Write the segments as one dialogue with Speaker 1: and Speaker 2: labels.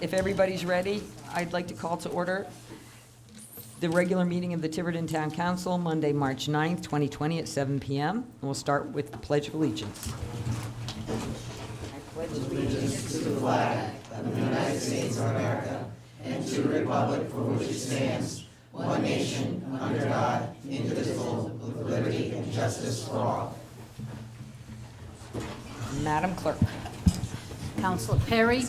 Speaker 1: If everybody's ready, I'd like to call to order the regular meeting of the Tiverton Town Council, Monday, March 9th, 2020 at 7 p.m. And we'll start with the Pledge of Allegiance. I pledge allegiance
Speaker 2: to the flag of the United States of America and to the republic for which it stands, one nation, under God, indivisible, with liberty and justice for all.
Speaker 1: Madam Clerk.
Speaker 3: Councilor Perry.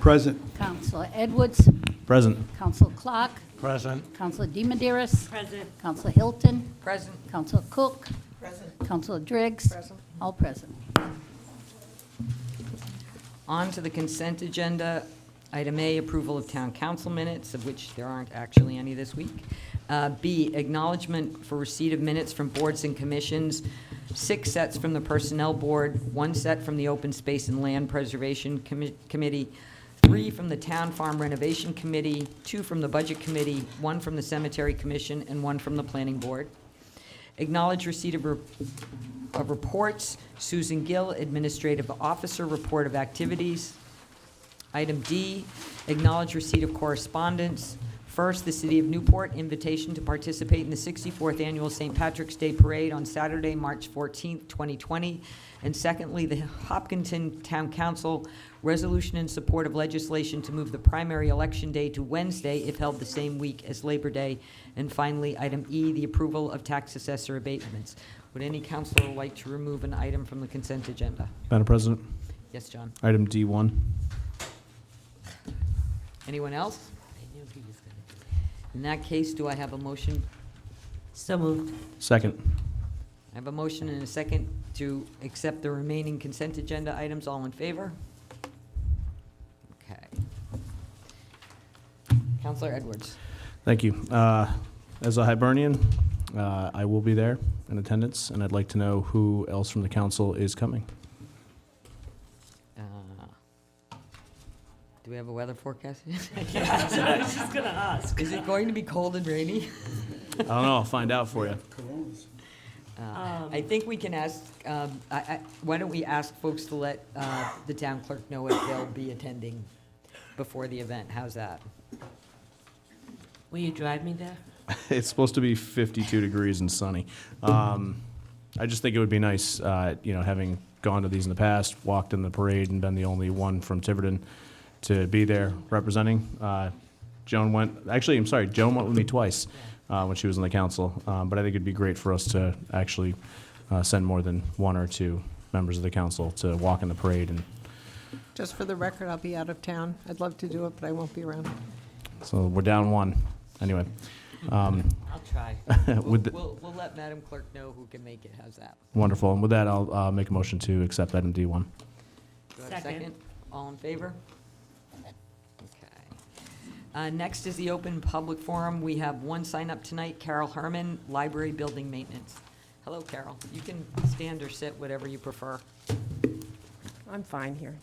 Speaker 4: Present.
Speaker 3: Councilor Edwards.
Speaker 4: Present.
Speaker 3: Councilor Clark.
Speaker 4: Present.
Speaker 3: Councilor DiMederos.
Speaker 5: Present.
Speaker 3: Councilor Hilton.
Speaker 1: Present.
Speaker 3: Councilor Cook.
Speaker 2: Present.
Speaker 3: Councilor Driggs.
Speaker 5: Present.
Speaker 3: All present.
Speaker 1: On to the consent agenda. Item A, approval of town council minutes, of which there aren't actually any this week. B, acknowledgement for receipt of minutes from boards and commissions, 6 sets from the Personnel Board, 1 set from the Open Space and Land Preservation Committee, 3 from the Town Farm Renovation Committee, 2 from the Budget Committee, 1 from the Cemetery Commission, and 1 from the Planning Board. Acknowledge receipt of reports. Susan Gill, Administrative Officer, Report of Activities. Item D, acknowledge receipt of correspondence. First, the City of Newport invitation to participate in the 64th Annual St. Patrick's Day Parade on Saturday, March 14th, 2020. And secondly, the Hopkinton Town Council resolution in support of legislation to move the primary election day to Wednesday if held the same week as Labor Day. And finally, item E, the approval of tax assessor abatements. Would any councilor like to remove an item from the consent agenda?
Speaker 4: Madam President,
Speaker 1: Yes, John.
Speaker 4: item D1.
Speaker 1: Anyone else? In that case, do I have a motion?
Speaker 5: So moved.
Speaker 4: Second.
Speaker 1: I have a motion and a second to accept the remaining consent agenda items. All in favor? Okay. Councilor Edwards.
Speaker 4: Thank you. As a Hibernian, I will be there in attendance, and I'd like to know who else from the council is coming.
Speaker 1: Do we have a weather forecast?
Speaker 5: That's what I was just gonna ask.
Speaker 1: Is it going to be cold and rainy?
Speaker 4: I don't know. I'll find out for you.
Speaker 1: I think we can ask, why don't we ask folks to let the town clerk know if they'll be attending before the event? How's that?
Speaker 5: Will you drive me there?
Speaker 4: It's supposed to be 52 degrees and sunny. I just think it would be nice, having gone to these in the past, walked in the parade, and been the only one from Tiverton to be there representing. Joan went with me twice when she was on the council, but I think it'd be great for us to actually send more than 1 or 2 members of the council to walk in the parade. And
Speaker 6: Just for the record, I'll be out of town. I'd love to do it, but I won't be around.
Speaker 4: so we're down 1. Anyway.
Speaker 1: I'll try.
Speaker 4: With
Speaker 1: We'll let Madam Clerk know who can make it. How's that?
Speaker 4: Wonderful. And with that, I'll make a motion to accept item D1.
Speaker 1: Do I have a
Speaker 5: Second.
Speaker 1: second? All in favor? Okay. Next is the open public forum. We have 1 sign up tonight, Carol Herman, Library Building Maintenance. Hello, Carol. You can stand or sit, whatever you prefer.
Speaker 7: I'm fine here.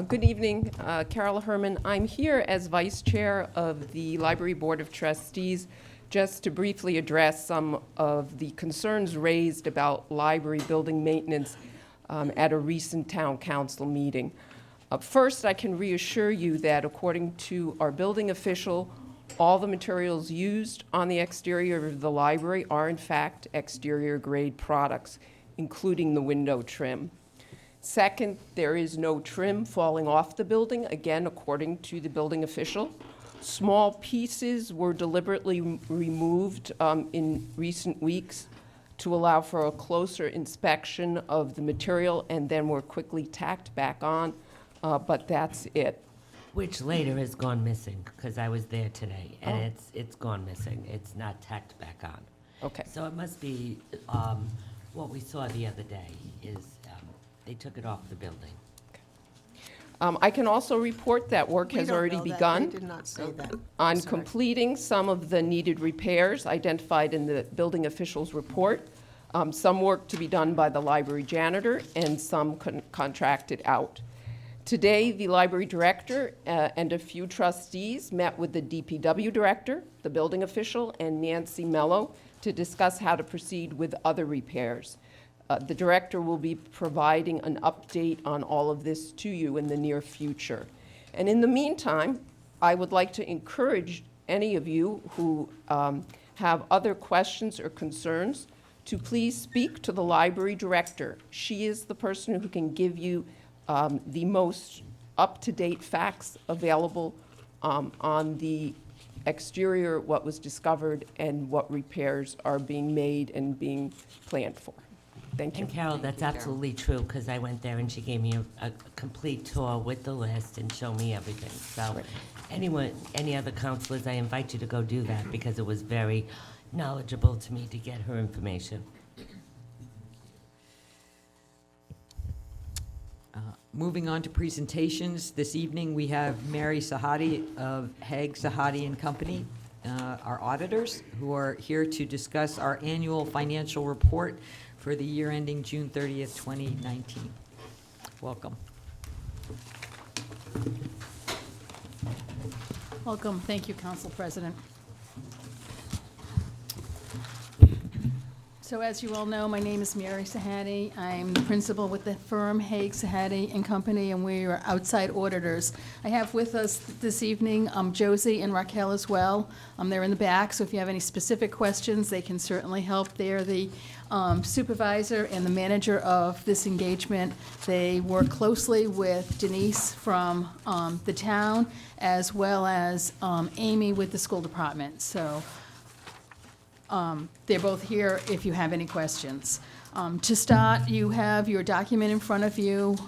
Speaker 7: Good evening, Carol Herman. I'm here as Vice Chair of the Library Board of Trustees, just to briefly address some of the concerns raised about library building maintenance at a recent Town Council meeting. First, I can reassure you that according to our building official, all the materials used on the exterior of the library are in fact exterior grade products, including the window trim. Second, there is no trim falling off the building, again, according to the building official. Small pieces were deliberately removed in recent weeks to allow for a closer inspection of the material, and then were quickly tacked back on, but that's it.
Speaker 5: Which later has gone missing, because I was there today, and it's gone missing. It's not tacked back on.
Speaker 7: Okay.
Speaker 5: So it must be, what we saw the other day is, they took it off the building.
Speaker 7: I can also report that work
Speaker 6: We
Speaker 7: has
Speaker 6: don't
Speaker 7: already
Speaker 6: know that.
Speaker 7: begun
Speaker 6: They did not say that.
Speaker 7: on
Speaker 6: Sorry.
Speaker 7: completing some of the needed repairs identified in the building official's report. Some work to be done by the library janitor and some contracted out. Today, the library director and a few trustees met with the DPW director, the building official, and Nancy Mello to discuss how to proceed with other repairs. The director will be providing an update on all of this to you in the near future. And in the meantime, I would like to encourage any of you who have other questions or concerns to please speak to the library director. She is the person who can give you the most up-to-date facts available on the exterior, what was discovered, and what repairs are being made and being planned for. Thank you.
Speaker 5: And Carol, that's
Speaker 1: Carol.
Speaker 5: absolutely true, because I went there and she gave me a complete tour with the list and showed me everything. So any other counselors, I invite you to go do that, because it was very knowledgeable to me to get her information.
Speaker 1: Moving on to presentations, this evening we have Mary Sahadi of Haig, Sahadi and Company, our auditors, who are here to discuss our annual financial report for the year ending June 30th, 2019. Welcome.
Speaker 8: Welcome. Thank you, Council President. So as you all know, my name is Mary Sahadi. I'm the principal with the firm Haig, Sahadi and Company, and we are outside auditors. I have with us this evening Josie and Raquel as well. They're in the back, so if you have any specific questions, they can certainly help. They're the supervisor and the manager of this engagement. They work closely with Denise from the town, as well as Amy with the school department. So they're both here if you have any questions. To start, you have your document in front of you.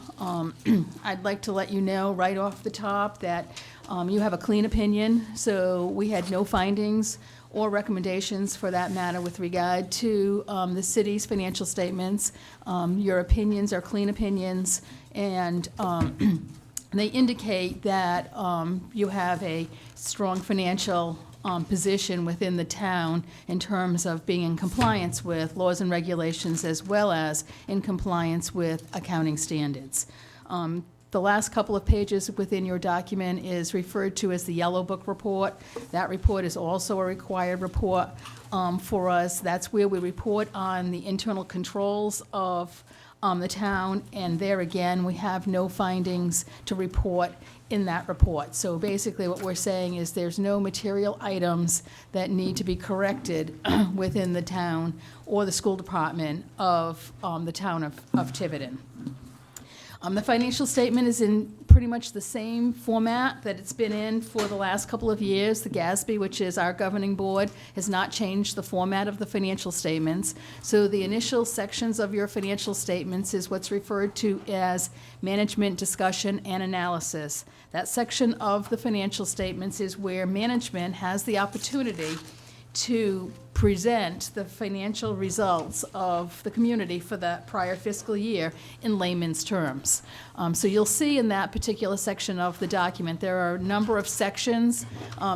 Speaker 8: I'd like to let you know right off the top that you have a clean opinion, so we had no findings or recommendations for that matter with regard to the city's financial statements. Your opinions are clean opinions, and they indicate that you have a strong financial position within the town in terms of being in compliance with laws and regulations, as well as in compliance with accounting standards. The last couple of pages within your document is referred to as the Yellow Book report. That report is also a required report for us. That's where we report on the internal controls of the town, and there again, we have no findings to report in that report. So basically what we're saying is there's no material items that need to be corrected within the town or the school department of the town of Tiverton. The financial statement is in pretty much the same format that it's been in for the last couple of years. The GASB, which is our governing board, has not changed the format of the financial statements. So the initial sections of your financial statements is what's referred to as management discussion and analysis. That section of the financial statements is where management has the opportunity to present the financial results of the community for the prior fiscal year in layman's terms. So you'll see in that particular section of the document, there are a number of sections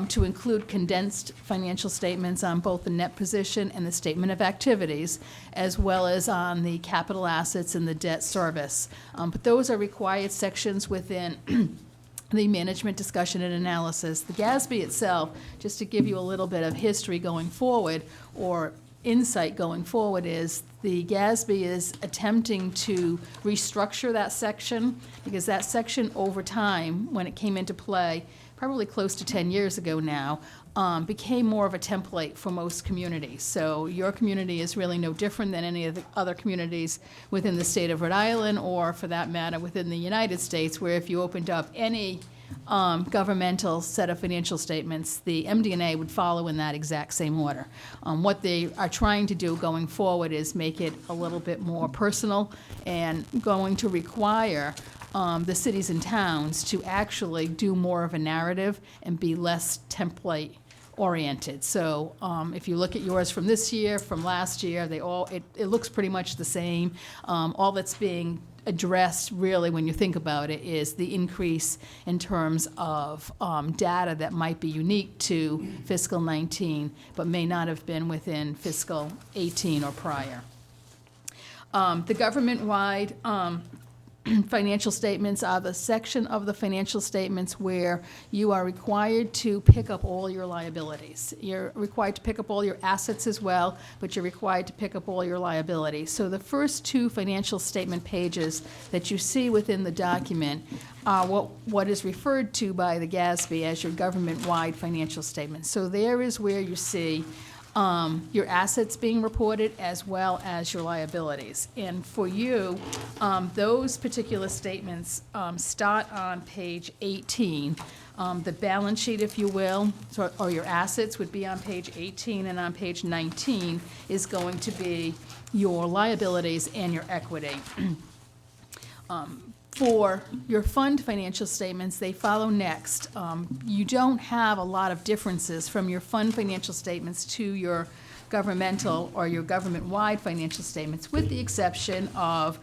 Speaker 8: to include condensed financial statements on both the net position and the statement of activities, as well as on the capital assets and the debt service. But those are required sections within the management discussion and analysis. The GASB itself, just to give you a little bit of history going forward, or insight going forward, is the GASB is attempting to restructure that section, because that section over time, when it came into play, probably close to 10 years ago now, became more of a template for most communities. So your community is really no different than any of the other communities within the state of Rhode Island, or for that matter within the United States, where if you opened up any governmental set of financial statements, the MD&A would follow in that exact same order. What they are trying to do going forward is make it a little bit more personal, and going to require the cities and towns to actually do more of a narrative and be less template oriented. So if you look at yours from this year, from last year, it looks pretty much the same. All that's being addressed, really, when you think about it, is the increase in terms of data that might be unique to fiscal 19, but may not have been within fiscal 18 or prior. The government-wide financial statements are the section of the financial statements where you are required to pick up all your liabilities. You're required to pick up all your assets as well, but you're required to pick up all your liabilities. So the first two financial statement pages that you see within the document are what is referred to by the GASB as your government-wide financial statement. So there is where you see your assets being reported as well as your liabilities. And for you, those particular statements start on page 18. The balance sheet, if you will, or your assets would be on page 18, and on page 19 is going to be your liabilities and your equity. For your fund financial statements, they follow next. You don't have a lot of differences from your fund financial statements to your governmental or your government-wide financial statements, with the exception of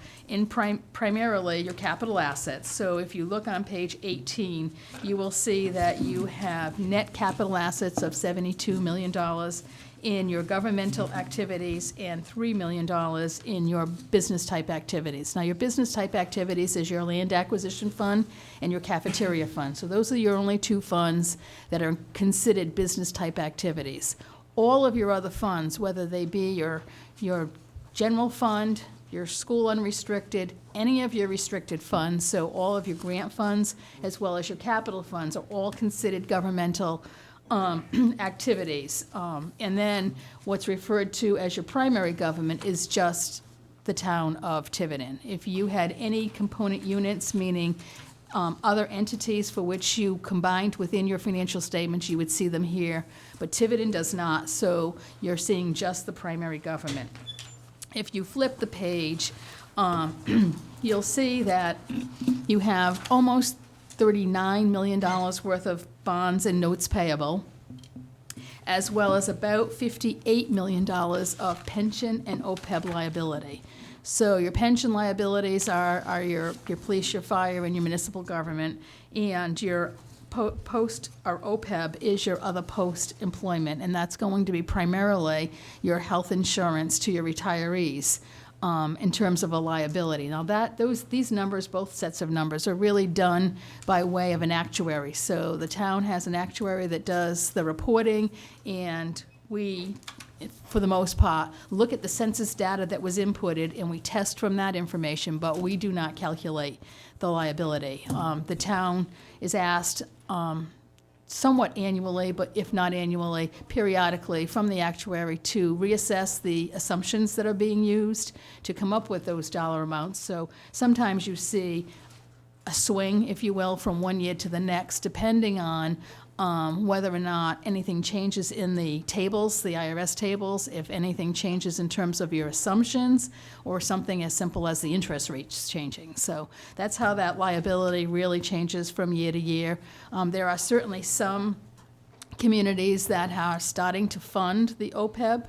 Speaker 8: primarily your capital assets. So if you look on page 18, you will see that you have net capital assets of $72 million in your governmental activities and $3 million in your business-type activities. Now, your business-type activities is your land acquisition fund and your cafeteria fund. So those are your only two funds that are considered business-type activities. All of your other funds, whether they be your general fund, your school unrestricted, any of your restricted funds, so all of your grant funds as well as your capital funds, are all considered governmental activities. And then what's referred to as your primary government is just the town of Tiverton. If you had any component units, meaning other entities for which you combined within your financial statements, you would see them here, but Tiverton does not, so you're seeing just the primary government. If you flip the page, you'll see that you have almost $39 million worth of bonds and notes payable, as well as about $58 million of pension and OPEB liability. So your pension liabilities are your police, your fire, and your municipal government, and your post or OPEB is your other post-employment, and that's going to be primarily your health insurance to your retirees. In terms of a liability. Now these numbers, both sets of numbers, are really done by way of an actuary. So the town has an actuary that does the reporting, and we, for the most part, look at the census data that was inputted and we test from that information, but we do not calculate the liability. The town is asked somewhat annually, but if not annually, periodically from the actuary to reassess the assumptions that are being used to come up with those dollar amounts. So sometimes you see a swing, if you will, from one year to the next, depending on whether or not anything changes in the tables, the IRS tables, if anything changes in terms of your assumptions, or something as simple as the interest rates changing. So that's how that liability really changes from year to year. There are certainly some communities that are starting to fund the OPEB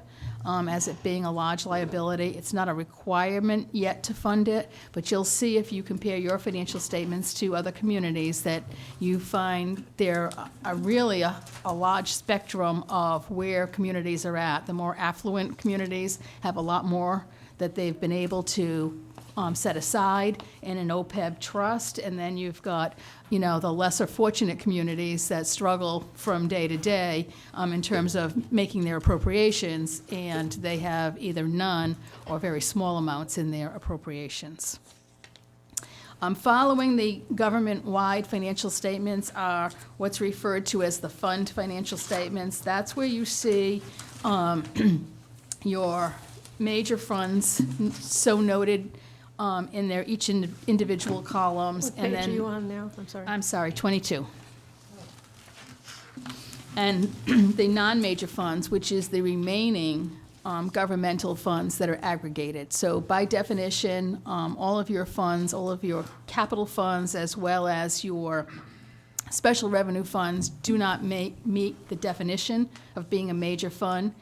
Speaker 8: as it being a large liability. It's not a requirement yet to fund it, but you'll see if you compare your financial statements to other communities that you find there are really a large spectrum of where communities are at. The more affluent communities have a lot more that they've been able to set aside in an OPEB trust, and then you've got, the lesser fortunate communities that struggle from day to day in terms of making their appropriations, and they have either none or very small amounts in their appropriations. Following the government-wide financial statements are what's referred to as the fund financial statements. That's where you see your major funds, so noted in their each individual columns.
Speaker 6: What page are you on now? I'm sorry.
Speaker 8: I'm sorry, 22. And the non-major funds, which is the remaining governmental funds that are aggregated. So by definition, all of your funds, all of your capital funds, as well as your special revenue funds do not meet the definition of being a major fund.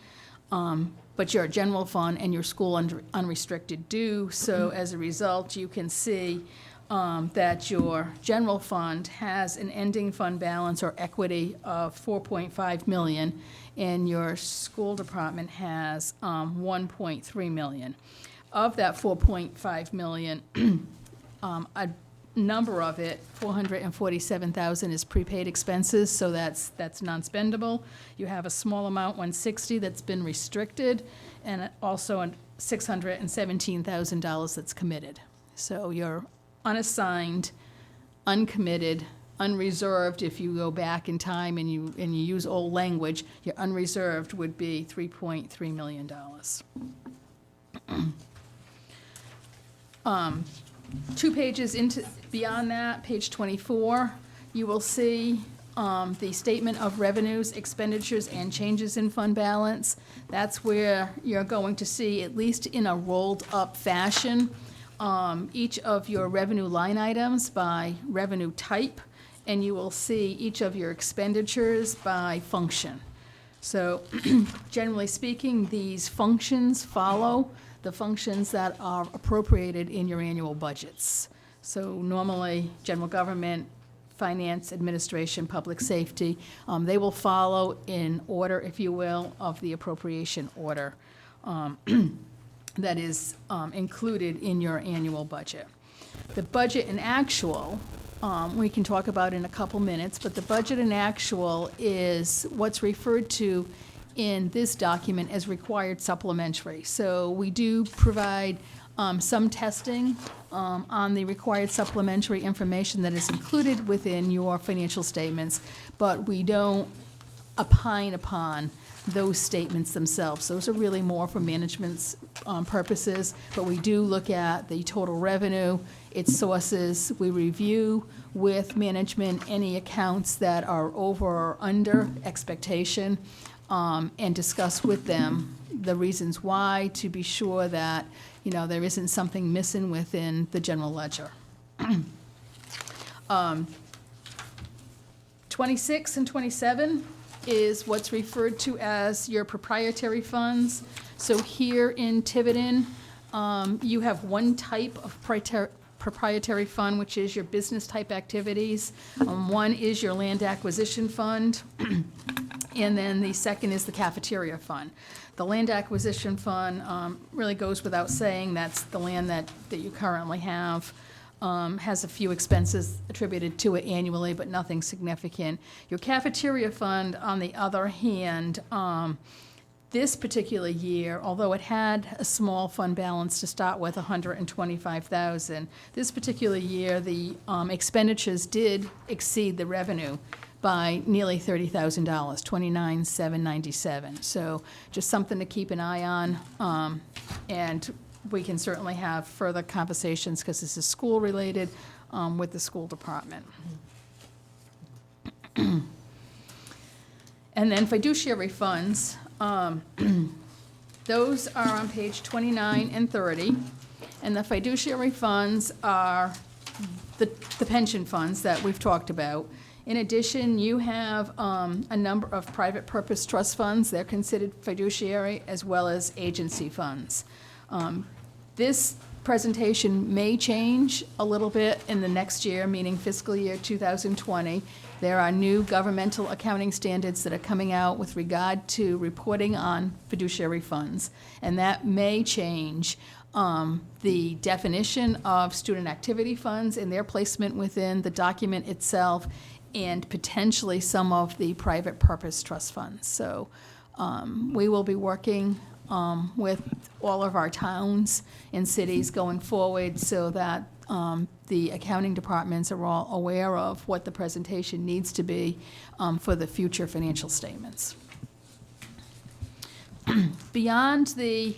Speaker 8: But your general fund and your school unrestricted do. So as a result, you can see that your general fund has an ending fund balance or equity of $4.5 million, and your school department has $1.3 million. Of that $4.5 million, A number of it, 447,000 is prepaid expenses, so that's non-spendable. You have a small amount, 160, that's been restricted, and also $617,000 that's committed. So your unassigned, uncommitted, unreserved, if you go back in time and you use old language, your unreserved would be $3.3 million. 2 pages beyond that, page 24, you will see the statement of revenues, expenditures, and changes in fund balance. That's where you're going to see, at least in a rolled-up fashion, each of your revenue line items by revenue type, and you will see each of your expenditures by function. So generally speaking, these functions follow the functions that are appropriated in your annual budgets. So normally, general government, finance, administration, public safety, they will follow in order, if you will, of the appropriation order that is included in your annual budget. The budget and actual, we can talk about in a couple minutes, but the budget and actual is what's referred to in this document as required supplementary. So we do provide some testing on the required supplementary information that is included within your financial statements, but we don't opine upon those statements themselves. Those are really more for management's purposes, but we do look at the total revenue, its sources. We review with management any accounts that are over or under expectation, and discuss with them the reasons why, to be sure that, there isn't something missing within the general ledger. 26 and 27 is what's referred to as your proprietary funds. So here in Tiverton, you have one type of proprietary fund, which is your business type activities. One is your land acquisition fund, and then the second is the cafeteria fund. The land acquisition fund really goes without saying. That's the land that you currently have. Has a few expenses attributed to it annually, but nothing significant. Your cafeteria fund, on the other hand, this particular year, although it had a small fund balance to start with, $125,000, this particular year, the expenditures did exceed the revenue by nearly $30,000, $29,797. So just something to keep an eye on, and we can certainly have further conversations, because this is school-related, with the school department. And then fiduciary funds, those are on page 29 and 30. And the fiduciary funds are the pension funds that we've talked about. In addition, you have a number of private purpose trust funds. They're considered fiduciary, as well as agency funds. This presentation may change a little bit in the next year, meaning fiscal year 2020. There are new governmental accounting standards that are coming out with regard to reporting on fiduciary funds, and that may change the definition of student activity funds and their placement within the document itself, and potentially some of the private purpose trust funds. So we will be working with all of our towns and cities going forward, so that the accounting departments are all aware of what the presentation needs to be for the future financial statements. Beyond the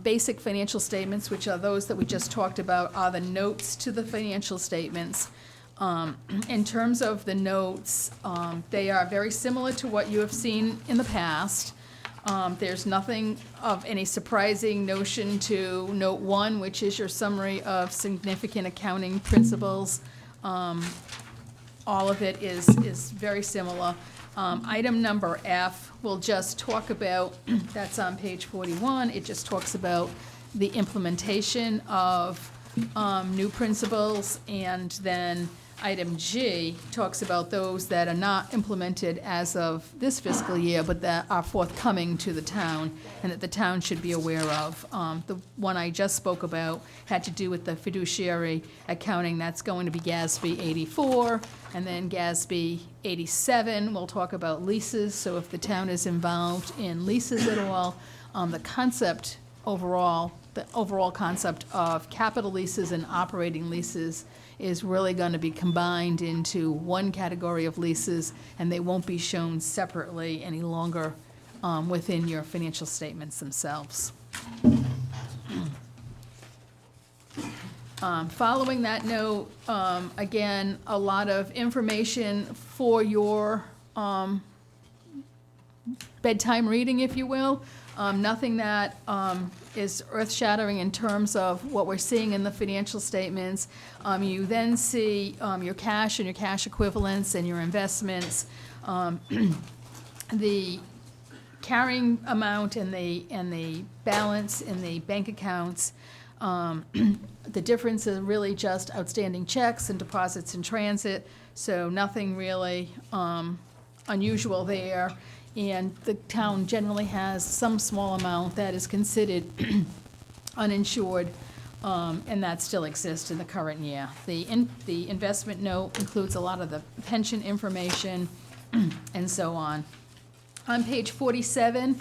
Speaker 8: basic financial statements, which are those that we just talked about, are the notes to the financial statements. In terms of the notes, they are very similar to what you have seen in the past. There's nothing of any surprising notion to note 1, which is your summary of significant accounting principles. All of it is very similar. Item number F will just talk about, that's on page 41, it just talks about the implementation of new principles, and then Item G talks about those that are not implemented as of this fiscal year, but that are forthcoming to the town, and that the town should be aware of. The one I just spoke about had to do with the fiduciary accounting. That's going to be GASB 84, and then GASB 87. We'll talk about leases, so if the town is involved in leases at all, the overall concept of capital leases and operating leases is really going to be combined into one category of leases, and they won't be shown separately any longer within your financial statements themselves. Following that note, again, a lot of information for your bedtime reading, if you will. Nothing that is earth-shattering in terms of what we're seeing in the financial statements. You then see your cash and your cash equivalents and your investments. The carrying amount and the balance in the bank accounts. The difference is really just outstanding checks and deposits in transit, so nothing really unusual there. And the town generally has some small amount that is considered uninsured, and that still exists in the current year. The investment note includes a lot of the pension information and so on. On page 47,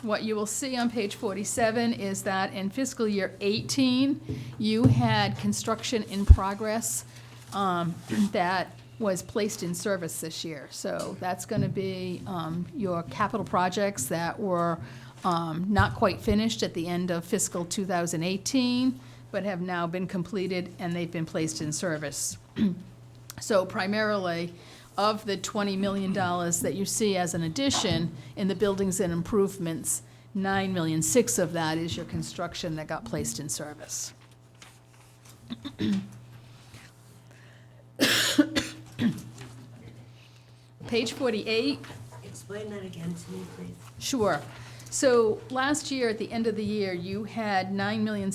Speaker 8: what you will see on page 47 is that in fiscal year 18, you had construction in progress that was placed in service this year. So that's going to be your capital projects that were not quite finished at the end of fiscal 2018, but have now been completed and they've been placed in service. So primarily, of the $20 million that you see as an addition in the buildings and improvements, $9 million, 6 of that is your construction that got placed in service. Page 48.
Speaker 5: Explain that again to me, please.
Speaker 8: Sure. So last year, at the end of the year, you had $9.6 million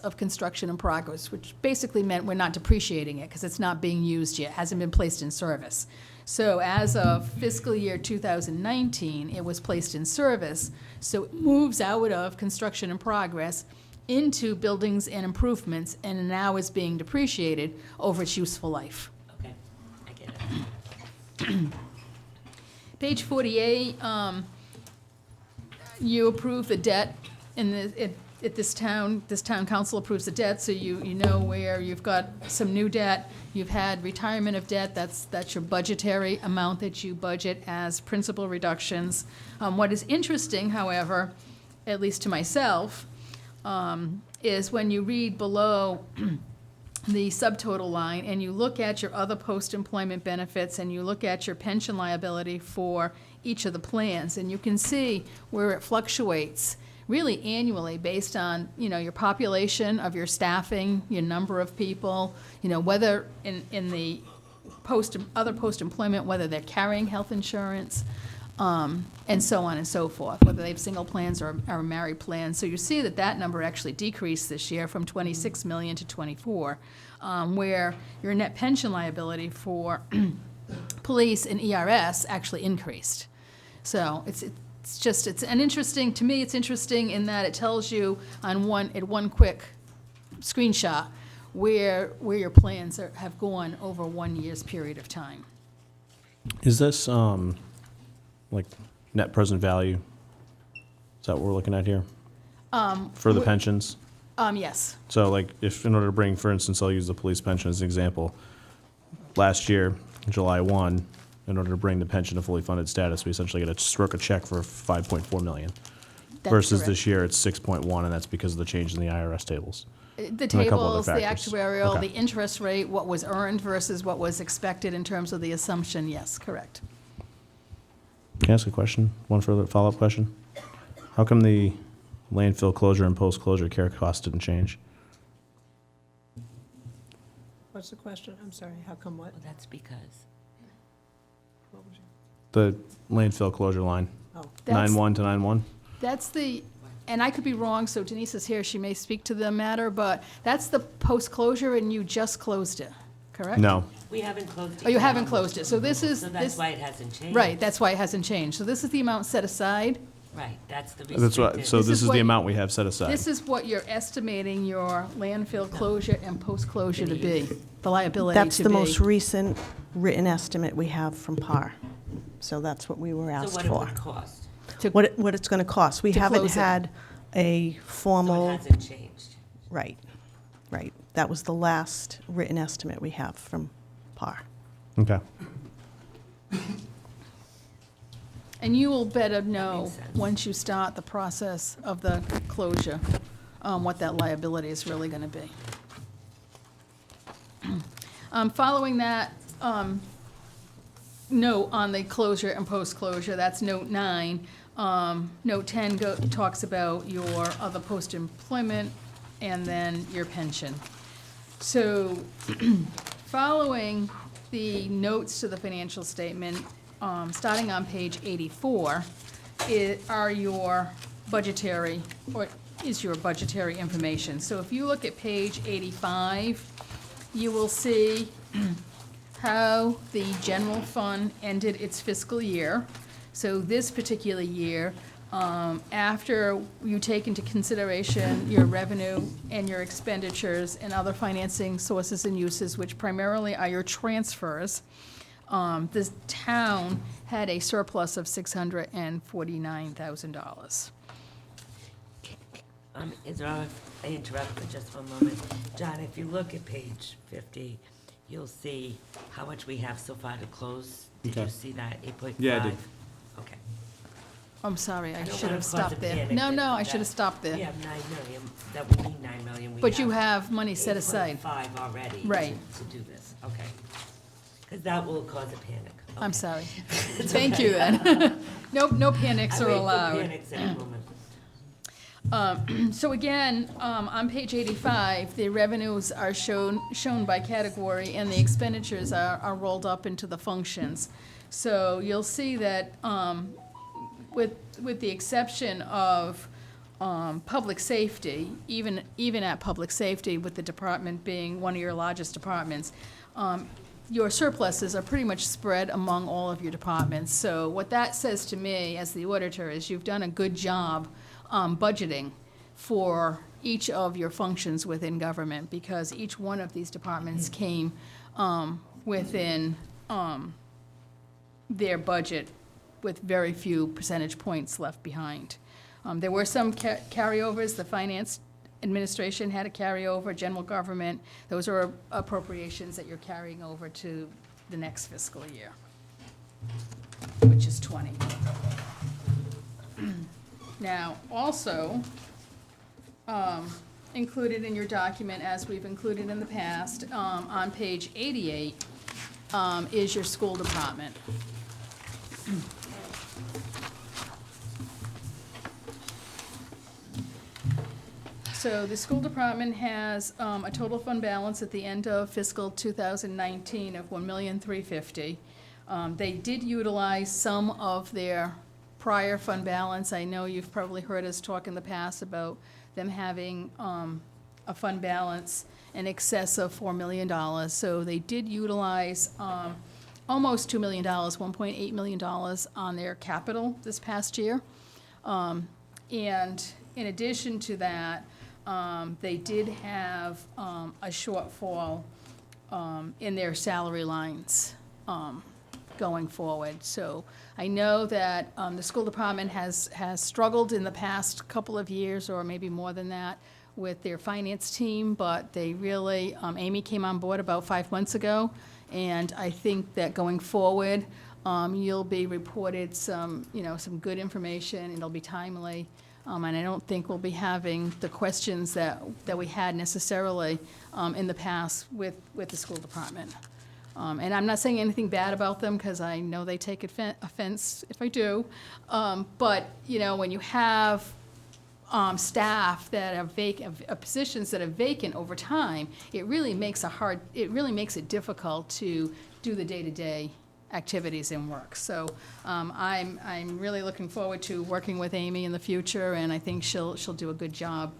Speaker 8: of construction in progress, which basically meant we're not depreciating it because it's not being used yet, hasn't been placed in service. So as of fiscal year 2019, it was placed in service, so it moves out of construction in progress into buildings and improvements, and now is being depreciated over its useful life.
Speaker 5: Okay, I get it.
Speaker 8: Page 48, you approve the debt at this town council approves the debt, so you know where you've got some new debt. You've had retirement of debt, that's your budgetary amount that you budget as principal reductions. What is interesting, however, at least to myself, is when you read below the subtotal line and you look at your other post-employment benefits and you look at your pension liability for each of the plans, and you can see where it fluctuates really annually based on, your population of your staffing, your number of people, whether in the other post-employment, whether they're carrying health insurance, and so on and so forth, whether they have single plans or married plans. So you see that number actually decreased this year from 26 million to 24, where your net pension liability for police and ERS actually increased. So it's interesting, to me, it's interesting in that it tells you on one quick screenshot where your plans have gone over 1 year's period of time.
Speaker 4: Is this like net present value? Is that what we're looking at here? For the pensions?
Speaker 8: Yes.
Speaker 4: So like if in order to bring, for instance, I'll use the police pension as an example. Last year, July 1, in order to bring the pension to fully funded status, we essentially get to stroke a check for $5.4 million.
Speaker 8: That's
Speaker 4: Versus
Speaker 8: correct.
Speaker 4: this year, it's 6.1, and that's because of the change in the IRS tables.
Speaker 8: The
Speaker 4: a couple
Speaker 8: tables,
Speaker 4: other
Speaker 8: the
Speaker 4: factors.
Speaker 8: actuarial,
Speaker 4: Okay.
Speaker 8: the interest rate, what was earned versus what was expected in terms of the assumption, yes, correct.
Speaker 4: Can I ask a question? One further follow-up question? How come the landfill closure and post-closure care costs didn't change?
Speaker 6: What's the question? I'm sorry, how come what?
Speaker 5: Well, that's because.
Speaker 6: What was your-
Speaker 4: The landfill closure line,
Speaker 6: Oh,
Speaker 8: That's-
Speaker 4: 9.1 to 9.1?
Speaker 8: That's the and I could be wrong, so Denise is here, she may speak to the matter, but that's the post-closure, and you just closed it, correct?
Speaker 4: No.
Speaker 5: We haven't closed it.
Speaker 8: Oh, you
Speaker 5: yet.
Speaker 8: haven't closed it, so this is,
Speaker 5: So that's
Speaker 8: this,
Speaker 5: why it hasn't changed.
Speaker 8: right, that's why it hasn't changed. So this is the amount set aside.
Speaker 5: Right, that's the
Speaker 4: That's what,
Speaker 5: restricted.
Speaker 4: so
Speaker 8: This
Speaker 4: this
Speaker 8: is
Speaker 4: is
Speaker 8: what-
Speaker 4: the amount we have set aside.
Speaker 8: This is what you're estimating your landfill closure and post-closure to be, the liability to be.
Speaker 2: That's the most recent written estimate we have from PAR. So that's what we were
Speaker 5: So
Speaker 2: asked
Speaker 5: what it
Speaker 2: for.
Speaker 5: would cost.
Speaker 2: What it's going to cost. We
Speaker 8: To
Speaker 2: haven't
Speaker 8: close it.
Speaker 2: had a
Speaker 5: So it
Speaker 2: formal,
Speaker 5: hasn't changed.
Speaker 2: right, right. That was the last written estimate we have from PAR.
Speaker 4: Okay.
Speaker 8: And you will better know,
Speaker 5: makes sense.
Speaker 8: once you start the process of the closure, what that liability is really gonna be. Following that, note on the closure and post-closure, that's note 9. Note 10 talks about your other post-employment and then your pension. So, following the notes to the financial statement, starting on page 84, are your budgetary, or is your budgetary information. So if you look at page 85, you will see how the general fund ended its fiscal year. So this particular year, after you take into consideration your revenue and your expenditures and other financing sources and uses, which primarily are your transfers, the town had a surplus of $649,000.
Speaker 5: Is there, I interrupt for just one moment. John, if you look at page 50, you'll see how much we have so far to close. Did you
Speaker 4: Okay.
Speaker 5: see that, 8.5?
Speaker 4: Yeah, I did.
Speaker 5: Okay.
Speaker 8: I'm sorry, I
Speaker 5: don't
Speaker 8: should
Speaker 5: wanna
Speaker 8: have
Speaker 5: cause
Speaker 8: stopped
Speaker 5: a
Speaker 8: there.
Speaker 5: panic
Speaker 8: No,
Speaker 5: that-
Speaker 8: no, I
Speaker 5: that
Speaker 8: should have stopped
Speaker 5: We
Speaker 8: there.
Speaker 5: have 9 million, that we need 9 million. We
Speaker 8: But you have money set aside.
Speaker 5: 8.5 already.
Speaker 8: Right.
Speaker 5: To do this, okay. Because that will cause a panic.
Speaker 8: I'm
Speaker 5: Okay.
Speaker 8: sorry.
Speaker 5: It's
Speaker 8: Thank
Speaker 5: okay.
Speaker 8: you then. No panics
Speaker 5: I
Speaker 8: are
Speaker 5: wait for
Speaker 8: allowed.
Speaker 5: panics any moment.
Speaker 8: So again, on page 85, the revenues are shown by category, and the expenditures are rolled up into the functions. So you'll see that, with the exception of public safety, even at public safety, with the department being one of your largest departments, your surpluses are pretty much spread among all of your departments. So what that says to me, as the auditor, is you've done a good job budgeting for each of your functions within government, because each one of these departments came within their budget with very few percentage points left behind. There were some carryovers. The finance administration had a carryover, general government. Those are appropriations that you're carrying over to the next fiscal year, which is 20. Now, also, included in your document, as we've included in the past, on page 88, is your school department. So the school department has a total fund balance at the end of fiscal 2019 of $1,350,000. They did utilize some of their prior fund balance. I know you've probably heard us talk in the past about them having a fund balance in excess of $4 million. So they did utilize almost $2 million, $1.8 million on their capital this past year. And in addition to that, they did have a shortfall in their salary lines going forward. So I know that the school department has struggled in the past couple of years, or maybe more than that, with their finance team, but they really, Amy came on board about 5 months ago, and I think that going forward, you'll be reported some good information, it'll be timely, and I don't think we'll be having the questions that we had necessarily in the past with the school department. And I'm not saying anything bad about them, because I know they take offense if I do. But, when you have staff that are vacant, positions that are vacant over time, it really makes it difficult to do the day-to-day activities and work. So I'm really looking forward to working with Amy in the future, and I think she'll do a good job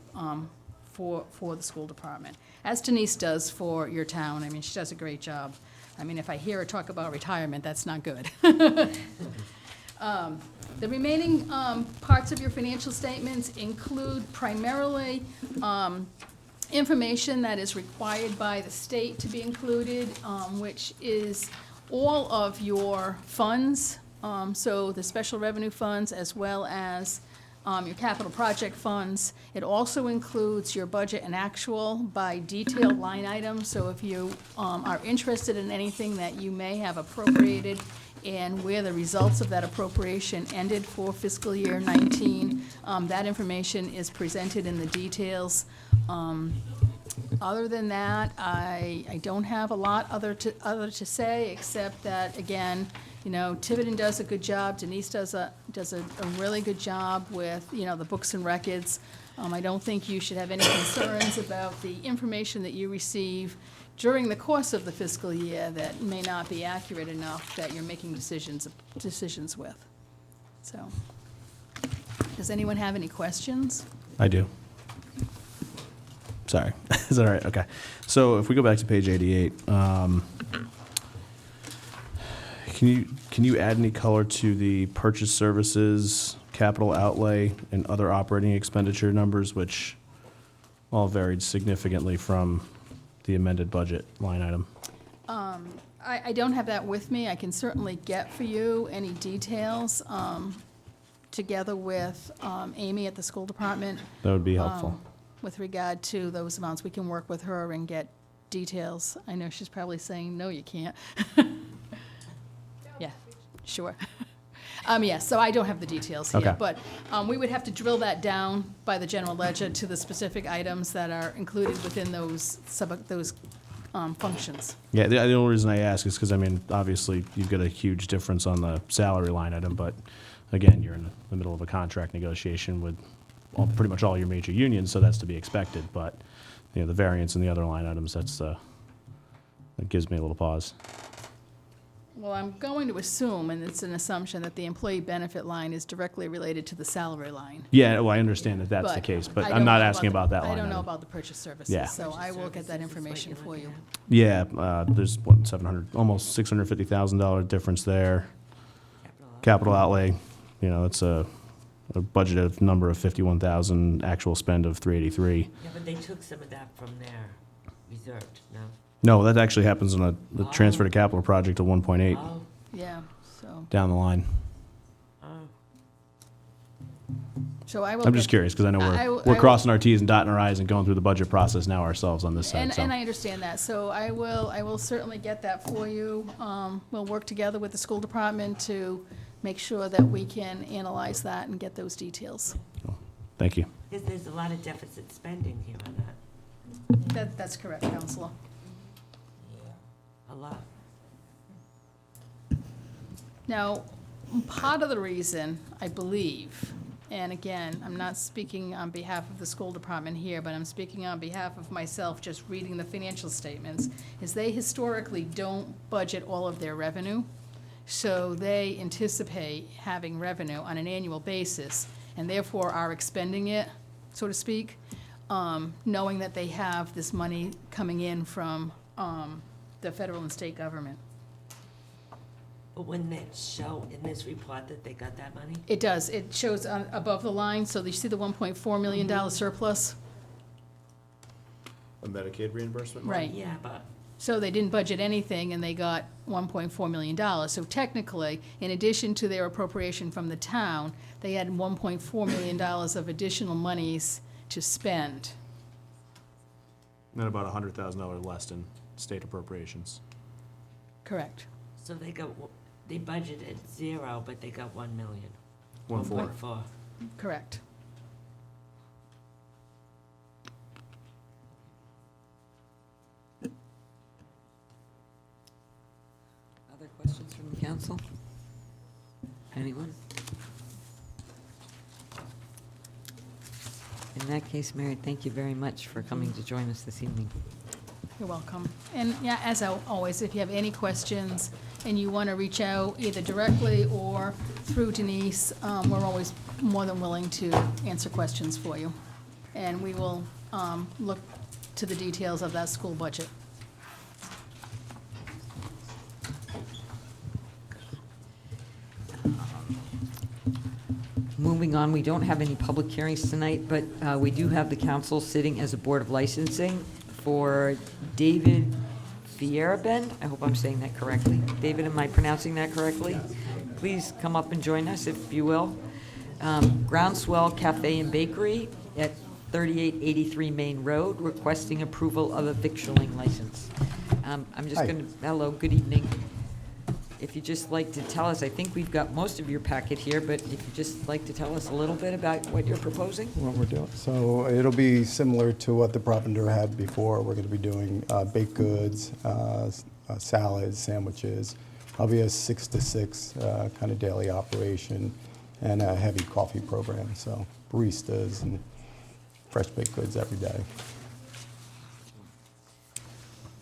Speaker 8: for the school department, as Denise does for your town. I mean, she does a great job. I mean, if I hear her talk about retirement, that's not good. The remaining parts of your financial statements include primarily information that is required by the state to be included, which is all of your funds, so the special revenue funds as well as your capital project funds. It also includes your budget and actual by detailed line item, so if you are interested in anything that you may have appropriated and where the results of that appropriation ended for fiscal year 19, that information is presented in the details. Other than that, I don't have a lot other to say, except that, again, you know, Tiverton does a good job, Denise does a really good job with, you know, the books and records. I don't think you should have any concerns about the information that you receive during the course of the fiscal year that may not be accurate enough that you're making decisions with. So, does anyone have any questions?
Speaker 4: I do. Sorry. Is that all right? Okay. So if we go back to page 88, can you add any color to the purchase services, capital outlay, and other operating expenditure numbers, which all varied significantly from the amended budget line item?
Speaker 8: I don't have that with me. I can certainly get for you any details, together with Amy at the school department.
Speaker 4: That would be helpful.
Speaker 8: With regard to those amounts. We can work with her and get details. I know she's probably saying, no, you can't. Yeah, sure. Yes, so I don't have the details here.
Speaker 4: Okay.
Speaker 8: But we would have to drill that down by the general ledger to the specific items that are included within those functions.
Speaker 4: Yeah, the only reason I ask is because, I mean, obviously, you've got a huge difference on the salary line item, but again, you're in the middle of a contract negotiation with pretty much all your major unions, so that's to be expected. But, you know, the variance in the other line items, that gives me a little pause.
Speaker 8: Well, I'm going to assume, and it's an assumption, that the employee benefit line is directly related to the salary line.
Speaker 4: Yeah, well, I understand that that's the case, but
Speaker 8: I
Speaker 4: I'm
Speaker 8: don't
Speaker 4: not
Speaker 8: know
Speaker 4: asking about that line
Speaker 8: I don't know
Speaker 4: item.
Speaker 8: about the purchase services.
Speaker 4: Yeah.
Speaker 8: So I will get that information for you.
Speaker 4: Yeah, there's what, almost $650,000 difference there. Capital outlay, you know, that's a budgeted number of 51,000, actual spend of 383.
Speaker 5: Yeah, but they took some of that from their reserved, no?
Speaker 4: No, that actually happens on the transfer to capital project of 1.8
Speaker 5: Oh,
Speaker 8: Yeah, so,
Speaker 4: down the line.
Speaker 5: oh.
Speaker 8: so I will.
Speaker 4: I'm just
Speaker 8: get-
Speaker 4: curious, because I know
Speaker 8: I
Speaker 4: we're
Speaker 8: will-
Speaker 4: crossing our T's and dotting our I's and going through the budget process now ourselves on this side,
Speaker 8: And,
Speaker 4: so.
Speaker 8: and I understand that, so I will certainly get that for you. We'll work together with the school department to make sure that we can analyze that and get those details.
Speaker 4: Thank you.
Speaker 5: Because there's a lot of deficit spending here on that,
Speaker 8: That's correct, Counselor.
Speaker 5: a lot.
Speaker 8: Now, part of the reason, I believe, and again, I'm not speaking on behalf of the school department here, but I'm speaking on behalf of myself, just reading the financial statements, is they historically don't budget all of their revenue. So they anticipate having revenue on an annual basis, and therefore are expending it, so to speak, knowing that they have this money coming in from the federal and state government.
Speaker 5: But wouldn't it show in this report that they got that money?
Speaker 8: It does. It shows above the line, so you see the $1.4 million surplus?
Speaker 4: A Medicaid reimbursement?
Speaker 8: Right.
Speaker 5: Yeah, but
Speaker 8: So they didn't budget anything, and they got $1.4 million. So technically, in addition to their appropriation from the town, they had $1.4 million of additional monies to spend.
Speaker 4: And then about $100,000 less in state appropriations.
Speaker 8: Correct.
Speaker 5: so they budgeted 0, but they got 1 million.
Speaker 4: 1.4.
Speaker 5: 1.4.
Speaker 8: Correct.
Speaker 1: Other questions from the council? Anyone? In that case, Mary, thank you very much for coming to join us this evening.
Speaker 8: You're welcome. And yeah, as always, if you have any questions and you want to reach out either directly or through Denise, we're always more than willing to answer questions for you. And we will look to the details of that school budget.
Speaker 1: Moving on, we don't have any public hearings tonight, but we do have the council sitting as a Board of Licensing for David Fierabend. I hope I'm saying that correctly. David, am I pronouncing that correctly? Please come up and join us, if you will. Groundswell Cafe and Bakery at 3883 Main Road, requesting approval of a victualling license. I'm just
Speaker 9: Hi.
Speaker 1: going to, hello, good evening. If you'd just like to tell us, I think we've got most of your packet here, but if you'd just like to tell us a little bit about what you're proposing?
Speaker 9: What we're doing. So it'll be similar to what the Provender had before. We're going to be doing baked goods, salads, sandwiches. I'll be a 6 to 6 kind of daily operation and a heavy coffee program. So baristas and fresh baked goods every day.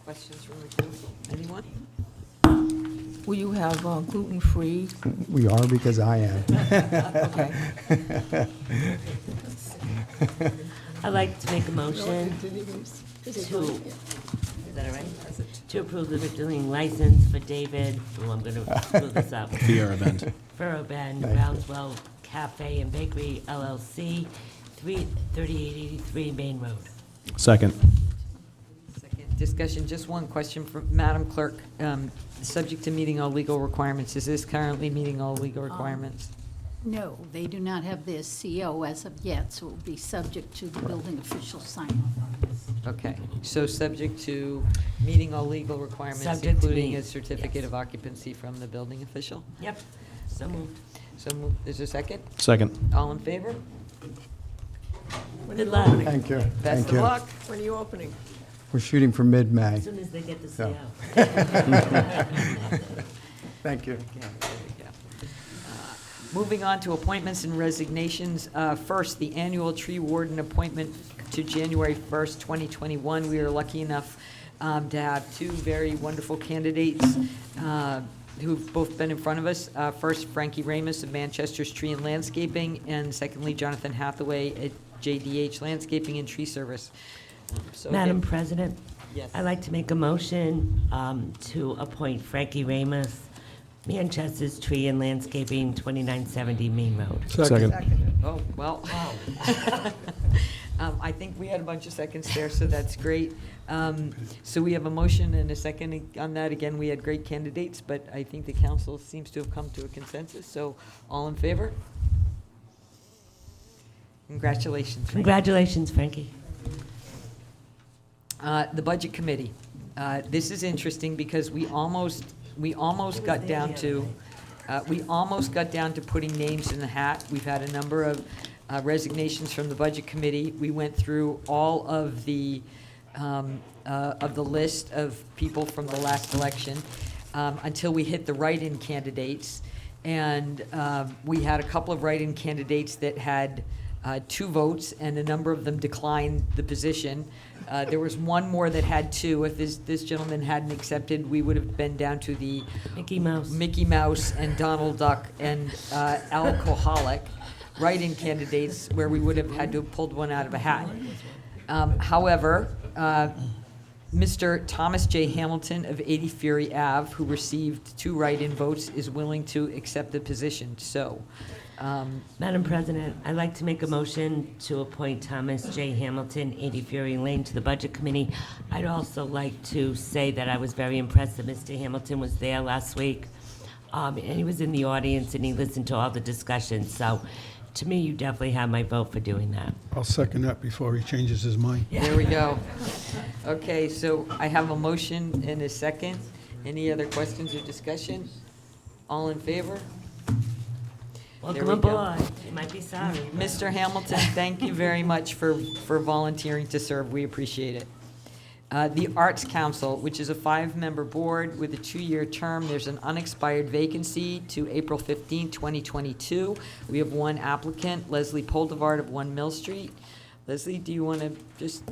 Speaker 1: Questions from the council? Anyone?
Speaker 10: Will you have gluten-free?
Speaker 9: We are because I am.
Speaker 10: Okay.
Speaker 5: I'd like to make a motion to, is that all right? To approve the victualling license for David, oh, I'm gonna screw this up.
Speaker 4: Fierabend.
Speaker 5: Furrowbend,
Speaker 9: you.
Speaker 5: Groundswell Cafe and Bakery LLC, 3883 Main Road.
Speaker 4: Second.
Speaker 1: Second discussion, just one question from Madam Clerk. Subject to meeting all legal requirements, is this currently meeting all legal requirements?
Speaker 3: No, they do not have their CO as of yet, so it will be subject to the building official sign-off.
Speaker 1: Okay, so subject to meeting all legal requirements,
Speaker 5: Subject to
Speaker 1: including
Speaker 5: meet,
Speaker 1: a certificate
Speaker 5: yes.
Speaker 1: of occupancy from the building official?
Speaker 5: Yep, so moved.
Speaker 1: So is there a second?
Speaker 4: Second.
Speaker 1: All in favor?
Speaker 5: Good luck,
Speaker 9: Thank you.
Speaker 1: Best
Speaker 9: Thank
Speaker 1: of
Speaker 9: you.
Speaker 1: luck.
Speaker 6: When are you opening?
Speaker 9: We're shooting for mid-May.
Speaker 5: as soon as they get the
Speaker 9: So.
Speaker 5: CO.
Speaker 9: Thank you.
Speaker 1: Okay, there we go. Moving on to appointments and resignations. First, the annual tree warden appointment to January 1st, 2021. We are lucky enough to have two very wonderful candidates who've both been in front of us. First, Frankie Ramus of Manchester's Tree and Landscaping, and secondly, Jonathan Hathaway at JDH Landscaping and Tree Service. So
Speaker 5: Madam
Speaker 1: again-
Speaker 5: President,
Speaker 1: Yes.
Speaker 5: I'd like to make a motion to appoint Frankie Ramus, Manchester's Tree and Landscaping, 2970 Main Road.
Speaker 4: Second.
Speaker 1: Oh, well. I think we had a bunch of seconds there, so that's great. So we have a motion and a second on that. Again, we had great candidates, but I think the council seems to have come to a consensus. So all in favor? Congratulations. Frank.
Speaker 5: Congratulations, Frankie.
Speaker 1: The Budget Committee. This is interesting because we almost got down to, putting names in the hat. We've had a number of resignations from the Budget Committee. We went through all of the list of people from the last election until we hit the write-in candidates. And we had a couple of write-in candidates that had 2 votes, and a number of them declined the position. There was one more that had 2. If this gentleman hadn't accepted, we would have been down to the
Speaker 5: Mickey Mouse.
Speaker 1: Mickey Mouse and Donald Duck and alcoholic write-in candidates, where we would have had to have pulled one out of a hat. However, Mr. Thomas J. Hamilton of 80 Fury Ave, who received 2 write-in votes, is willing to accept the position. So,
Speaker 5: Madam President, I'd like to make a motion to appoint Thomas J. Hamilton, 80 Fury Lane, to the Budget Committee. I'd also like to say that I was very impressed that Mr. Hamilton was there last week, and he was in the audience, and he listened to all the discussions. So, to me, you definitely have my vote for doing that.
Speaker 11: I'll second that before he changes his mind.
Speaker 1: there we go. Okay, so I have a motion and a second. Any other questions or discussion? All in favor?
Speaker 5: Welcome
Speaker 1: we go.
Speaker 5: aboard. You might be sorry. but-
Speaker 1: Mr. Hamilton, thank you very much for volunteering to serve. We appreciate it. The Arts Council, which is a 5-member board with a 2-year term. There's an unexpired vacancy to April 15, 2022. We have one applicant, Leslie Poldevard of 1 Mill Street. Leslie, do you want to just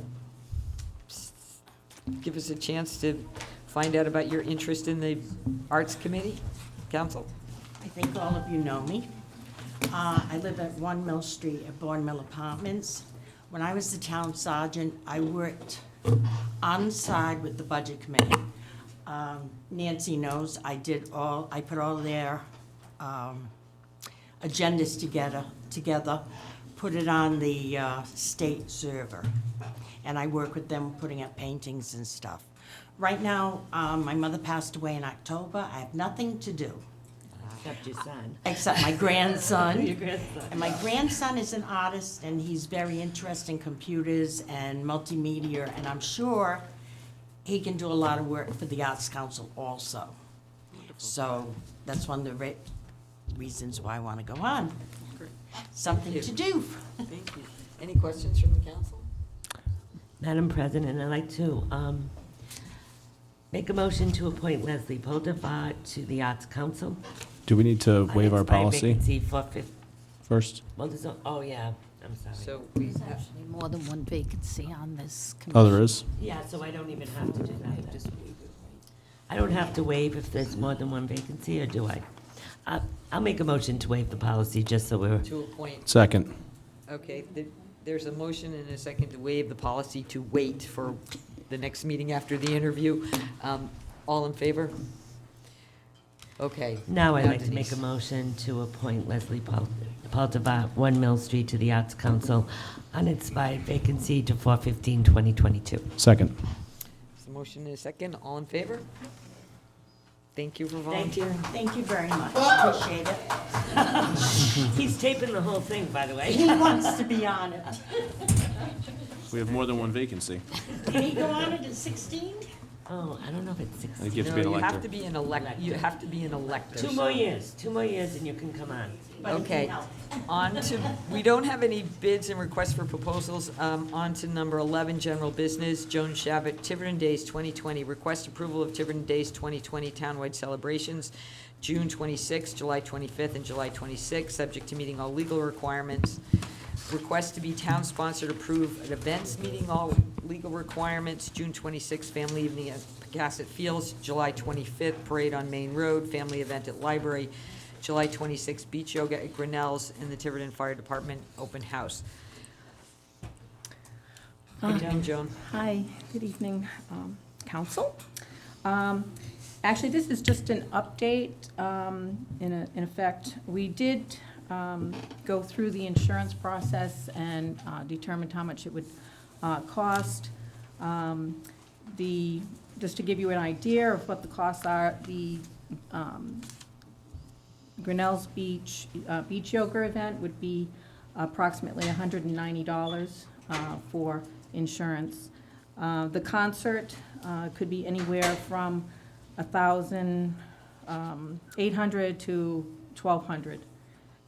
Speaker 1: give us a chance to find out about your interest in the Arts Committee? Council?
Speaker 2: I think all of you know me. I live at 1 Mill Street at Bourne Mill Apartments. When I was the town sergeant, I worked on the side with the Budget Committee. Nancy knows I put all their agendas together, put it on the state server, and I work with them putting up paintings and stuff. Right now, my mother passed away in October. I have nothing to do.
Speaker 5: Except your son.
Speaker 2: Except my grandson.
Speaker 5: Your grandson.
Speaker 2: And my grandson is an artist, and he's very interested in computers and multimedia, and I'm sure he can do a lot of work for the Arts Council also. So that's one of the reasons why I want to go on. Something to do.
Speaker 1: Thank you. Any questions from the council?
Speaker 5: Madam President, I'd like to make a motion to appoint Leslie Poltervat to the Arts Council.
Speaker 4: Do we need to waive our
Speaker 5: Unexpired
Speaker 4: policy
Speaker 5: vacancy for
Speaker 4: first?
Speaker 5: well, there's oh, yeah, I'm sorry.
Speaker 1: So we
Speaker 3: There's
Speaker 1: have,
Speaker 3: actually more than one vacancy on this committee.
Speaker 4: Oh, there is?
Speaker 5: Yeah, so I don't even have to do that. I don't have to waive if there's more than one vacancy, or do I? I'll make a motion to waive the policy, just so we're,
Speaker 1: to appoint,
Speaker 4: Second.
Speaker 1: okay, there's a motion and a second to waive the policy to wait for the next meeting after the interview. All in favor? Okay.
Speaker 5: now I'd like to
Speaker 1: Denise.
Speaker 5: make a motion to appoint Leslie Poltervat, 1 Mill Street, to the Arts Council, unexpired vacancy to 4/15/2022.
Speaker 4: Second.
Speaker 1: There's a motion and a second. All in favor? Thank you for
Speaker 2: Thank you.
Speaker 1: volunteering.
Speaker 2: Thank you very much. Appreciate it.
Speaker 5: He's taping the whole thing, by the way.
Speaker 2: He wants to be on it.
Speaker 4: We have more than one vacancy.
Speaker 2: Can he go on it at 16?
Speaker 5: Oh, I don't know if it's 6.
Speaker 4: I think you have to
Speaker 1: No,
Speaker 4: be an
Speaker 1: you have
Speaker 4: elector.
Speaker 1: to be an you have to be an elector.
Speaker 5: 2 more years, 2 more years, and you can come on.
Speaker 2: But he can
Speaker 1: Okay,
Speaker 2: help.
Speaker 1: on to, we don't have any bids and requests for proposals. On to number 11, general business. Joan Shabbat, Tiverton Days 2020. Request approval of Tiverton Days 2020 townwide celebrations, June 26th, July 25th, and July 26th, subject to meeting all legal requirements. Request to be town-sponsored, approve an events meeting all legal requirements, June 26th, family evening at Pecasset Fields, July 25th, parade on Main Road, family event at Library, July 26th, beach yoga at Grinnell's, and the Tiverton Fire Department open house. Good evening, Joan.
Speaker 12: Hi, good evening, council. Actually, this is just an update. In effect, we did go through the insurance process and determined how much it would cost. Just to give you an idea of what the costs are, the Grinnell's Beach Yoga event would be approximately $190 for insurance. The concert could be anywhere from $1,800 to $1,200.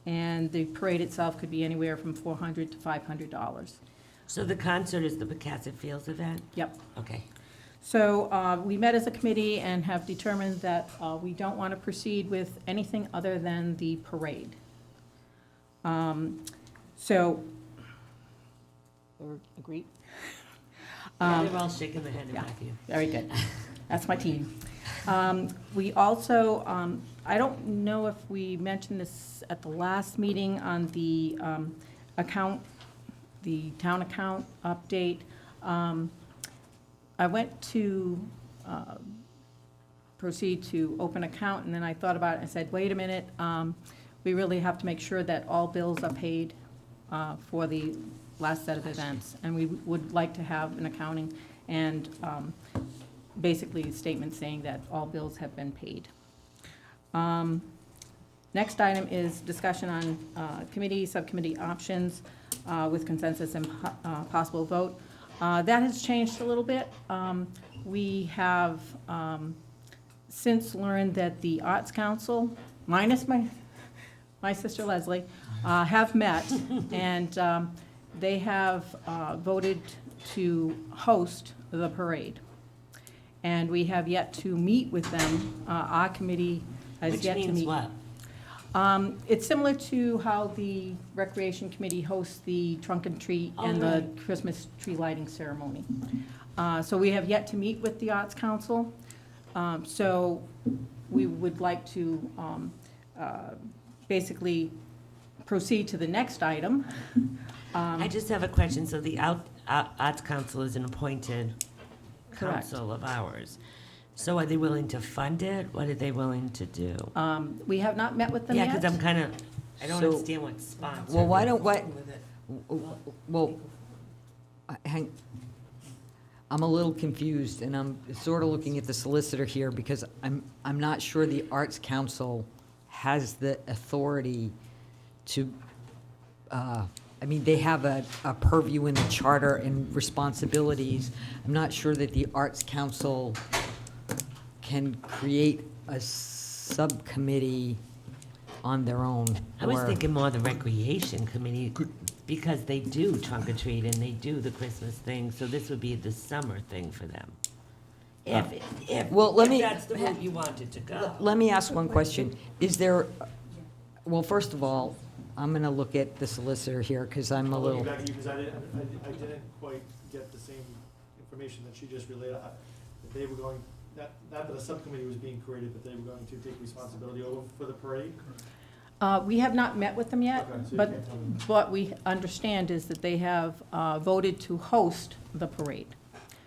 Speaker 12: And the parade itself could be anywhere from $400 to $500.
Speaker 5: So the concert is the Pecasset Fields event?
Speaker 12: Yep.
Speaker 5: Okay.
Speaker 12: So we met as a committee and have determined that we don't want to proceed with anything other than the parade. So, agreed?
Speaker 5: Yeah, they're all shaking their head in vacuum.
Speaker 12: Very good. That's my team. We also, I don't know if we mentioned this at the last meeting on the account, the town account update. I went to proceed to open account, and then I thought about it and said, wait a minute, we really have to make sure that all bills are paid for the last set of events, and we would like to have an accounting and basically a statement saying that all bills have been paid. Next item is discussion on committee, subcommittee options with consensus and possible vote. That has changed a little bit. We have since learned that the Arts Council, minus my sister Leslie, have met, and they have voted to host the parade. And we have yet to meet with them. Our committee has
Speaker 5: Which
Speaker 12: yet to meet.
Speaker 5: means what?
Speaker 12: It's similar to how the Recreation Committee hosts the trunk and treat and the Christmas tree lighting ceremony. So we have yet to meet with the Arts Council. So we would like to basically proceed to the next item.
Speaker 5: I just have a question. So the Arts Council is an appointed
Speaker 12: Correct.
Speaker 5: council of ours. So are they willing to fund it? What are they willing to do?
Speaker 12: We have not met with them
Speaker 5: Yeah,
Speaker 12: yet.
Speaker 5: because I don't
Speaker 1: So-
Speaker 5: understand what's sponsored.
Speaker 1: Well, well, I'm a little confused, and I'm sort of looking at the solicitor here, because I'm not sure the Arts Council has the authority to, I mean, they have a purview in the charter and responsibilities. I'm not sure that the Arts Council can create a subcommittee on their own.
Speaker 5: I was
Speaker 1: or-
Speaker 5: thinking more the Recreation Committee, because they do trunk or treat and they do the Christmas thing, so this would be the summer thing for them. If
Speaker 1: Well, let me-
Speaker 5: that's the route you wanted to go.
Speaker 1: Let me ask one question. Is there, well, first of all, I'm going to look at the solicitor here, because I'm a
Speaker 13: I'll
Speaker 1: little,
Speaker 13: look back at you, because I didn't quite get the same information that she just relayed. That they were going, not that a subcommittee was being created, but they were going to take responsibility over for the parade?
Speaker 12: We have not met with them yet,
Speaker 13: Okay, so you
Speaker 12: but
Speaker 13: can't tell me.
Speaker 12: what we understand is that they have voted to host the parade.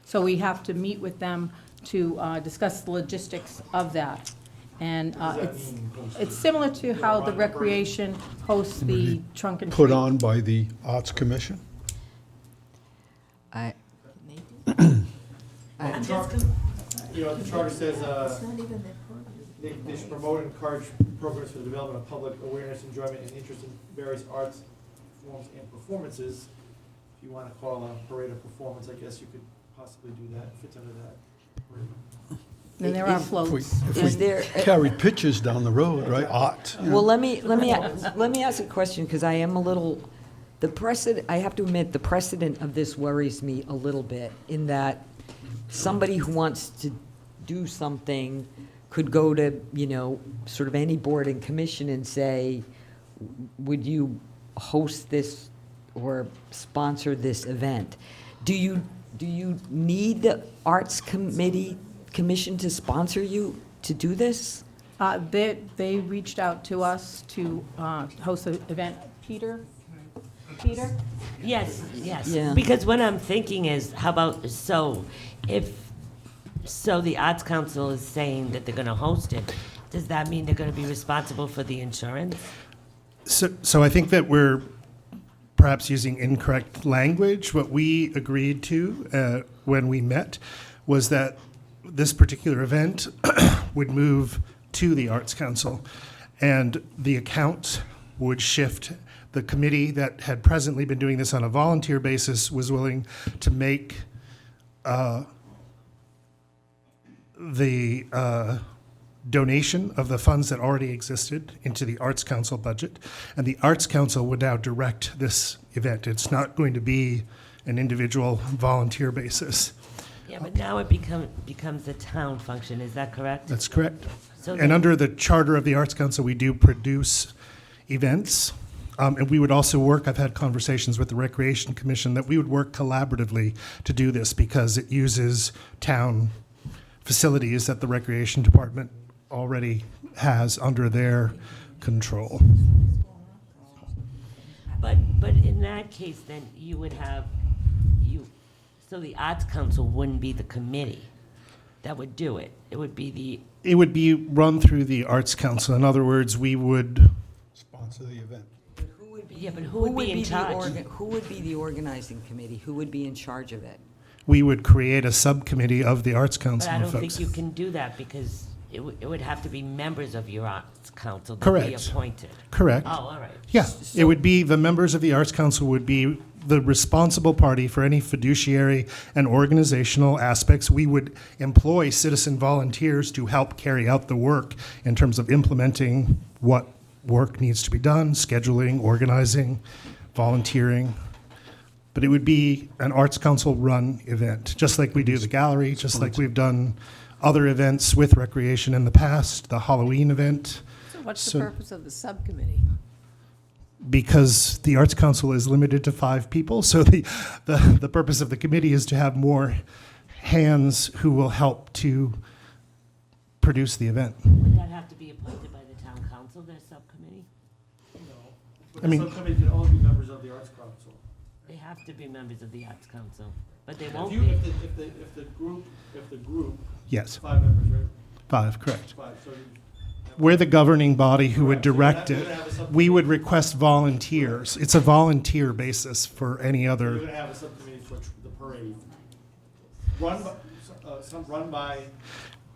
Speaker 12: So we have to meet with them to discuss the logistics of that. And
Speaker 13: What does that
Speaker 12: it's
Speaker 13: mean, hosted?
Speaker 12: it's similar to how the
Speaker 13: Run the parade?
Speaker 12: Recreation hosts the trunk and treat.
Speaker 11: Put on by the Arts Commission?
Speaker 1: I,
Speaker 13: Well, the charter, the charter says, they should promote and encourage programs for the development of public awareness, enjoyment, and interest in various arts forms and performances. If you want to call a parade a performance, I guess you could possibly do that, fits under that.
Speaker 12: And there are
Speaker 1: Is-
Speaker 11: If
Speaker 12: floats.
Speaker 11: we
Speaker 1: is there,
Speaker 11: carried pictures down the road, right, art. you know.
Speaker 1: well, let me ask a question, because I am a little, the precedent, I have to admit, the precedent of this worries me a little bit, in that somebody who wants to do something could go to, sort of any board and commission and say, would you host this or sponsor this event? Do you need the Arts Commission to sponsor you to do this?
Speaker 12: They reached out to us to host the event. Peter?
Speaker 5: Yes,
Speaker 1: Yeah.
Speaker 5: because what I'm thinking is, how about, so the Arts Council is saying that they're gonna host it, does that mean they're gonna be responsible for the insurance?
Speaker 14: So I think that we're perhaps using incorrect language. What we agreed to when we met was that this particular event would move to the Arts Council, and the accounts would shift. The committee that had presently been doing this on a volunteer basis was willing to make the donation of the funds that already existed into the Arts Council budget, and the Arts Council would now direct this event. It's not going to be an individual volunteer basis.
Speaker 5: Yeah, but now it becomes a town function, is that correct?
Speaker 14: That's correct.
Speaker 5: So
Speaker 14: And
Speaker 5: then-
Speaker 14: under the charter of the Arts Council, we do produce events. And we would also work, I've had conversations with the Recreation Commission, that we would work collaboratively to do this, because it uses town facilities that the Recreation Department already has under their control.
Speaker 5: But in that case, then you would have, so the Arts Council wouldn't be the committee that would do it. It would be
Speaker 14: It would be run through the Arts Council. In other words, we would,
Speaker 11: Sponsor the event.
Speaker 5: yeah, but who would be in charge?
Speaker 1: Who would be the organizing committee? Who would be in charge of it?
Speaker 14: we would create a subcommittee of the Arts
Speaker 5: But
Speaker 14: Council
Speaker 5: I don't
Speaker 14: folks.
Speaker 5: think you can do that, because it would have to be members of your Arts Council that be
Speaker 14: Correct.
Speaker 5: appointed.
Speaker 14: Correct.
Speaker 5: Oh, all right.
Speaker 14: Yeah, it would be, the members of the Arts Council would be the responsible party for any fiduciary and organizational aspects. We would employ citizen volunteers to help carry out the work in terms of implementing what work needs to be done, scheduling, organizing, volunteering. But it would be an Arts Council-run event, just like we do the gallery, just like we've done other events with recreation in the past, the Halloween event.
Speaker 12: So
Speaker 6: What's the
Speaker 14: So-
Speaker 6: purpose of the subcommittee?
Speaker 14: Because the Arts Council is limited to 5 people, so the purpose of the committee is to have more hands who will help to produce the event.
Speaker 5: Would that have to be appointed by the town council, their subcommittee?
Speaker 13: But
Speaker 14: I
Speaker 13: the
Speaker 14: mean-
Speaker 13: subcommittee can only be members of the Arts Council.
Speaker 5: They have to be members of the arts council, but they
Speaker 13: If
Speaker 5: won't
Speaker 13: you,
Speaker 5: be.
Speaker 13: if the group,
Speaker 14: Yes,
Speaker 13: 5 members, right?
Speaker 14: 5, correct.
Speaker 13: 5, so you.
Speaker 14: We're the governing body who would
Speaker 13: Correct.
Speaker 14: direct
Speaker 13: So
Speaker 14: it.
Speaker 13: we're gonna have a subcommittee.
Speaker 14: We would request volunteers. It's a volunteer basis for any
Speaker 13: You're
Speaker 14: other,
Speaker 13: gonna have a subcommittee for the parade. Run by,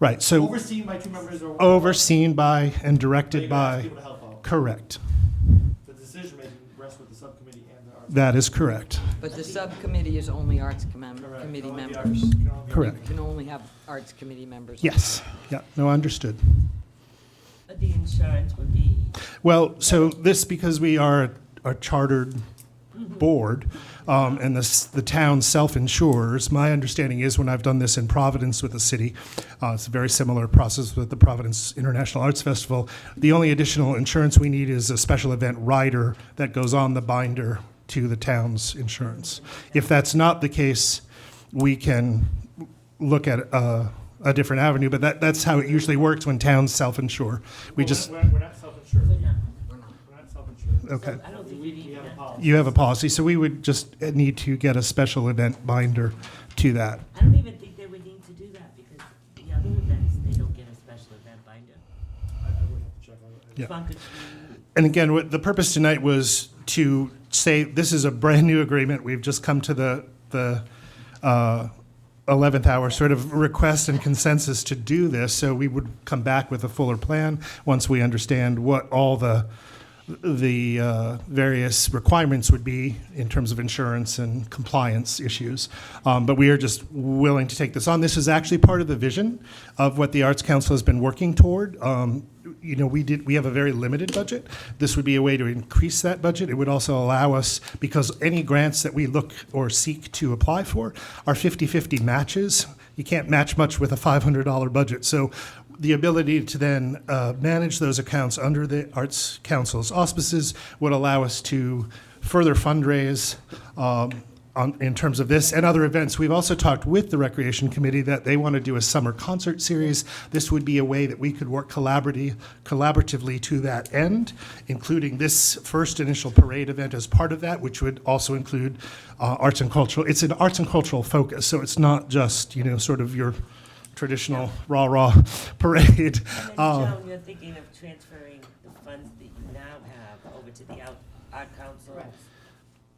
Speaker 14: right, so
Speaker 13: overseen by 2 members or.
Speaker 14: overseen by and
Speaker 13: But
Speaker 14: directed
Speaker 13: you're gonna ask
Speaker 14: by,
Speaker 13: people to help out.
Speaker 14: correct.
Speaker 13: The decision-making rests with the subcommittee and the arts.
Speaker 14: That is correct.
Speaker 1: But the subcommittee is only arts
Speaker 13: Correct.
Speaker 1: committee
Speaker 13: Can only be
Speaker 1: members.
Speaker 13: arts- can only be-
Speaker 14: Correct.
Speaker 1: You can only have arts committee members.
Speaker 14: Yes, yeah, no, understood.
Speaker 5: But the insurance would be,
Speaker 14: Well, so this, because we are a chartered board, and the town self-insures, my understanding is, when I've done this in Providence with the city, it's a very similar process with the Providence International Arts Festival, the only additional insurance we need is a special event rider that goes on the binder to the town's insurance. If that's not the case, we can look at a different avenue, but that's how it usually works when towns self-insure. We just,
Speaker 13: We're not self-insured.
Speaker 5: we're not.
Speaker 13: We're not self-insured.
Speaker 14: okay.
Speaker 5: I don't think we need
Speaker 13: We have a
Speaker 5: that.
Speaker 13: policy.
Speaker 14: You have a policy, so we would just need to get a special event binder to that.
Speaker 5: I don't even think they would need to do that because the other events, they don't get a special event binder.
Speaker 13: I would have to check on it.
Speaker 14: Yeah.
Speaker 5: Fun could-
Speaker 14: And again, what the purpose tonight was to say, this is a brand-new agreement. We've just come to the 11th hour sort of request and consensus to do this, so we would come back with a fuller plan once we understand what all the various requirements would be in terms of insurance and compliance issues. But we are just willing to take this on. This is actually part of the vision of what the Arts Council has been working toward. You know, we have a very limited budget. This would be a way to increase that budget. It would also allow us, because any grants that we look or seek to apply for are 50-50 matches. You can't match much with a $500 budget. So the ability to then manage those accounts under the Arts Council's auspices would allow us to further fundraise in terms of this and other events. We've also talked with the Recreation Committee that they want to do a summer concert series. This would be a way that we could work collaboratively to that end, including this first initial parade event as part of that, which would also include arts and cultural. It's an arts and cultural focus, so it's not just, you know, sort of your traditional rah-rah parade.
Speaker 5: And then, Joan, you're thinking of transferring the funds that you now have over to the Art Council?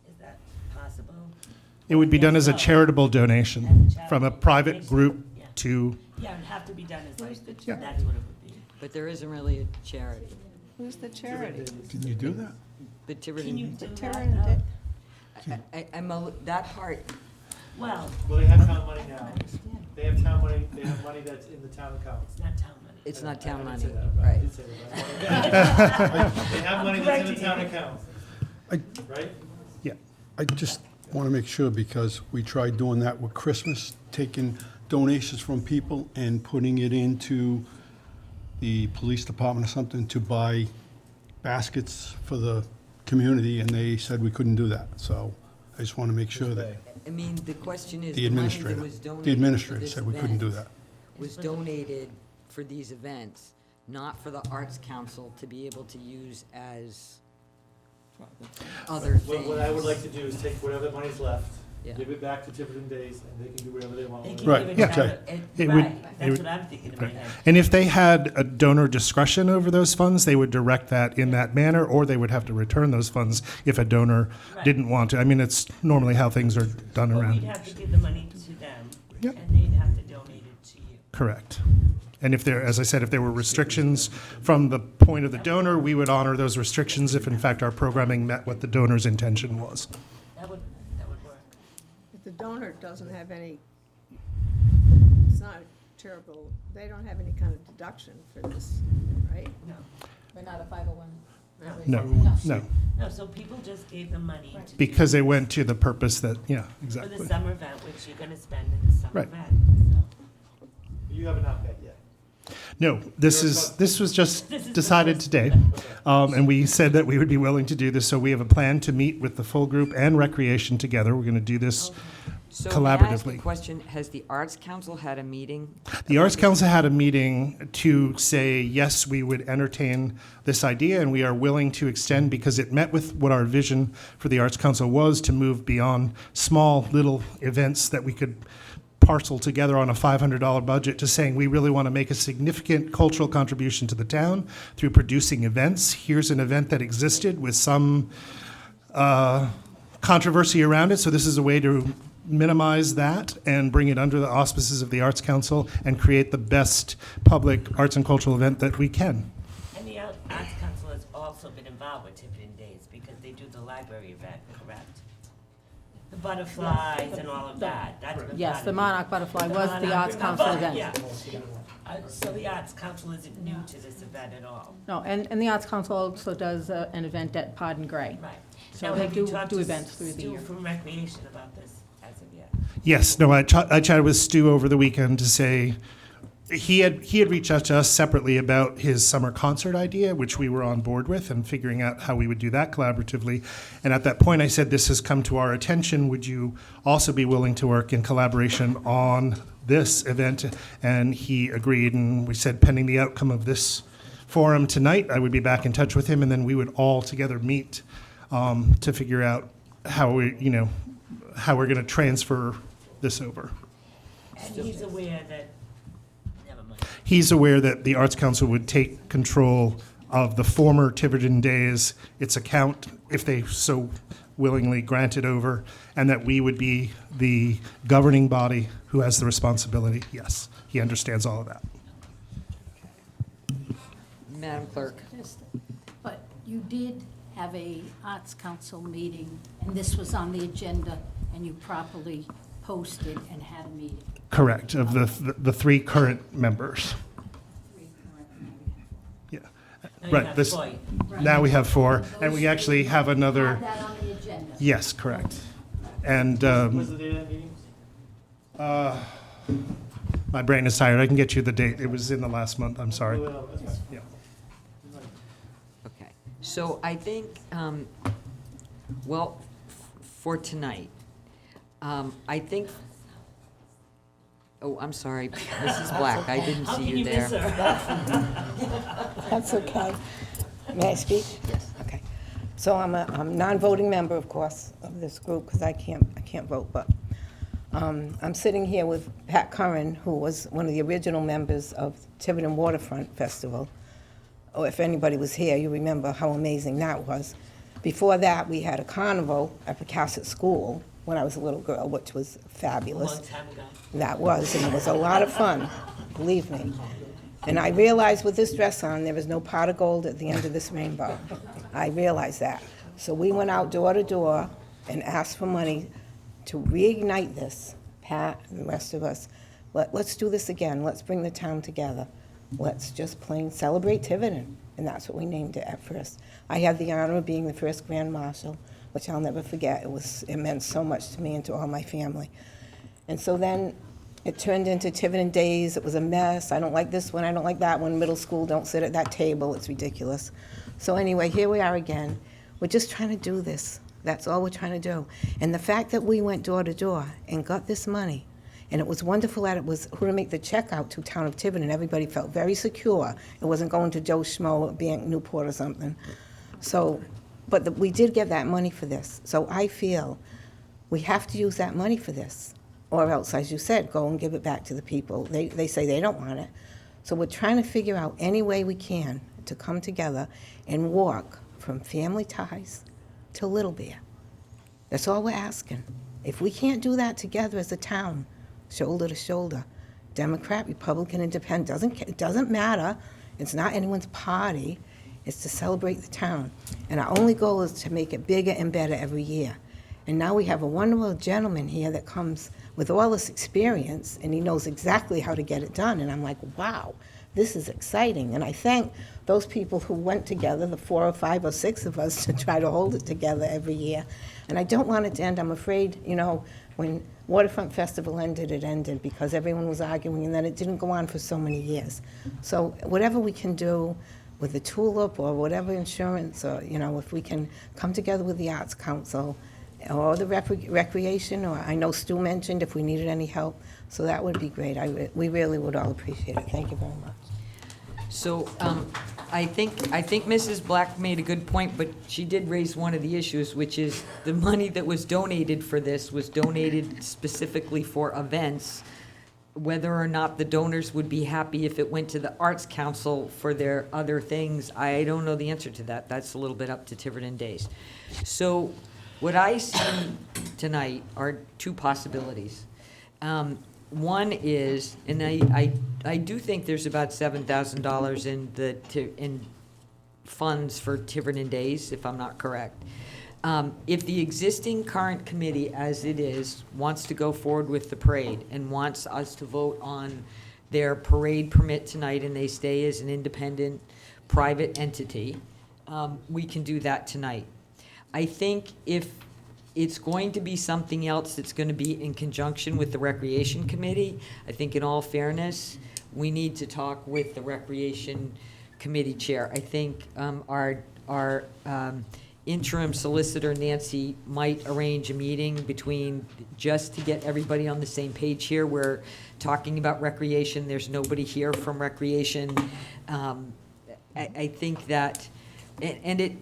Speaker 5: Is that possible?
Speaker 14: It would be done as a
Speaker 5: Yes, so.
Speaker 14: charitable donation
Speaker 5: As a
Speaker 14: from a
Speaker 5: charitable
Speaker 14: private
Speaker 5: donation,
Speaker 14: group
Speaker 5: yeah.
Speaker 14: to,
Speaker 5: Yeah, it'd have to be done as like,
Speaker 14: Yeah.
Speaker 5: that's what it would be.
Speaker 1: But there isn't really a charity.
Speaker 6: Who's the charity?
Speaker 11: Can you do that?
Speaker 1: The
Speaker 5: Can you
Speaker 1: Tiverton,
Speaker 5: do
Speaker 6: Tiverton
Speaker 5: that?
Speaker 6: did-
Speaker 1: that part,
Speaker 5: Well,
Speaker 13: Well, they have town money now. They have town money, they have money that's in the town accounts.
Speaker 5: it's not town money.
Speaker 1: it's not town
Speaker 13: I
Speaker 1: money,
Speaker 13: didn't say that, but I
Speaker 1: right?
Speaker 13: did say that. They have money that's in the town accounts,
Speaker 11: I,
Speaker 13: right?
Speaker 14: yeah.
Speaker 11: I just want to make sure, because we tried doing that with Christmas, taking donations from people and putting it into the police department or something to buy baskets for the community, and they said we couldn't do that. So I just want to make sure that
Speaker 1: I mean, the question is,
Speaker 11: the
Speaker 1: the money that
Speaker 11: administrator,
Speaker 1: was donated
Speaker 11: the
Speaker 1: for
Speaker 11: administrator
Speaker 1: this
Speaker 11: said we couldn't do
Speaker 1: event
Speaker 11: that.
Speaker 1: was donated for these events, not for the Arts Council to be able to use as other things.
Speaker 13: What I would like to do is take whatever money's left,
Speaker 1: Yeah.
Speaker 13: give it back to Tiverton Days, and they can do whatever they want
Speaker 5: They
Speaker 13: with
Speaker 5: can
Speaker 13: it.
Speaker 11: Right,
Speaker 5: give it
Speaker 11: yeah.
Speaker 5: down
Speaker 11: Okay.
Speaker 5: to-
Speaker 14: It would-
Speaker 5: Right,
Speaker 14: it
Speaker 5: that's
Speaker 14: would-
Speaker 5: what I'm thinking in my head.
Speaker 14: And if they had a donor discretion over those funds, they would direct that in that manner, or they would have to return those funds if a donor
Speaker 5: Right.
Speaker 14: didn't want to. I mean, it's normally how things are done
Speaker 5: But we'd
Speaker 14: around.
Speaker 5: have to give the money to them,
Speaker 14: Yep.
Speaker 5: and they'd have to donate it to you.
Speaker 14: Correct. And if there, as I said, if there were restrictions from the point of the donor, we would honor those restrictions if in fact our programming met what the donor's intention was.
Speaker 5: That would work.
Speaker 6: If the donor doesn't have any, it's not charitable, they don't have any kind of deduction for this, right?
Speaker 5: No.
Speaker 3: We're not a 501.
Speaker 14: No, no,
Speaker 5: No, so people just gave them money to do
Speaker 14: because it went to the purpose that, yeah,
Speaker 5: for the
Speaker 14: exactly.
Speaker 5: summer event, which you're gonna spend in the summer
Speaker 14: Right.
Speaker 5: event, so.
Speaker 13: You have not met yet.
Speaker 14: No, this was just decided today. And we said that we would be willing to do this, so we have a plan to meet with the full group and recreation together. We're going to do this
Speaker 1: So may I ask a
Speaker 14: collaboratively.
Speaker 1: question? Has the Arts Council had a meeting?
Speaker 14: The Arts Council had a meeting to say, yes, we would entertain this idea, and we are willing to extend, because it met with what our vision for the Arts Council was, to move beyond small little events that we could parcel together on a $500 budget, to saying we really want to make a significant cultural contribution to the town through producing events. Here's an event that existed with some controversy around it, so this is a way to minimize that and bring it under the auspices of the Arts Council and create the best public arts and cultural event that we can.
Speaker 5: And the Arts Council has also been involved with Tiverton Days because they do the library event, correct? The butterflies and all of that. That's been
Speaker 12: Yes,
Speaker 5: part
Speaker 12: the
Speaker 5: of it.
Speaker 12: Monarch Butterfly
Speaker 5: The
Speaker 12: was the
Speaker 5: Monarch,
Speaker 12: Arts Council
Speaker 5: remember?
Speaker 12: event.
Speaker 5: Yeah. So the Arts Council isn't new to this event at all.
Speaker 12: No, and the Arts Council also does an event at Pod and Gray.
Speaker 5: Right.
Speaker 12: So
Speaker 5: Now,
Speaker 12: they
Speaker 5: have you
Speaker 12: do
Speaker 5: talked
Speaker 12: do
Speaker 5: to
Speaker 12: events through the
Speaker 5: Stu
Speaker 12: year.
Speaker 5: from Recreation about this as of yet?
Speaker 14: Yes, no, I chatted with Stu over the weekend to say, he had reached out to us separately about his summer concert idea, which we were on board with, and figuring out how we would do that collaboratively. And at that point, I said, this has come to our attention. Would you also be willing to work in collaboration on this event? And he agreed, and we said, pending the outcome of this forum tonight, I would be back in touch with him, and then we would all together meet to figure out how we're going to transfer this over.
Speaker 5: And he's aware that, never mind.
Speaker 14: He's aware that the Arts Council would take control of the former Tiverton Days, its account, if they so willingly grant it over, and that we would be the governing body who has the responsibility. Yes, he understands all of that.
Speaker 1: Madam Clerk?
Speaker 3: But you did have a Arts Council meeting, and this was on the agenda, and you properly posted and had a meeting.
Speaker 14: Correct, of the three current members. Yeah.
Speaker 5: Now you
Speaker 14: Right.
Speaker 5: have
Speaker 14: This,
Speaker 5: four.
Speaker 14: now we have four, and we actually have another.
Speaker 3: Have that on the agenda.
Speaker 14: Yes, correct. And
Speaker 13: What's the date of that meeting?
Speaker 14: my brain is tired. I can get you the date. It was in the last month. I'm sorry.
Speaker 13: That's fine.
Speaker 14: Yeah.
Speaker 1: Okay, so I think, well, for tonight, I think, oh, I'm sorry, Mrs. Black, I didn't
Speaker 5: How
Speaker 1: see
Speaker 5: can
Speaker 1: you
Speaker 5: you miss
Speaker 1: there.
Speaker 5: her?
Speaker 10: That's okay. May I speak? Yes. Okay. So I'm a non-voting member, of course, of this group, because I can't vote, but I'm sitting here with Pat Curran, who was one of the original members of Tiverton Waterfront Festival. Oh, if anybody was here, you remember how amazing that was. Before that, we had a carnival at Pecasset School when I was a little girl, which was
Speaker 5: A
Speaker 10: fabulous.
Speaker 5: long time ago.
Speaker 10: That was, and it was a lot of fun, believe me. And I realized with this dress on, there is no pot of gold at the end of this rainbow. I realized that. So we went out door to door and asked for money to reignite this, Pat and the rest of us. Let's do this again. Let's bring the town together. Let's just plain celebrate Tiverton. And that's what we named it at first. I had the honor of being the first Grand Marshal, which I'll never forget. It meant so much to me and to all my family. And so then it turned into Tiverton Days. It was a mess. I don't like this one. I don't like that one. Middle school, don't sit at that table. It's ridiculous. So anyway, here we are again. We're just trying to do this. That's all we're trying to do. And the fact that we went door to door and got this money, and it was wonderful that it was who to make the check out to Town of Tiverton, and everybody felt very secure. It wasn't going to Joe Schmo at Bank Newport or something. So, but we did get that money for this. So I feel we have to use that money for this. Or else, as you said, go and give it back to the people. They say they don't want it. So we're trying to figure out any way we can to come together and walk from family ties to Little Bear. That's all we're asking. If we can't do that together as a town, shoulder to shoulder, Democrat, Republican, Independent, it doesn't matter. It's not anyone's party. It's to celebrate the town. And our only goal is to make it bigger and better every year. And now we have a wonderful gentleman here that comes with all this experience, and he knows exactly how to get it done. And I'm like, wow, this is exciting. And I thank those people who went together, the 4 or 5 or 6 of us, to try to hold it together every year. And I don't want it to end. I'm afraid, When Waterfront Festival ended, it ended because everyone was arguing, and then it didn't go on for so many years. So whatever we can do with the tulip or whatever insurance, or, you know, if we can come together with the Arts Council or the recreation, or I know Stu mentioned if we needed any help, so that would be great. We really would all appreciate it. Thank you very much.
Speaker 1: So I think Mrs. Black made a good point, but she did raise one of the issues, which is the money that was donated for this was donated specifically for events. Whether or not the donors would be happy if it went to the Arts Council for their other things, I don't know the answer to that. That's a little bit up to Tiverton Days. So what I see tonight are two possibilities. One is, and I do think there's about $7,000 in funds for Tiverton Days, if I'm not correct. If the existing current committee, as it is, wants to go forward with the parade and wants us to vote on their parade permit tonight and they stay as an independent private entity, we can do that tonight. I think if it's going to be something else that's going to be in conjunction with the Recreation Committee, I think in all fairness, we need to talk with the Recreation Committee Chair. I think our interim solicitor, Nancy, might arrange a meeting between, just to get everybody on the same page here. We're talking about recreation. There's nobody here from recreation. I think that, and it,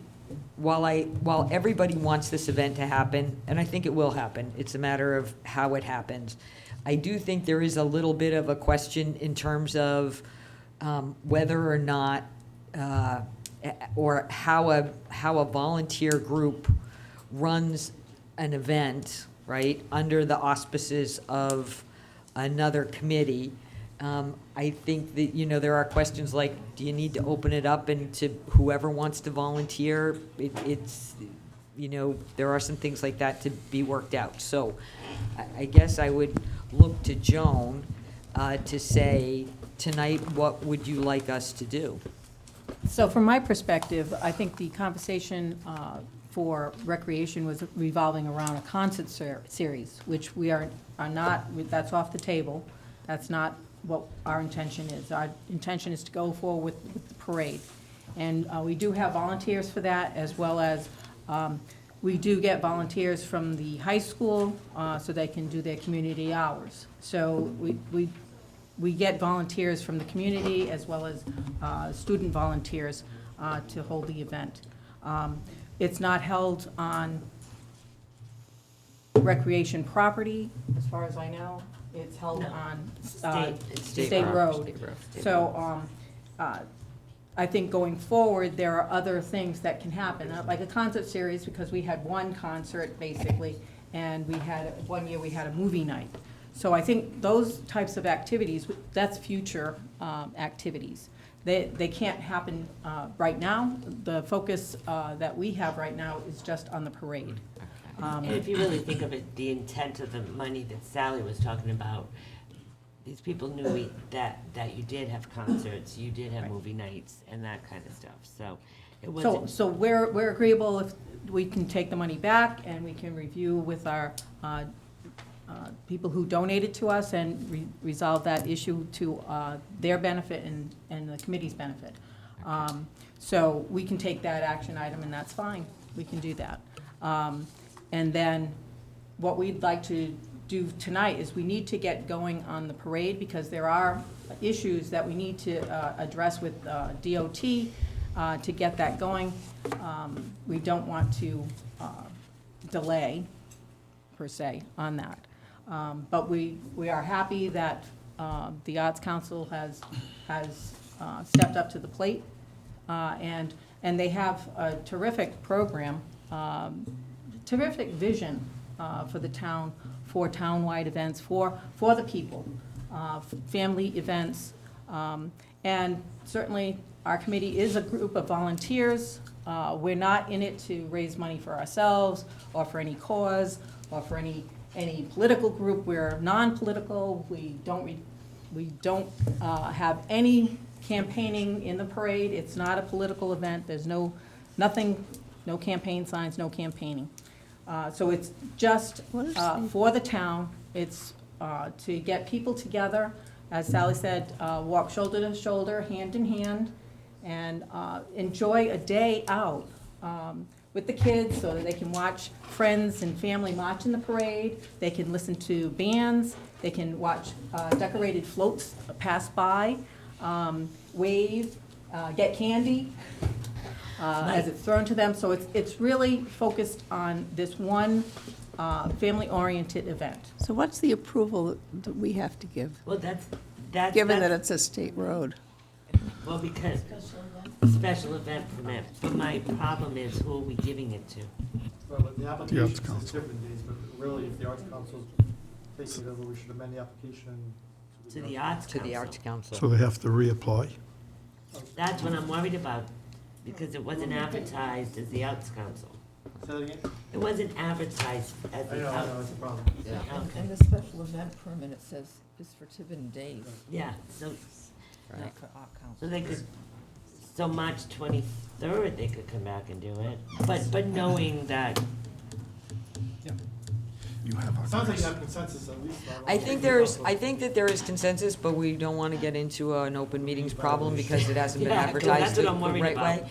Speaker 1: while everybody wants this event to happen, and I think it will happen, it's a matter of how it happens. I do think there is a little bit of a question in terms of whether or not, or how a volunteer group runs an event, right, under the auspices of another committee. I think that, you know, there are questions like, do you need to open it up and to whoever wants to volunteer? It's, you know, there are some things like that to be worked out. So I guess I would look to Joan to say, tonight, what would you like us to do?
Speaker 12: So from my perspective, I think the conversation for recreation was revolving around a concert series, which we are not, that's off the table. That's not what our intention is. Our intention is to go forward with the parade. And we do have volunteers for that, as well as we do get volunteers from the high school so they can do their community hours. So we get volunteers from the community as well as student volunteers to hold the event. It's not held on recreation property, as far as I know. It's held on state road. So I think going forward, there are other things that can happen, like a concert series, because we had one concert basically, and we had, one year we had a movie night. So I think those types of activities, that's future activities. They can't happen right now. The focus that we have right now is just on the parade.
Speaker 5: And if you really think of it, the intent of the money that Sally was talking about, these people knew that you did have concerts, you did have movie nights, and that kind of stuff. So it wasn't.
Speaker 12: So we're agreeable if we can take the money back and we can review with our people who donated to us and resolve that issue to their benefit and the committee's benefit. So we can take that action item, and that's fine. We can do that. And then what we'd like to do tonight is we need to get going on the parade, because there are issues that we need to address with DOT to get that going. We don't want to delay, per se, on that. But we are happy that the Arts Council has stepped up to the plate, and they have a terrific program, terrific vision for the town, for townwide events, for the people, family events, and certainly our committee is a group of volunteers. We're not in it to raise money for ourselves or for any cause or for any political group. We're non-political. We don't have any campaigning in the parade. It's not a political event. There's nothing, no campaign signs, no campaigning. So it's just
Speaker 6: What is
Speaker 12: for the town. It's to get people together, as Sally said, walk shoulder to shoulder, hand in hand, and enjoy a day out with the kids so that they can watch friends and family march in the parade. They can listen to bands. They can watch decorated floats pass by, wave, get candy as it's thrown to them. So it's really focused on this one family-oriented event.
Speaker 6: So what's the approval that we have to give,
Speaker 5: Well, that's.
Speaker 6: given that it's a state road?
Speaker 5: Well, because special event permit, but my problem is who are we giving it to?
Speaker 13: Well, but the
Speaker 11: Arts
Speaker 13: application is
Speaker 11: Council.
Speaker 13: different days, but really, if the Arts Council's taking it over, we should amend the application
Speaker 5: To the Arts
Speaker 1: To the
Speaker 5: Council.
Speaker 1: Arts Council.
Speaker 11: So they have to reapply?
Speaker 5: That's what I'm worried about, because it wasn't advertised as the Arts Council.
Speaker 13: Say that again?
Speaker 5: It wasn't advertised as
Speaker 13: I
Speaker 5: the
Speaker 13: know,
Speaker 5: Arts.
Speaker 13: it's a problem.
Speaker 1: Yeah.
Speaker 5: Okay.
Speaker 15: And the special event permit, it says, is for Tiverton days,
Speaker 5: Yeah, so,
Speaker 15: not for Art Council.
Speaker 5: so they could, so March 23rd, they could come back and do it, but knowing that,
Speaker 11: You have our
Speaker 13: Sounds like you have consensus at least. on
Speaker 1: I
Speaker 13: all
Speaker 1: think
Speaker 13: the
Speaker 1: there's,
Speaker 13: council.
Speaker 1: I think that there is consensus, but we don't want to get into an open meetings problem because it hasn't been
Speaker 5: Yeah,
Speaker 1: advertised
Speaker 5: that's
Speaker 1: the
Speaker 5: what I'm worried
Speaker 1: right
Speaker 5: about.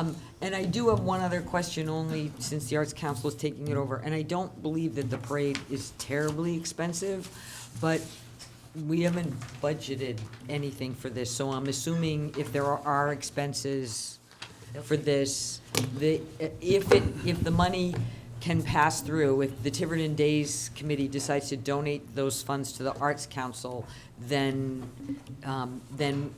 Speaker 1: way. And I do have one other question only since the Arts Council is taking it over. And I don't believe that the parade is terribly expensive, but we haven't budgeted anything for this. So I'm assuming if there are expenses for this, if the money can pass through, if the Tiverton Days Committee decides to donate those funds to the Arts Council, then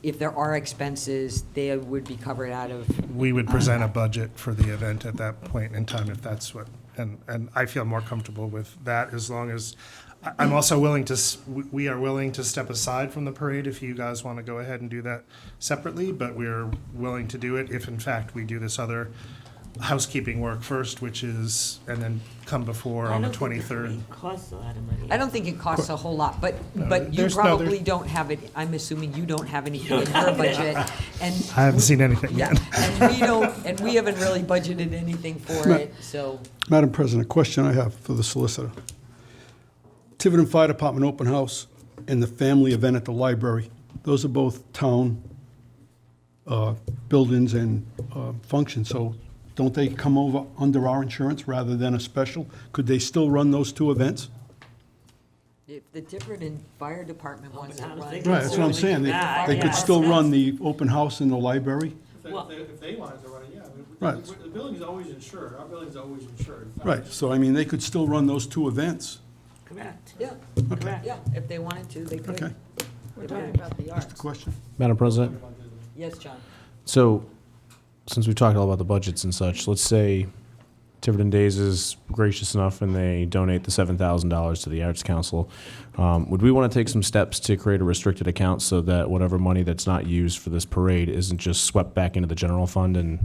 Speaker 1: if there are expenses, they would be covered out of.
Speaker 14: We would present a budget for the event at that point in time if that's what, and I feel more comfortable with that as long as, I'm also willing to, we are willing to step aside from the parade if you guys want to go ahead and do that separately, but we're willing to do it if in fact we do this other housekeeping work first, which is, and then come before on the 23rd.
Speaker 5: It costs a lot of money.
Speaker 1: I don't think it costs a whole lot, but you
Speaker 14: there's- no,
Speaker 1: probably
Speaker 14: there's-
Speaker 1: don't have it, I'm assuming you don't have anything in your budget. And
Speaker 14: I haven't seen anything
Speaker 1: yeah,
Speaker 14: yet.
Speaker 1: and we don't, and we haven't really budgeted anything for
Speaker 11: No.
Speaker 1: it, so.
Speaker 11: Madam President, a question I have for the solicitor. Tiverton Fire Department Open House and the family event at the library, those are both town buildings and functions, so don't they come over under our insurance rather than a special? Could they still run those two events?
Speaker 1: If the Tiverton Fire Department wants to
Speaker 5: I was
Speaker 1: run.
Speaker 5: thinking
Speaker 11: Right, that's what I'm saying.
Speaker 5: Yeah,
Speaker 11: They
Speaker 5: yeah.
Speaker 11: could still run the open house in the library?
Speaker 13: If they wanted to run it, yeah. I mean,
Speaker 11: Right.
Speaker 13: The building's always insured, our building's always insured.
Speaker 11: Right, so I mean, they could still run those two events.
Speaker 5: Correct.
Speaker 1: Yeah,
Speaker 5: Correct.
Speaker 1: yeah, if they wanted to, they could.
Speaker 11: Okay,
Speaker 6: We're talking about the
Speaker 11: just a
Speaker 6: arts.
Speaker 11: question.
Speaker 4: Madam President?
Speaker 1: Yes, John.
Speaker 4: So, since we talked all about the budgets and such, let's say Tiverton Days is gracious enough and they donate the $7,000 to the Arts Council. Would we want to take some steps to create a restricted account so that whatever money that's not used for this parade isn't just swept back into the general fund and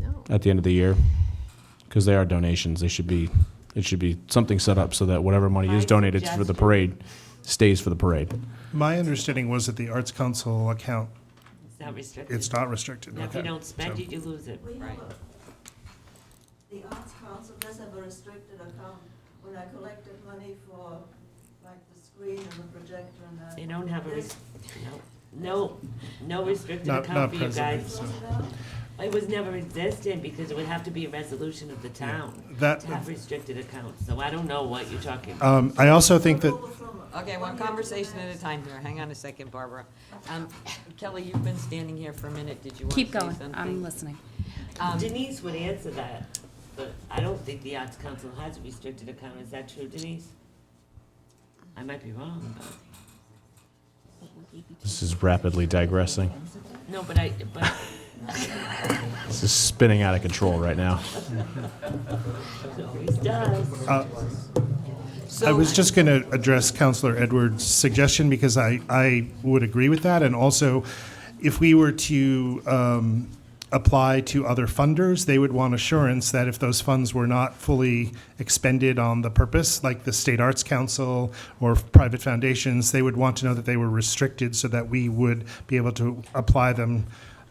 Speaker 6: No.
Speaker 4: at the end of the year? Because they are donations. It should be something set up so that whatever money is
Speaker 5: My
Speaker 4: donated for the
Speaker 5: suggestion-
Speaker 4: parade stays for the parade.
Speaker 14: My understanding was that the Arts Council account,
Speaker 5: It's not restricted.
Speaker 14: it's not restricted.
Speaker 5: Now, if you
Speaker 14: Okay.
Speaker 5: don't spend
Speaker 14: So-
Speaker 5: it, you lose it.
Speaker 1: Right.
Speaker 15: The Arts Council does have a restricted account. When I collected money for, like, the screen and the projector and that.
Speaker 5: They don't have a, no restricted
Speaker 14: Not
Speaker 5: account for you
Speaker 14: presently,
Speaker 5: guys.
Speaker 14: so.
Speaker 5: It was never existed because it would have to be a resolution of the town
Speaker 14: That-
Speaker 5: to have restricted accounts. So I don't know what you're talking about.
Speaker 14: I also think that,
Speaker 1: Okay, one conversation at a time here. Hang on a second, Barbara. Kelly, you've been standing here for a minute. Did you want to say
Speaker 16: Keep going,
Speaker 1: something?
Speaker 16: I'm listening.
Speaker 5: Denise would answer that, but I don't think the Arts Council has a restricted account. Is that true, Denise? I might be wrong, but,
Speaker 4: This is rapidly digressing.
Speaker 5: no, but
Speaker 4: This is spinning out of control right now.
Speaker 5: it does.
Speaker 14: I was just going to address Counselor Edwards' suggestion because I would agree with that. And also, if we were to apply to other funders, they would want assurance that if those funds were not fully expended on the purpose, like the State Arts Council or private foundations, they would want to know that they were restricted so that we would be able to apply them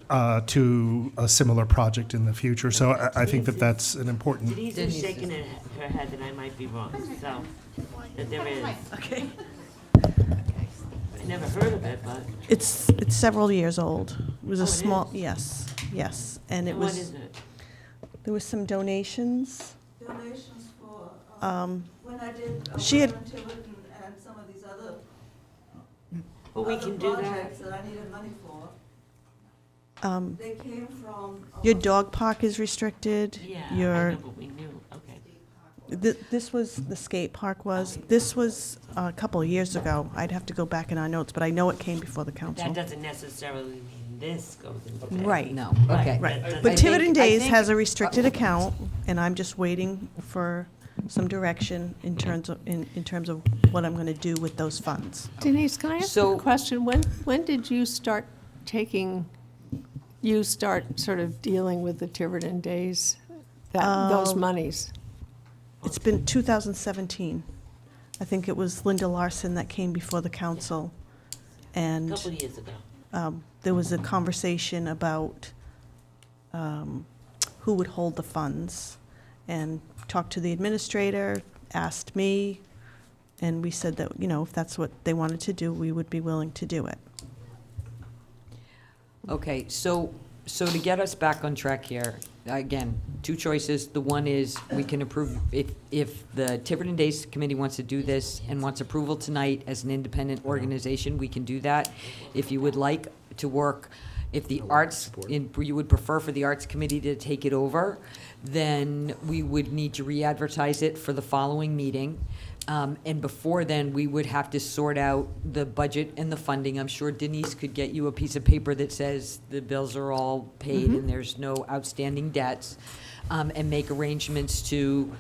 Speaker 14: to a similar project in the future. So I think that that's an important.
Speaker 5: Denise is shaking her head that I might be wrong, so, that there is.
Speaker 2: Okay.
Speaker 5: I never heard of it, but.
Speaker 16: It's several years old. It was
Speaker 5: Oh,
Speaker 16: a
Speaker 5: it
Speaker 16: small,
Speaker 5: is?
Speaker 16: yes, and it
Speaker 5: And what
Speaker 16: was,
Speaker 5: is it?
Speaker 16: there was some donations.
Speaker 15: Donations for, when I did
Speaker 16: She had-
Speaker 15: Tiverton and some of these other
Speaker 5: Well, we can do that.
Speaker 15: projects that I needed money for, they came from.
Speaker 16: Your dog park is restricted.
Speaker 5: Yeah, I
Speaker 16: Your,
Speaker 5: know, but we knew, okay.
Speaker 16: this was, the skate park was, this was a couple of years ago. I'd have to go back in our notes, but I know it came before the council.
Speaker 5: That doesn't necessarily mean this goes into that.
Speaker 16: Right.
Speaker 1: No, okay.
Speaker 16: Right,
Speaker 5: That
Speaker 16: but
Speaker 5: doesn't-
Speaker 16: Tiverton
Speaker 1: I
Speaker 16: Days
Speaker 1: think-
Speaker 16: has a restricted account, and I'm just waiting for some direction in terms of, in terms of what I'm gonna do with those funds.
Speaker 6: Denise, can I ask
Speaker 1: So-
Speaker 6: you a question? When did you start sort of dealing with the Tiverton Days, those monies?
Speaker 16: It's been 2017. I think it was Linda Larson that came before the council,
Speaker 5: A
Speaker 16: and
Speaker 5: couple of years ago.
Speaker 16: there was a conversation about who would hold the funds, and talked to the administrator, asked me, and we said that, you know, if that's what they wanted to do, we would be willing to do it.
Speaker 1: Okay, so to get us back on track here, again, two choices. The one is we can approve, if the Tiverton Days Committee wants to do this and wants approval tonight as an independent organization, we can do that. If you would like to work, if the arts, you would prefer for the Arts Committee to take it over, then we would need to re-advertise it for the following meeting. And before then, we would have to sort out the budget and the funding. I'm sure Denise could get you a piece of paper that says the bills are all paid and there's no outstanding debts, and make arrangements to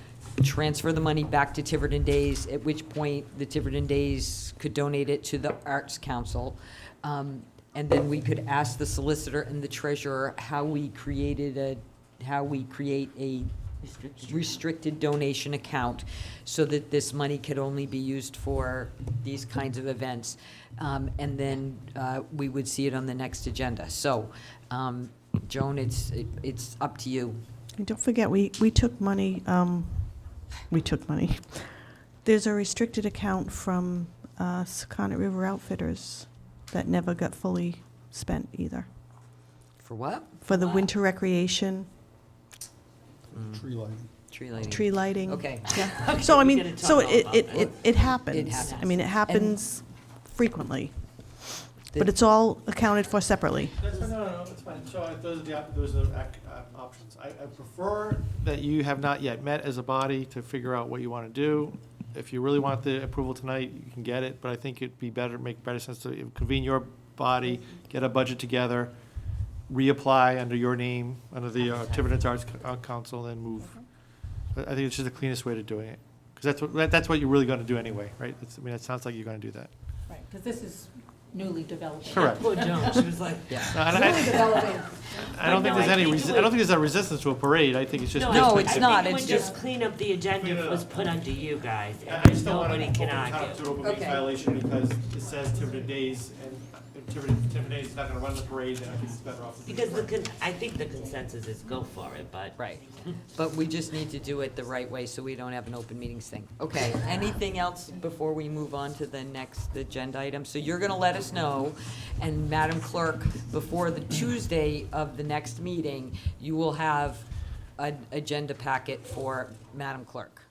Speaker 1: transfer the money back to Tiverton Days, at which point the Tiverton Days could donate it to the Arts Council. And then we could ask the solicitor and the treasurer how we create a restricted donation account so that this money could only be used for these kinds of events. And then we would see it on the next agenda. So, Joan, it's up to you.
Speaker 16: And don't forget, we took money, There's a restricted account from Secundit River Outfitters that never got fully spent either.
Speaker 1: For what?
Speaker 16: For the winter recreation,
Speaker 11: Tree lighting.
Speaker 1: Tree lighting.
Speaker 16: tree lighting.
Speaker 1: Okay.
Speaker 16: Yeah. So, I
Speaker 5: we
Speaker 16: mean,
Speaker 5: gotta
Speaker 16: so
Speaker 5: talk
Speaker 16: it
Speaker 5: about that.
Speaker 16: it happens.
Speaker 1: It happens.
Speaker 16: I mean, it happens frequently,
Speaker 1: The-
Speaker 16: but it's all accounted for separately.
Speaker 13: No, it's fine. So those are options. I prefer that you have not yet met as a body to figure out what you want to do. If you really want the approval tonight, you can get it, but I think it'd be better, make better sense to convene your body, get a budget together, reapply under your name, under the Tiverton Arts Council, and move. I think it's just the cleanest way to doing it. Because that's what you're really going to do anyway, right? I mean, it sounds like you're going to do that.
Speaker 12: Right, because this is newly developed.
Speaker 13: Correct.
Speaker 5: Poor Joan, she was like,
Speaker 1: Yeah.
Speaker 13: No, and
Speaker 12: Newly developing.
Speaker 13: I don't think
Speaker 5: No,
Speaker 13: there's
Speaker 5: I
Speaker 13: any,
Speaker 5: think
Speaker 13: I
Speaker 5: it
Speaker 13: don't
Speaker 5: would-
Speaker 13: think there's a resistance to a parade. I think it's just.
Speaker 1: No, it's not.
Speaker 5: I think it
Speaker 1: It's
Speaker 5: would
Speaker 1: just-
Speaker 5: just clean up the agenda
Speaker 13: Clean
Speaker 5: if
Speaker 13: it
Speaker 5: it was
Speaker 13: up.
Speaker 5: put under you guys,
Speaker 13: I
Speaker 5: and
Speaker 13: just don't want
Speaker 5: nobody
Speaker 13: to
Speaker 5: can
Speaker 13: open
Speaker 5: argue.
Speaker 13: to an open meetings
Speaker 1: Okay.
Speaker 13: violation because it says Tiverton Days, and if Tiverton Days is not gonna run the parade, then I think it's better off. to do
Speaker 5: Because
Speaker 13: it.
Speaker 5: I think the consensus is go for it, but.
Speaker 1: Right. But we just need to do it the right way so we don't have an open meetings thing. Okay, anything else before we move on to the next agenda item? So you're gonna let us know, and Madam Clerk, before the Tuesday of the next meeting, you will have an agenda packet for Madam Clerk.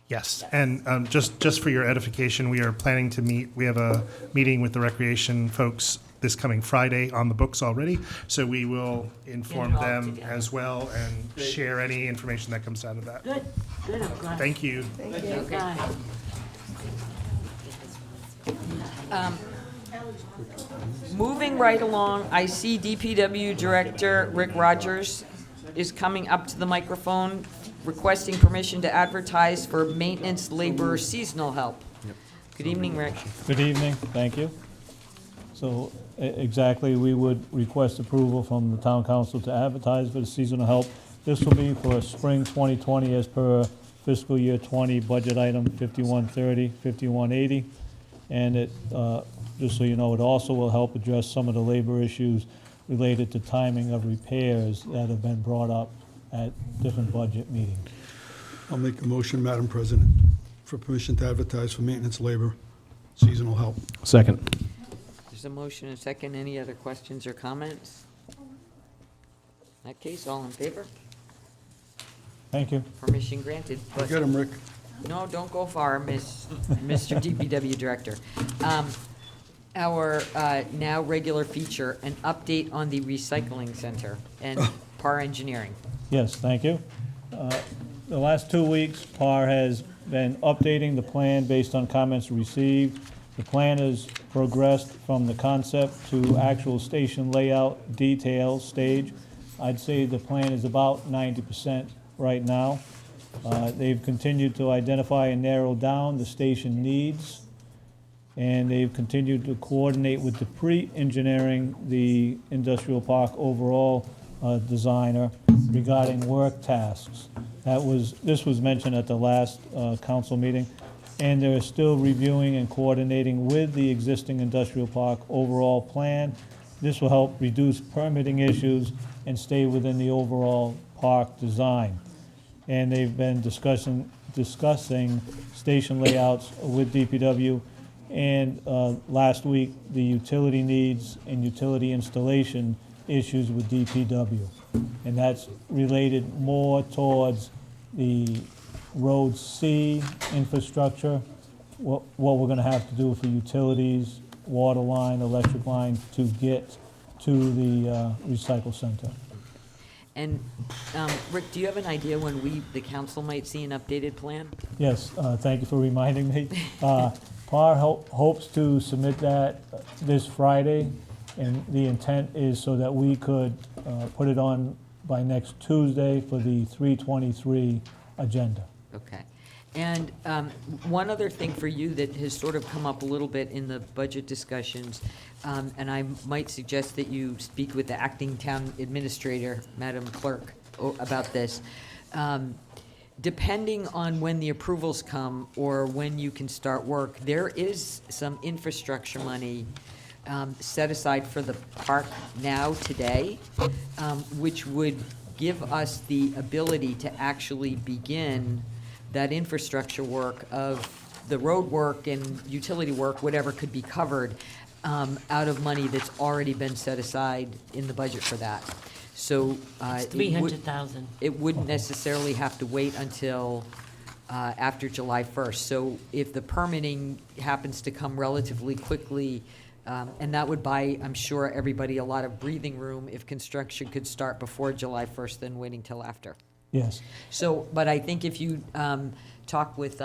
Speaker 14: Yes, and just for your edification, we are planning to meet, we have a meeting with the recreation folks this coming Friday on the books already, so we will inform
Speaker 5: Get it all
Speaker 14: them
Speaker 5: together.
Speaker 14: as well and share any information that comes out of that.
Speaker 5: Good, good, I'm glad.
Speaker 14: Thank you.
Speaker 5: Okay.
Speaker 1: Moving right along, I see DPW Director Rick Rogers is coming up to the microphone requesting permission to advertise for maintenance laborer seasonal help. Good evening, Rick.
Speaker 17: Good evening, thank you. So exactly, we would request approval from the town council to advertise for the seasonal help. This will be for spring 2020 as per fiscal year 20 budget item 5130, 5180. And it, just so you know, it also will help address some of the labor issues related to timing of repairs that have been brought up at different budget meetings.
Speaker 11: I'll make a motion, Madam President, for permission to advertise for maintenance labor, seasonal help.
Speaker 4: Second.
Speaker 1: There's a motion and a second. Any other questions or comments? In that case, all in favor?
Speaker 17: Thank you.
Speaker 1: Permission granted. But
Speaker 11: Get him, Rick.
Speaker 1: no, don't go far, Mr. DPW Director. Our now regular feature, an update on the recycling center and PAR Engineering.
Speaker 17: Yes, thank you. The last 2 weeks, PAR has been updating the plan based on comments received. The plan has progressed from the concept to actual station layout detail stage. I'd say the plan is about 90% right now. They've continued to identify and narrow down the station needs, and they've continued to coordinate with the pre-engineering, the industrial park overall designer regarding work tasks. This was mentioned at the last council meeting, and they're still reviewing and coordinating with the existing industrial park overall plan. This will help reduce permitting issues and stay within the overall park design. And they've been discussing station layouts with DPW, and last week, the utility needs and utility installation issues with DPW. And that's related more towards the Road C infrastructure, what we're gonna have to do for utilities, water line, electric line, to get to the recycle center.
Speaker 1: And Rick, do you have an idea when the council might see an updated plan?
Speaker 17: Yes, thank you for reminding me. PAR hopes to submit that this Friday, and the intent is so that we could put it on by next Tuesday for the 3/23 agenda.
Speaker 1: Okay. And one other thing for you that has sort of come up a little bit in the budget discussions, and I might suggest that you speak with the acting town administrator, Madam Clerk, about this. Depending on when the approvals come or when you can start work, there is some infrastructure money set aside for the park now today, which would give us the ability to actually begin that infrastructure work of the road work and utility work, whatever could be covered, out of money that's already been set aside in the budget for that. So
Speaker 5: It's 300,000.
Speaker 1: it wouldn't necessarily have to wait until after July 1st. So if the permitting happens to come relatively quickly, and that would buy, I'm sure, everybody a lot of breathing room if construction could start before July 1st than waiting till after.
Speaker 17: Yes.
Speaker 1: So, but I think if you talk with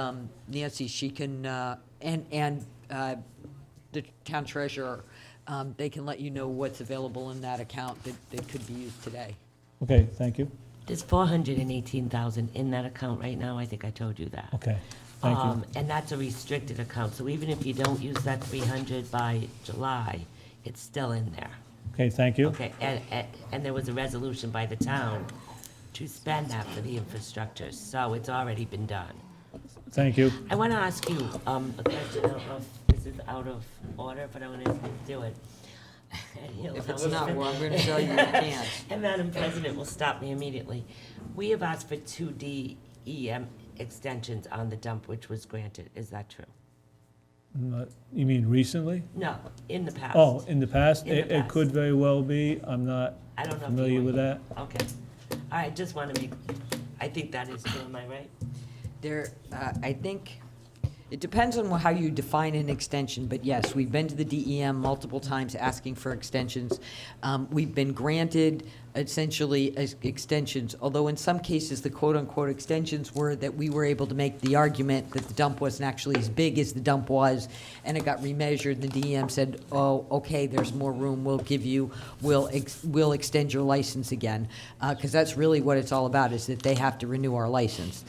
Speaker 1: Nancy, she can, and the town treasurer, they can let you know what's available in that account that could be used today.
Speaker 17: Okay, thank you.
Speaker 5: There's 418,000 in that account right now. I think I told you that.
Speaker 17: Okay, thank you.
Speaker 5: And that's a restricted account, so even if you don't use that 300 by July, it's still in there.
Speaker 17: Okay, thank you.
Speaker 5: Okay, and there was a resolution by the town to spend that for the infrastructure, so it's already been done.
Speaker 17: Thank you.
Speaker 5: I want to ask you a question. I don't know if this is out of order, but I want to do it.
Speaker 1: If it's not, well, I'm going to tell you you can't.
Speaker 5: And Madam President will stop me immediately. We have asked for 2 DEM extensions on the dump, which was granted. Is that true?
Speaker 17: You mean recently?
Speaker 5: No, in the past.
Speaker 17: Oh, in the past?
Speaker 5: In the
Speaker 17: It
Speaker 5: past.
Speaker 17: could very well be. I'm not
Speaker 5: I don't know if
Speaker 17: familiar
Speaker 5: you
Speaker 17: with
Speaker 5: were-
Speaker 17: that.
Speaker 5: Okay. All right, just want to make, I think that is true, am I right?
Speaker 1: There, I think, it depends on how you define an extension, but yes, we've been to the DEM multiple times asking for extensions. We've been granted essentially extensions, although in some cases, the quote-unquote extensions were that we were able to make the argument that the dump wasn't actually as big as the dump was, and it got remeasured, and the DEM said, oh, okay, there's more room, we'll extend your license again, because that's really what it's all about, is that they have to renew our license.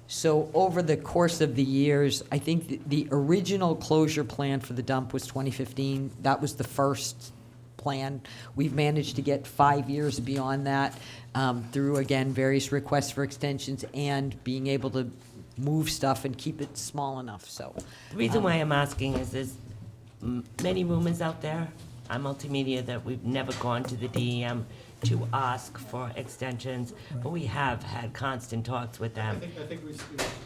Speaker 1: So over the course of the years, I think the original closure plan for the dump was 2015. That was the first plan. We've managed to get 5 years beyond that through, again, various requests for extensions and being able to move stuff and keep it small enough, so.
Speaker 5: The reason why I'm asking is there's many rumors out there on multimedia that we've never gone to the DEM to ask for extensions, but we have had constant talks with them.
Speaker 13: I think we.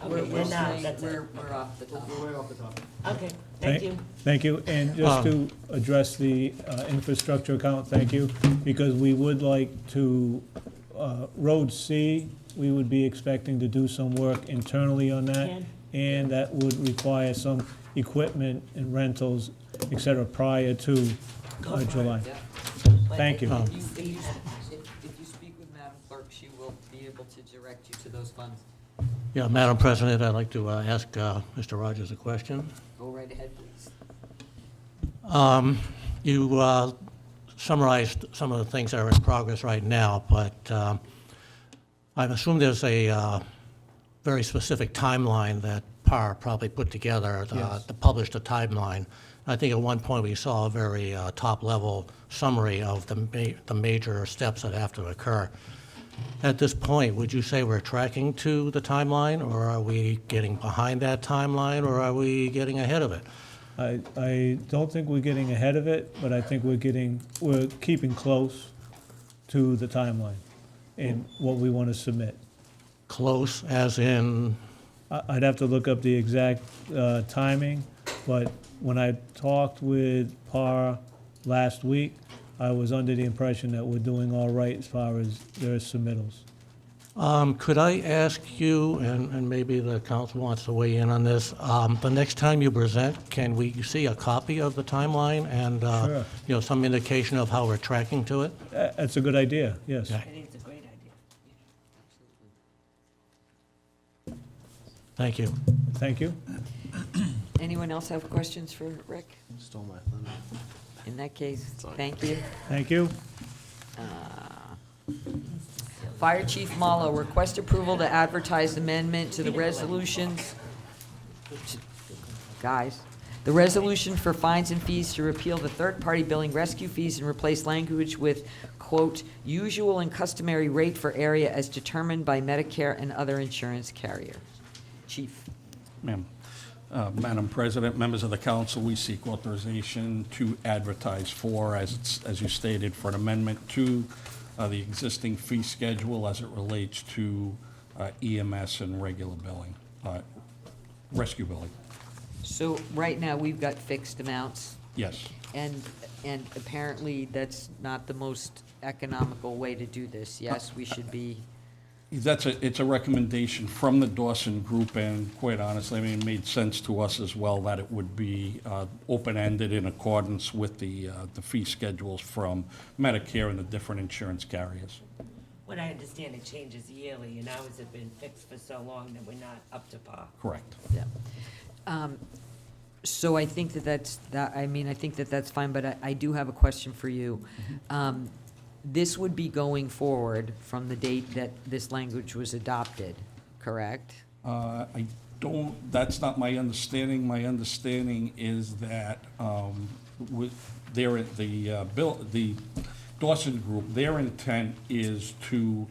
Speaker 5: We're not, that's
Speaker 1: We're off the top.
Speaker 13: We're way off the top.
Speaker 5: Okay, thank you.
Speaker 17: Thank you, and just to address the infrastructure account, thank you, because we would like to, Road C, we would be expecting to do some work internally on that, and that would require some equipment and rentals, et cetera, prior to July. Thank you.
Speaker 1: If you speak with Madam Clerk, she will be able to direct you to those funds.
Speaker 18: Yeah, Madam President, I'd like to ask Mr. Rogers a question.
Speaker 1: Go right ahead, please.
Speaker 18: You summarized some of the things that are in progress right now, but I assume there's a very specific timeline that PAR probably put together to publish the timeline. I think at one point we saw a very top-level summary of the major steps that have to occur. At this point, would you say we're tracking to the timeline, or are we getting behind that timeline, or are we getting ahead of it?
Speaker 17: I don't think we're getting ahead of it, but I think we're keeping close to the timeline and what we want to submit.
Speaker 18: Close, as in?
Speaker 17: I'd have to look up the exact timing, but when I talked with PAR last week, I was under the impression that we're doing all right as far as their submittals.
Speaker 18: Could I ask you, and maybe the council wants to weigh in on this, the next time you present, can we see a copy of the timeline and
Speaker 17: Sure.
Speaker 18: some indication of how we're tracking to it?
Speaker 17: That's a good idea, yes.
Speaker 18: Okay.
Speaker 5: I think it's a great idea.
Speaker 18: Thank you.
Speaker 17: Thank you.
Speaker 1: Anyone else have questions for Rick?
Speaker 4: Stole my thunder.
Speaker 1: In that case, thank you.
Speaker 17: Thank you.
Speaker 1: Fire Chief Mallow, request approval to advertise amendment to the resolutions. Guys, the resolution for fines and fees to repeal the third-party billing rescue fees and replace language with, quote, "usual and customary rate for area as determined by Medicare and other insurance carriers." Chief.
Speaker 19: Ma'am. Madam President, members of the council, we seek authorization to advertise for, as you stated, for an amendment to the existing fee schedule as it relates to EMS and regular billing, rescue billing.
Speaker 1: So right now, we've got fixed amounts.
Speaker 19: Yes.
Speaker 1: And apparently, that's not the most economical way to do this. Yes, we should be.
Speaker 19: It's a recommendation from the Dawson Group, and quite honestly, I mean, it made sense to us as well that it would be open-ended in accordance with the fee schedules from Medicare and the different insurance carriers.
Speaker 5: What I understand, it changes yearly, and ours have been fixed for so long that we're not up to par.
Speaker 19: Correct.
Speaker 1: Yeah. So I think I think that's fine, but I do have a question for you. This would be going forward from the date that this language was adopted, correct?
Speaker 19: That's not my understanding. My understanding is that the Dawson Group, their intent is to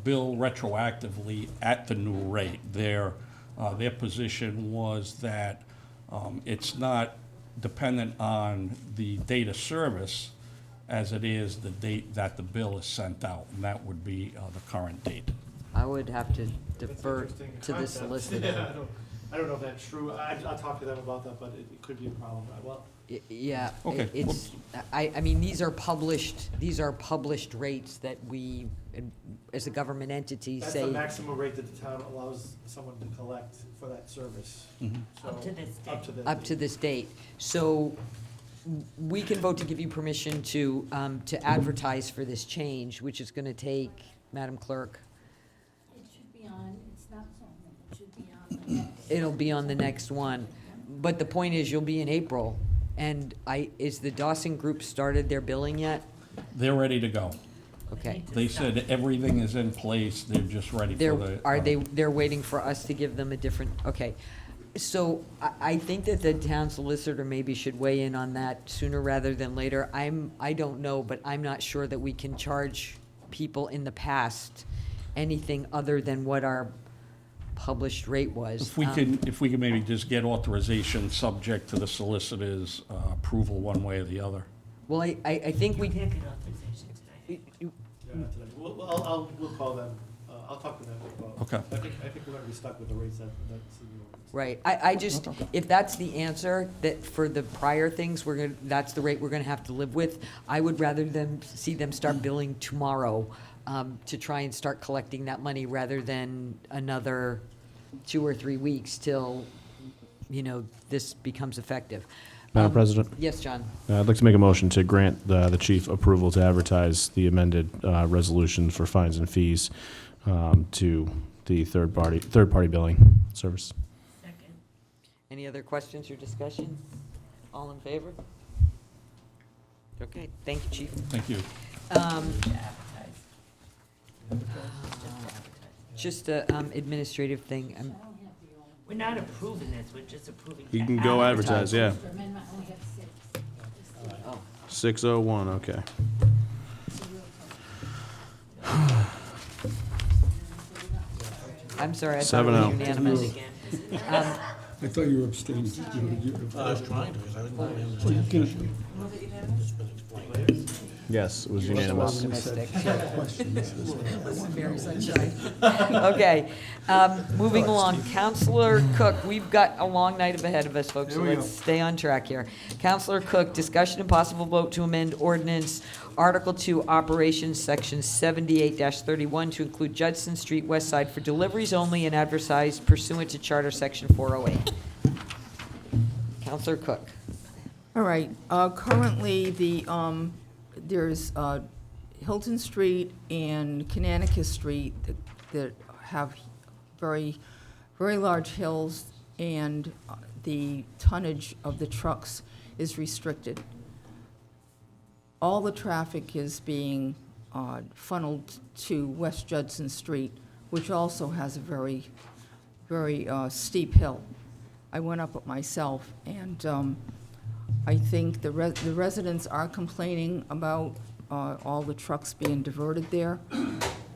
Speaker 19: bill retroactively at the new rate. Their position was that it's not dependent on the date of service as it is the date that the bill is sent out, and that would be the current date.
Speaker 1: I would have to defer
Speaker 13: That's an interesting
Speaker 1: to the
Speaker 13: concept.
Speaker 1: solicitor.
Speaker 13: Yeah, I don't know if that's true. I'll talk to them about that, but it could be a problem. Well,
Speaker 1: Yeah,
Speaker 19: Okay.
Speaker 1: I mean, these are published rates that we, as a government entity,
Speaker 13: that's
Speaker 1: say.
Speaker 13: the maximum rate that the town allows someone to collect for that service. So,
Speaker 5: Up to this date.
Speaker 1: Up to this date. So we can vote to give you permission to advertise for this change, which is gonna take, Madam Clerk,
Speaker 3: It should be on, it's not zoning, it should be on the next.
Speaker 1: it'll be on the next one. But the point is, you'll be in April, and is the Dawson Group started their billing yet?
Speaker 19: They're ready to go.
Speaker 1: Okay.
Speaker 19: They said everything is in place, they're just ready for the.
Speaker 1: They're waiting for us to give them a different, okay. So I think that the town solicitor maybe should weigh in on that sooner rather than later. I don't know, but I'm not sure that we can charge people in the past anything other than what our published rate was.
Speaker 19: If we can maybe just get authorization subject to the solicitor's approval one way or the other.
Speaker 1: Well, I think we,
Speaker 5: Can't get authorization tonight.
Speaker 13: Yeah, today. We'll call them, I'll talk to them about.
Speaker 19: Okay.
Speaker 13: I think we're gonna be stuck with the rates that's in the ordinance.
Speaker 1: right, I just, if that's the answer, that for the prior things, that's the rate we're gonna have to live with, I would rather see them start billing tomorrow, to try and start collecting that money rather than another 2 or 3 weeks till, this becomes effective.
Speaker 4: Madam President?
Speaker 1: Yes, John?
Speaker 4: I'd like to make a motion to grant the chief approval to advertise the amended resolution for fines and fees to the third-party billing service.
Speaker 5: Second.
Speaker 1: Any other questions or discussion? All in favor? Okay, thank you, Chief.
Speaker 19: Thank you.
Speaker 1: Just a administrative thing.
Speaker 5: We're not approving this, we're just approving.
Speaker 4: You
Speaker 5: to
Speaker 4: can go advertise, yeah.
Speaker 3: Amendment only had 6.
Speaker 4: 6:01, okay.
Speaker 1: I'm sorry, I thought it was
Speaker 4: 7-0.
Speaker 1: unanimous.
Speaker 11: I thought you were abstaining.
Speaker 18: I was trying to, because I didn't really understand. It's been explained.
Speaker 4: Yes, it was unanimous.
Speaker 1: Okay, moving along, Counselor Cook, we've got a long night ahead of us, folks, so let's stay on track here. Counselor Cook, discussion and possible vote to amend ordinance Article 2, Operations, Section 78-31, to include Judson Street West Side for deliveries only and advertised pursuant to Charter Section 408. Counselor Cook.
Speaker 20: All right, currently, there's Hilton Street and Connecticut Street that have very, very large hills, and the tonnage of the trucks is restricted. All the traffic is being funneled to West Judson Street, which also has a very, very steep hill. I went up it myself, and I think the residents are complaining about all the trucks being diverted there.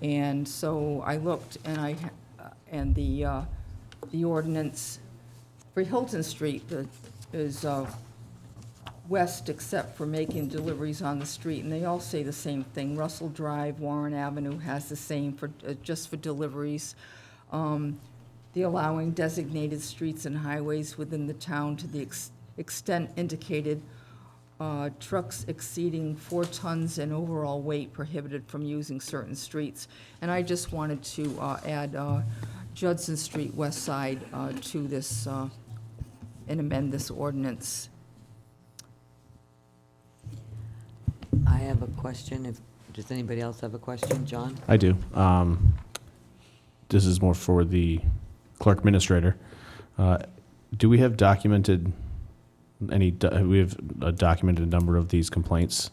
Speaker 20: And so I looked, and the ordinance for Hilton Street is west except for making deliveries on the street, and they all say the same thing. Russell Drive, Warren Avenue has the same for just for deliveries. The allowing designated streets and highways within the town to the extent indicated, trucks exceeding 4 tons in overall weight prohibited from using certain streets. And I just wanted to add Judson Street West Side to this and amend this ordinance.
Speaker 1: I have a question. Does anybody else have a question? John?
Speaker 4: I do. This is more for the clerk administrator. Do we have documented we have a documented number of these complaints?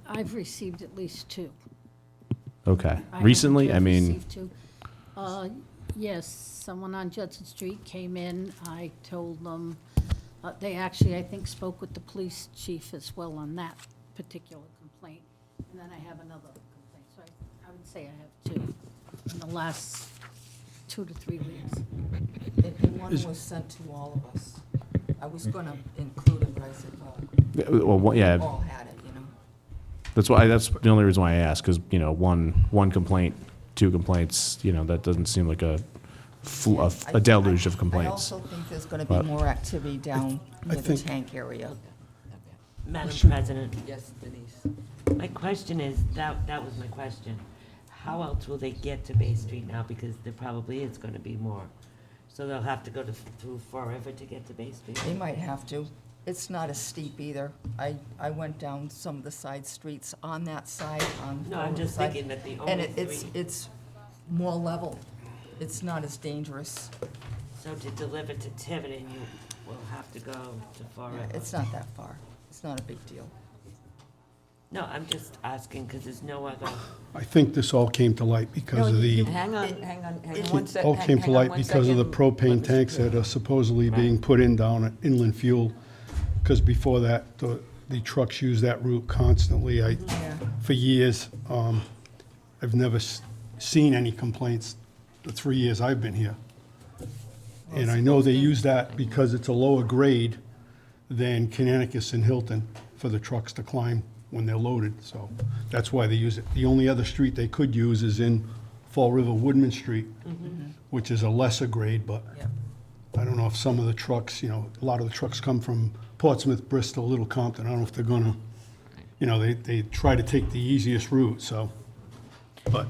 Speaker 3: I've received at least 2.
Speaker 4: Okay.
Speaker 3: I
Speaker 4: Recently,
Speaker 3: haven't
Speaker 4: I
Speaker 3: just
Speaker 4: mean,
Speaker 3: received 2. Yes, someone on Judson Street came in. I told them, they actually, I think, spoke with the police chief as well on that particular complaint. And then I have another complaint. So I would say I have 2 in the last 2 to 3 weeks.
Speaker 20: And one was sent to all of us. I was gonna include it, but I said,
Speaker 4: well, yeah.
Speaker 20: we all had it, you know.
Speaker 4: That's the only reason why I asked, because, one complaint, 2 complaints, that doesn't seem like a deluge of
Speaker 20: I
Speaker 4: complaints.
Speaker 20: also think there's gonna be
Speaker 4: But-
Speaker 20: more activity down near the
Speaker 11: think-
Speaker 20: tank area.
Speaker 5: Madam President,
Speaker 1: Yes, Denise.
Speaker 5: my question is, that was my question. How else will they get to Bay Street now? Because there probably is going to be more. So they'll have to go through forever to get to Bay Street?
Speaker 20: They might have to. It's not as steep either. I went down some of the side streets on that side, on.
Speaker 5: No, I'm just
Speaker 20: side,
Speaker 5: thinking that the
Speaker 20: And
Speaker 5: only
Speaker 20: it's more level. It's not as dangerous.
Speaker 5: So to deliver to Tiverton, you will have to go to forever?
Speaker 20: It's not that far. It's not a big deal.
Speaker 5: No, I'm just asking because there's no other.
Speaker 11: I think this all came to light because of the,
Speaker 1: Hang on one second.
Speaker 11: all came to light because of the propane tanks that are supposedly being put in down at Inland Fuel. Because before that, the trucks used that route constantly. For years, I've never seen any complaints the 3 years I've been here. And I know they use that because it's a lower grade than Canonicus and Hilton for the trucks to climb when they're loaded, so that's why they use it. The only other street they could use is in Fall River Woodman Street, which is a lesser grade, but I don't know if some of the trucks, a lot of the trucks come from Portsmouth, Bristol, Little Compton. I don't know if they're gonna, they try to take the easiest route, so, but.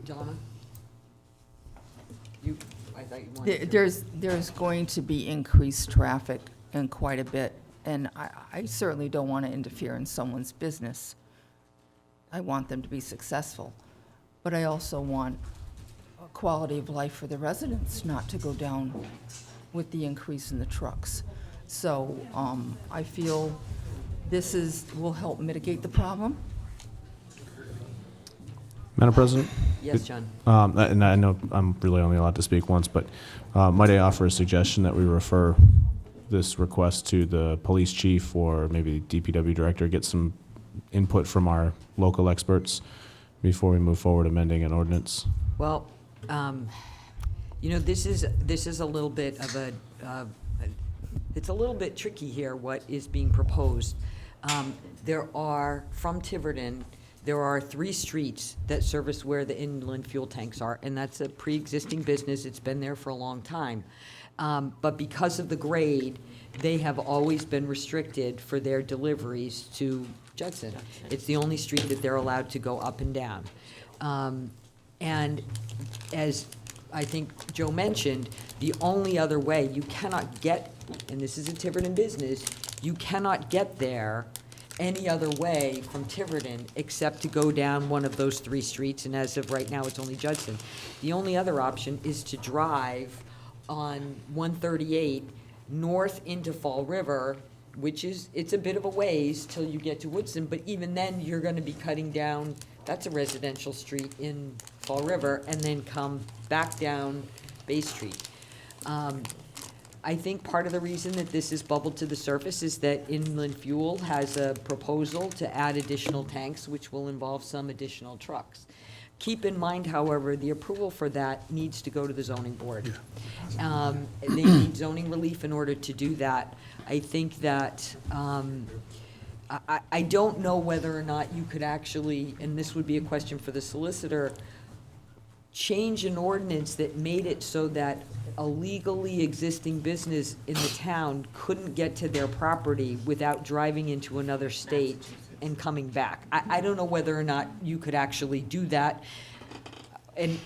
Speaker 1: Donna? I thought you wanted to.
Speaker 20: There's going to be increased traffic and quite a bit, and I certainly don't want to interfere in someone's business. I want them to be successful, but I also want a quality of life for the residents not to go down with the increase in the trucks. So I feel this will help mitigate the problem.
Speaker 4: Madam President?
Speaker 1: Yes, John.
Speaker 4: And I know I'm really only allowed to speak once, but might I offer a suggestion that we refer this request to the police chief or maybe DPW director, get some input from our local experts before we move forward amending an ordinance?
Speaker 1: Well, this is a little bit of it's a little bit tricky here, what is being proposed. From Tiverton, there are 3 streets that service where the inland fuel tanks are, and that's a pre-existing business. It's been there for a long time. But because of the grade, they have always been restricted for their deliveries to Judson. It's the only street that they're allowed to go up and down. And as I think Joe mentioned, the only other way you cannot get, and this is a Tiverton business, you cannot get there any other way from Tiverton except to go down one of those 3 streets, and as of right now, it's only Judson. The only other option is to drive on 138 north into Fall River, which it's a bit of a ways till you get to Woodson, but even then, you're gonna be cutting down, that's a residential street in Fall River, and then come back down Bay Street. I think part of the reason that this is bubbled to the surface is that Inland Fuel has a proposal to add additional tanks, which will involve some additional trucks. Keep in mind, however, the approval for that needs to go to the zoning board. They need zoning relief in order to do that. I think that, I don't know whether or not you could actually, and this would be a question for the solicitor, change an ordinance that made it so that a legally existing business in the town couldn't get to their property without driving into another state and coming back. I don't know whether or not you could actually do that and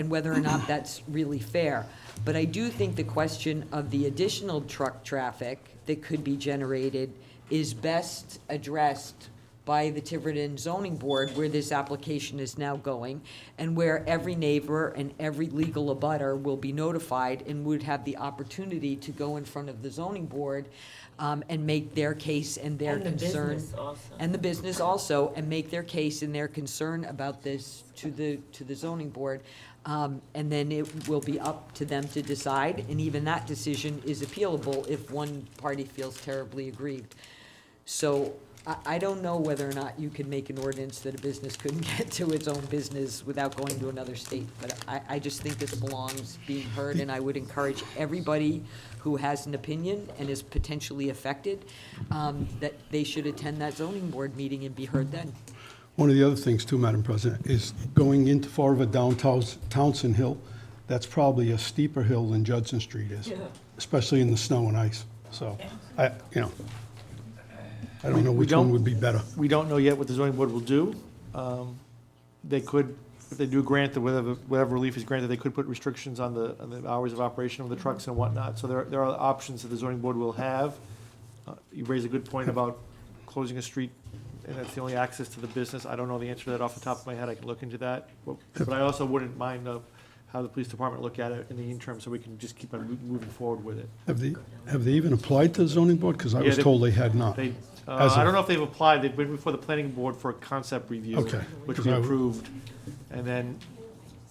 Speaker 1: whether or not that's really fair. But I do think the question of the additional truck traffic that could be generated is best addressed by the Tiverton Zoning Board, where this application is now going, and where every neighbor and every legal abutter will be notified and would have the opportunity to go in front of the zoning board and make their case and their concern. And the business also, and make their case and their concern about this to the zoning board. And then it will be up to them to decide, and even that decision is appealable if one party feels terribly aggrieved. So I don't know whether or not you can make an ordinance that a business couldn't get to its own business without going to another state. But I just think this belongs being heard, and I would encourage everybody who has an opinion and is potentially affected, that they should attend that zoning board meeting and be heard then.
Speaker 11: One of the other things too, Madam President, is going into Fall River down Townsend Hill, that's probably a steeper hill than Judson Street is, especially in the snow and ice. So, I don't know which one would be better.
Speaker 13: We don't know yet what the zoning board will do. They could, if they do grant the whatever relief is granted, they could put restrictions on the hours of operation of the trucks and whatnot. So there are options that the zoning board will have. You raise a good point about closing a street, and that's the only access to the business. I don't know the answer to that off the top of my head. I can look into that. But I also wouldn't mind how the police department look at it in the interim, so we can just keep on moving forward with it.
Speaker 11: Have they even applied to the zoning board? Because I was told they had not.
Speaker 13: I don't know if they've applied. They've been before the planning board for a concept review, which we approved, and then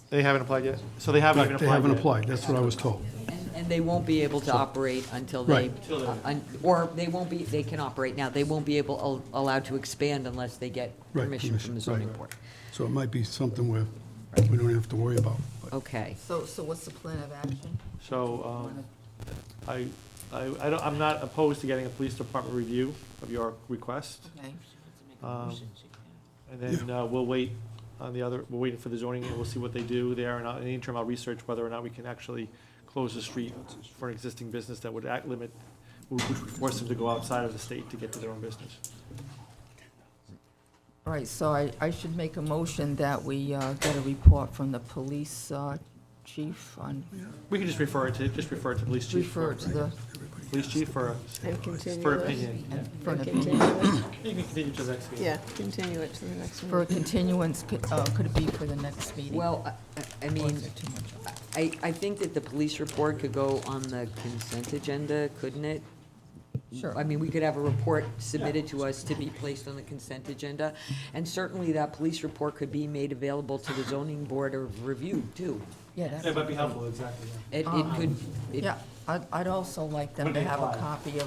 Speaker 13: they haven't applied yet. So they haven't even applied.
Speaker 11: They haven't
Speaker 13: yet.
Speaker 11: applied. That's what I was told.
Speaker 1: And they won't be able to operate until they, or they won't be, they can operate now. They won't be allowed to expand unless they get permission from the zoning board.
Speaker 11: So it might be something where we don't have to worry about.
Speaker 1: Okay.
Speaker 20: So what's the plan of action?
Speaker 13: So I'm not opposed to getting a police department review of your request.
Speaker 20: Okay.
Speaker 13: And then we'll wait on the other, we're waiting for the zoning, and we'll see what they do there, and in the interim, I'll research whether or not we can actually close the street for an existing business that would limit, which would force them to go outside of the state to get to their own business.
Speaker 20: All right, so I should make a motion that we get a report from the police chief on,
Speaker 13: We can just refer it to police chief.
Speaker 20: refer to the,
Speaker 13: Police chief for
Speaker 6: And continue
Speaker 13: for
Speaker 6: it.
Speaker 13: opinion.
Speaker 20: for an
Speaker 6: And
Speaker 20: opinion.
Speaker 6: continue it.
Speaker 13: You can continue to the next meeting.
Speaker 6: Yeah, continue it to the next
Speaker 20: For a
Speaker 6: meeting.
Speaker 20: continuance, could it be for the next meeting?
Speaker 1: Well, I
Speaker 20: Or
Speaker 1: mean,
Speaker 20: is it too much?
Speaker 1: I think that the police report could go on the consent agenda, couldn't it?
Speaker 20: Sure.
Speaker 1: I mean, we could have a report submitted to us to be placed on the consent agenda, and certainly that police report could be made available to the zoning board of review, too.
Speaker 20: Yeah, that's.
Speaker 13: It might be helpful, exactly, yeah.
Speaker 1: It could,
Speaker 20: Yeah, I'd also like them to
Speaker 13: Okay,
Speaker 20: have a
Speaker 13: fine.
Speaker 20: copy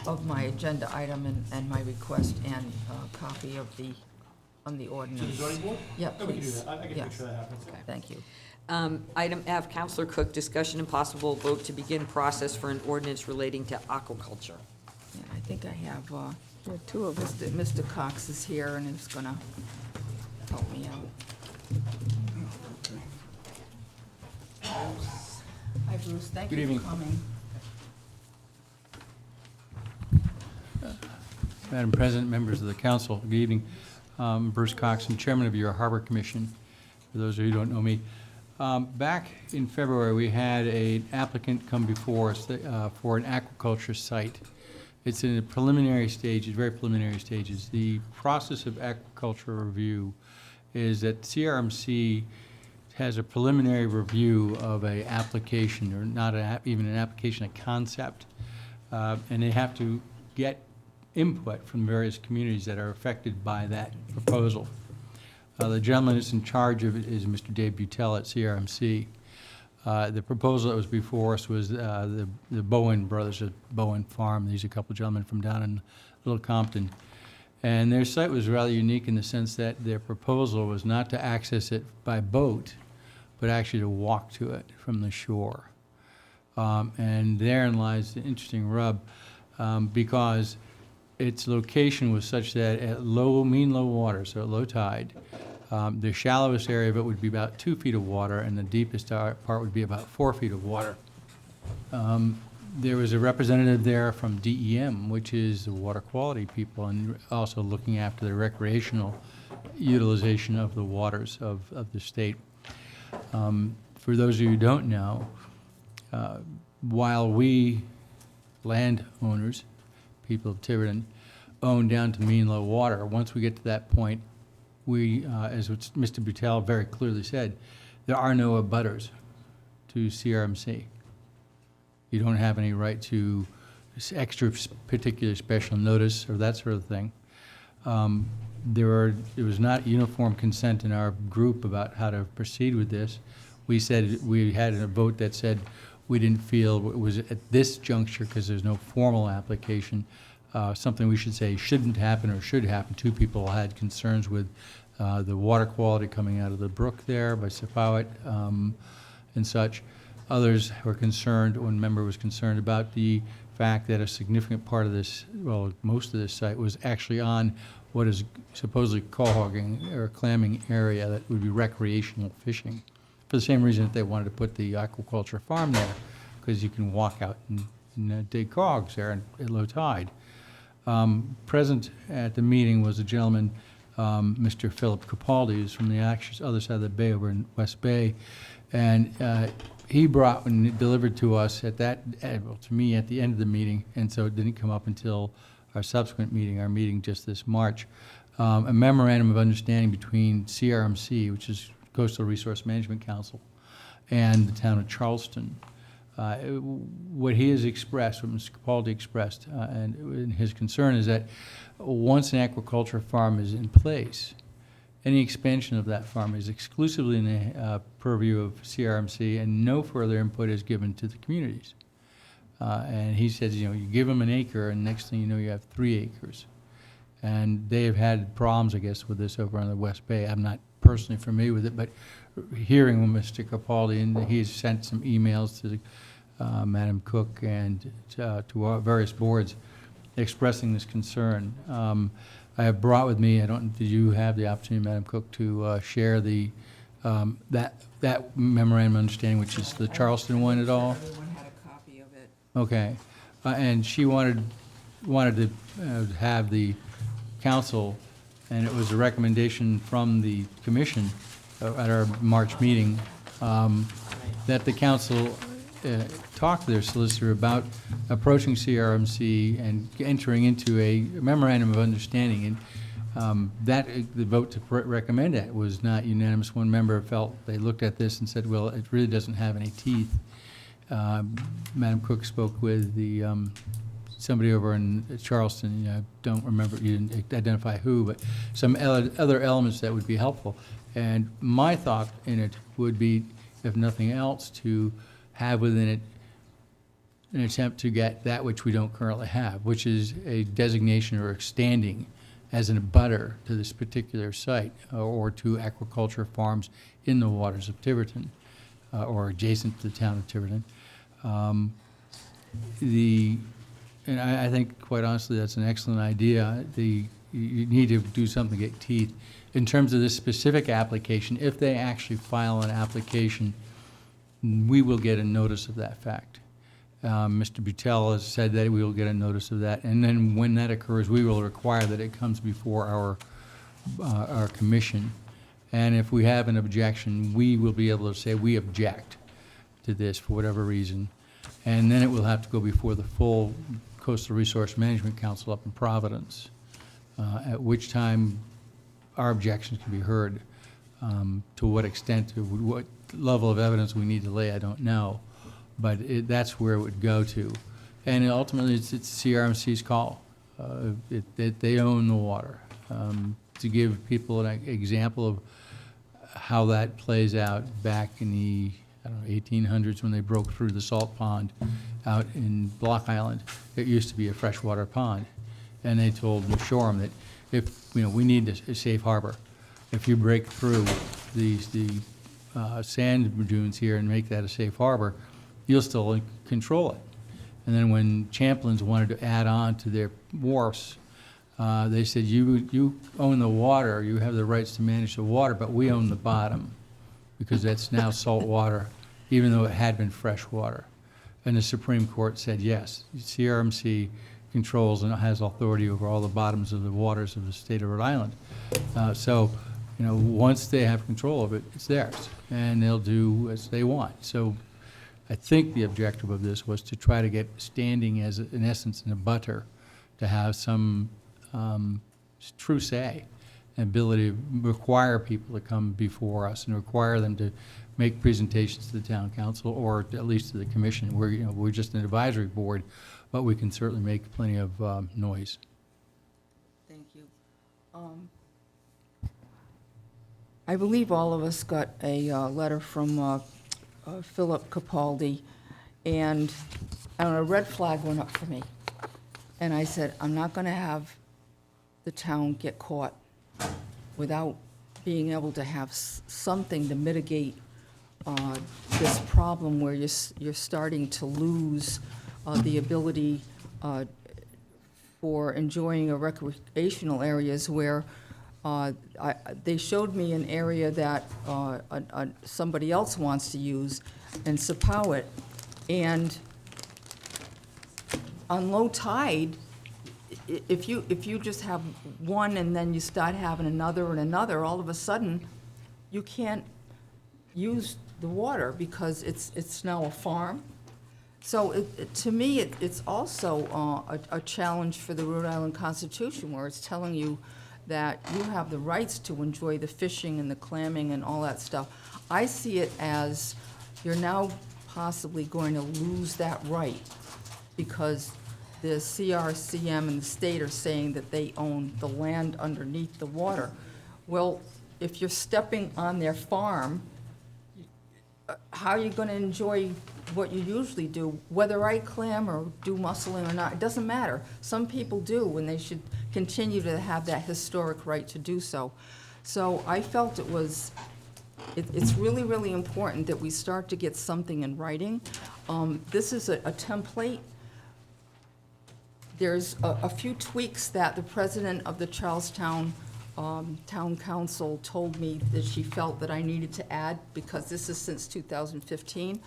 Speaker 20: of my agenda item and my request, and a copy of the ordinance.
Speaker 13: To the zoning board?
Speaker 20: Yeah,
Speaker 13: Yeah, we can do
Speaker 20: please.
Speaker 13: that. I can make
Speaker 20: Yes.
Speaker 13: sure that happens.
Speaker 20: Thank you.
Speaker 1: Item F, Counselor Cook, discussion and possible vote to begin process for an ordinance relating to aquaculture.
Speaker 20: Yeah, I think I have,
Speaker 6: There are two of us.
Speaker 20: Mr. Cox is here and is gonna help me out. Hi, Bruce, thank
Speaker 21: Good
Speaker 20: you
Speaker 21: evening.
Speaker 20: for coming.
Speaker 21: Madam President, members of the council, good evening. Bruce Cox, I'm chairman of your Harbor Commission, for those of you who don't know me. Back in February, we had an applicant come before us for an aquaculture site. It's in the preliminary stages, very preliminary stages. The process of aquaculture review is that CRMC has a preliminary review of a application, or not even an application, a concept, and they have to get input from various communities that are affected by that proposal. The gentleman that's in charge of it is Mr. Dave Butel at CRMC. The proposal that was before us was the Bowen brothers at Bowen Farm. These are a couple of gentlemen from down in Little Compton. And their site was rather unique in the sense that their proposal was not to access it by boat, but actually to walk to it from the shore. And therein lies the interesting rub, because its location was such that at mean low water, so at low tide, the shallowest area of it would be about 2 feet of water, and the deepest part would be about 4 feet of water. There was a representative there from DEM, which is the water quality people, and also looking after the recreational utilization of the waters of the state. For those of you who don't know, while we landowners, people of Tiverton, own down to mean low water, once we get to that point, we, as Mr. Butel very clearly said, there are no abutters to CRMC. You don't have any right to extra particular special notice or that sort of thing. There was not uniform consent in our group about how to proceed with this. We said, we had a vote that said we didn't feel it was at this juncture, because there's no formal application, something we should say shouldn't happen or should happen. Two people had concerns with the water quality coming out of the brook there by Sefowit and such. Others were concerned, one member was concerned about the fact that a significant part of this, well, most of this site was actually on what is supposedly quahogging or clamming area that would be recreational fishing, for the same reason that they wanted to put the aquaculture farm there, because you can walk out and dig cogs there at low tide. Present at the meeting was a gentleman, Mr. Philip Capaldi, who's from the other side of the bay over in West Bay, and he brought and delivered to us at that, well, to me at the end of the meeting, and so it didn't come up until our subsequent meeting, our meeting just this March, a memorandum of understanding between CRMC, which is Coastal Resource Management Council, and the town of Charleston. What he has expressed, what Mr. Capaldi expressed, and his concern is that once an aquaculture farm is in place, any expansion of that farm is exclusively in the purview of CRMC, and no further input is given to the communities. And he says, you know, you give them an acre, and next thing you know, you have 3 acres. And they have had problems, I guess, with this over on the West Bay. I'm not personally familiar with it, but hearing from Mr. Capaldi, and he's sent some emails to Madam Cook and to our various boards expressing this concern. I have brought with me, did you have the opportunity, Madam Cook, to share that memorandum of understanding, which is the Charleston one at all?
Speaker 20: Everyone had a copy of it.
Speaker 21: Okay. And she wanted to have the council, and it was a recommendation from the commission at our March meeting, that the council talk to their solicitor about approaching CRMC and entering into a memorandum of understanding. And the vote to recommend it was not unanimous. One member felt, they looked at this and said, well, it really doesn't have any teeth. Madam Cook spoke with somebody over in Charleston. I don't remember, you didn't identify who, but some other elements that would be helpful. And my thought in it would be, if nothing else, to have within it an attempt to get that which we don't currently have, which is a designation or a standing as an abutter to this particular site or to aquaculture farms in the waters of Tiverton or adjacent to the town of Tiverton. And I think, quite honestly, that's an excellent idea. You need to do something to get teeth. In terms of this specific application, if they actually file an application, we will get a notice of that fact. Mr. Butel has said that we will get a notice of that, and then when that occurs, we will require that it comes before our commission. And if we have an objection, we will be able to say we object to this for whatever reason, and then it will have to go before the full Coastal Resource Management Council up in Providence, at which time our objections can be heard. To what extent, to what level of evidence we need to lay, I don't know. But that's where it would go to. And ultimately, it's CRMC's call. They own the water. To give people an example of how that plays out, back in the 1800s, when they broke through the salt pond out in Block Island, it used to be a freshwater pond. And they told New Shoreham that if, we need a safe harbor. If you break through the sand dunes here and make that a safe harbor, you'll still control it. And then when Champlain's wanted to add on to their wharfs, they said, you own the water, you have the rights to manage the water, but we own the bottom, because that's now salt water, even though it had been fresh water. And the Supreme Court said, yes, CRMC controls and has authority over all the bottoms of the waters of the state of Rhode Island. So, once they have control of it, it's theirs, and they'll do as they want. So I think the objective of this was to try to get standing as, in essence, an abutter, to have some true say, and ability to require people to come before us and require them to make presentations to the town council or at least to the commission. We're just an advisory board, but we can certainly make plenty of noise.
Speaker 20: Thank you. I believe all of us got a letter from Philip Capaldi, and a red flag went up for me. And I said, I'm not going to have the town get caught without being able to have something to mitigate this problem where you're starting to lose the ability for enjoying a recreational areas where they showed me an area that somebody else wants to use in Sepauwett, and on low tide, if you just have one and then you start having another and another, all of a sudden you can't use the water because it's now a farm. So to me, it's also a challenge for the Rhode Island Constitution, where it's telling you that you have the rights to enjoy the fishing and the clamming and all that stuff. I see it as you're now possibly going to lose that right because the CRCM and the state are saying that they own the land underneath the water. Well, if you're stepping on their farm, how are you going to enjoy what you usually do? Whether I clam or do musseling or not, it doesn't matter. Some people do, and they should continue to have that historic right to do so. So I felt it was it's really, really important that we start to get something in writing. This is a template. There's a few tweaks that the president of the Charlestown Town Council told me that she felt that I needed to add, because this is since 2015.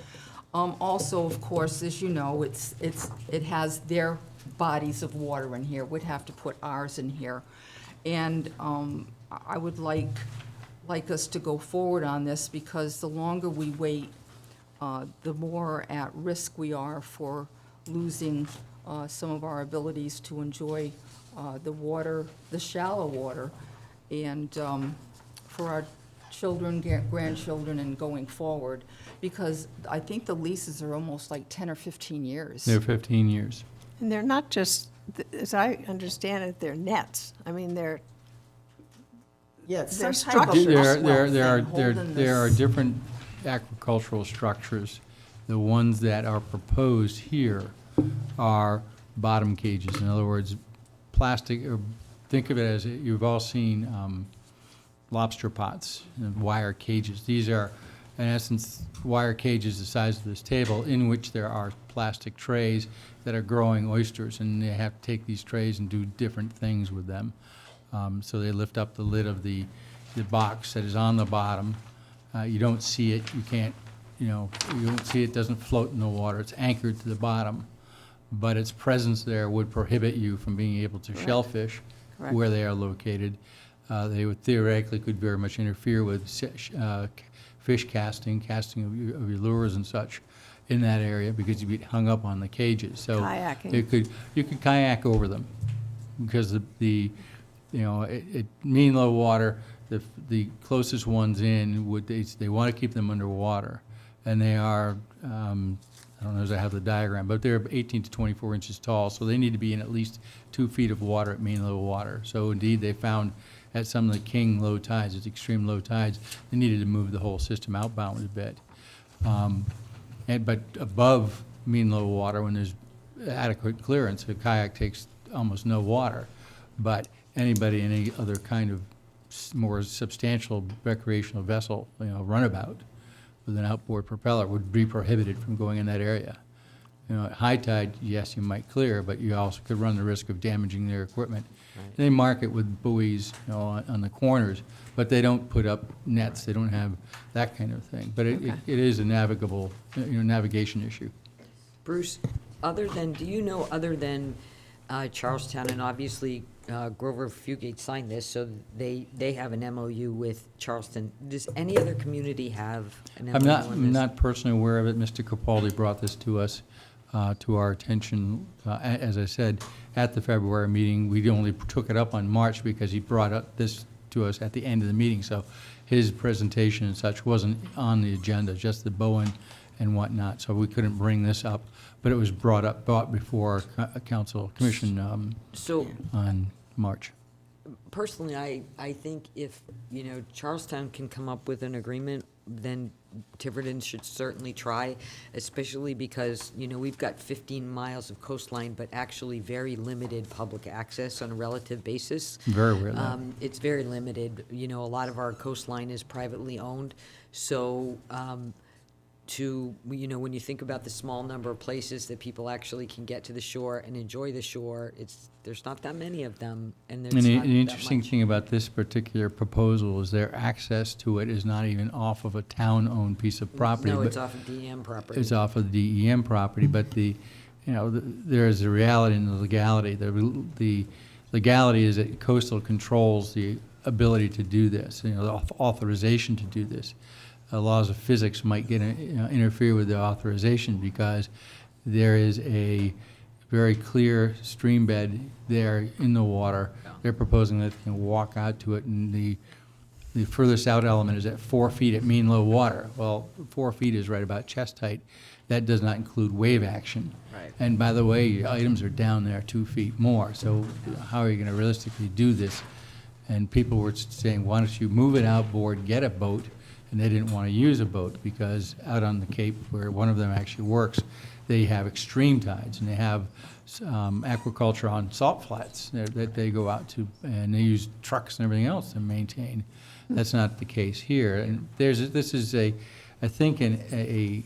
Speaker 20: Also, of course, as you know, it has their bodies of water in here. We'd have to put ours in here. And I would like us to go forward on this, because the longer we wait, the more at risk we are for losing some of our abilities to enjoy the water, the shallow water, and for our children, grandchildren, and going forward. Because I think the leases are almost like 10 or 15 years.
Speaker 17: They're 15 years.
Speaker 6: And they're not just, as I understand it, they're nets. I mean, they're
Speaker 20: Some type of
Speaker 6: structures.
Speaker 20: There
Speaker 17: are different agricultural structures. The ones that are proposed here are bottom cages. In other words, plastic, or think of it as, you've all seen lobster pots and wire cages. These are, in essence, wire cages the size of this table, in which there are plastic trays that are growing oysters, and they have to take these trays and do different things with them. So they lift up the lid of the box that is on the bottom. You don't see it, you can't, you don't see it, doesn't float in the water. It's anchored to the bottom. But its presence there would prohibit you from being able to shellfish where they are located. They would theoretically could very much interfere with fish casting of your lures and such in that area, because you'd be hung up on the cages. So
Speaker 6: Kayaking.
Speaker 17: you could kayak over them, because at mean low water, the closest ones in they want to keep them underwater, and they are I don't know as I have the diagram, but they're 18 to 24 inches tall, so they need to be in at least 2 feet of water at mean low water. So indeed, they found at some of the king low tides, it's extreme low tides, they needed to move the whole system outbound a bit. But above mean low water, when there's adequate clearance, a kayak takes almost no water. But anybody in any other kind of more substantial recreational vessel, runabout with an outboard propeller, would be prohibited from going in that area. At high tide, yes, you might clear, but you also could run the risk of damaging their equipment. Right. They mark it with buoys, on the corners, but they don't put up nets. They don't have that kind of thing. But it is a navigable, navigation issue.
Speaker 1: Bruce, other than Charlestown, and obviously Grover Fugate signed this, so they have an MOU with Charleston. Does any other community have an MOU on this?
Speaker 17: I'm not personally aware of it. Mr. Capaldi brought this to us, to our attention, as I said, at the February meeting. We only took it up on March because he brought up this to us at the end of the meeting. So his presentation and such wasn't on the agenda, just the Bowen and whatnot. So we couldn't bring this up, but it was brought before council commission on March.
Speaker 1: Personally, I think if, Charlestown can come up with an agreement, then Tiverton should certainly try, especially because, we've got 15 miles of coastline, but actually very limited public access on a relative basis.
Speaker 17: Very rarely.
Speaker 1: It's very limited. A lot of our coastline is privately owned. So, when you think about the small number of places that people actually can get to the shore and enjoy the shore, there's not that many of them, and there's not
Speaker 17: The
Speaker 1: that
Speaker 17: interesting
Speaker 1: much.
Speaker 17: thing about this particular proposal is their access to it is not even off of a town-owned piece of property.
Speaker 1: No,
Speaker 17: but
Speaker 1: it's off of DEM property.
Speaker 17: It's off of the DEM property, but there is a reality and the legality. The legality is that coastal controls the ability to do this, the authorization to do this. Laws of physics might interfere with the authorization, because there is a very clear stream bed there in the water. They're proposing that they can walk out to it, and the furthest out element is at 4 feet at mean low water. Well, 4 feet is right about chest height. That does not include wave action.
Speaker 1: Right.
Speaker 17: And by the way, items are down there 2 feet more. So how are you going to realistically do this? And people were saying, why don't you move it outboard, get a boat,
Speaker 21: and they didn't want to use a boat because out on the Cape where one of them actually works, they have extreme tides, and they have aquaculture on salt flats that they go out to, and they use trucks and everything else to maintain. That's not the case here, and this is I think a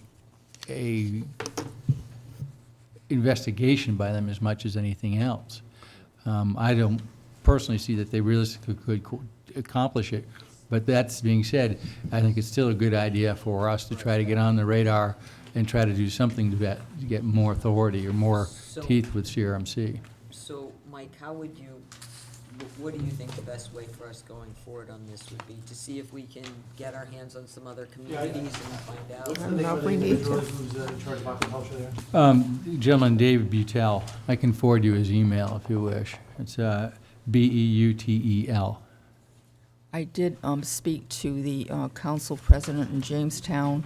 Speaker 21: investigation by them as much as anything else. I don't personally see that they realistically could accomplish it, but that's being said, I think it's still a good idea for us to try to get on the radar and try to do something to get more authority or more teeth with CRMC.
Speaker 1: So, Mike, what do you think the best way for us going forward on this would be? To see if we can get our hands on some other communities and find out?
Speaker 13: What's the name of the individual who's in charge of aquaculture there?
Speaker 21: Gentleman David Butel, I can forward you his email if you wish. It's Beutel.
Speaker 20: I did speak to the council president in Jamestown.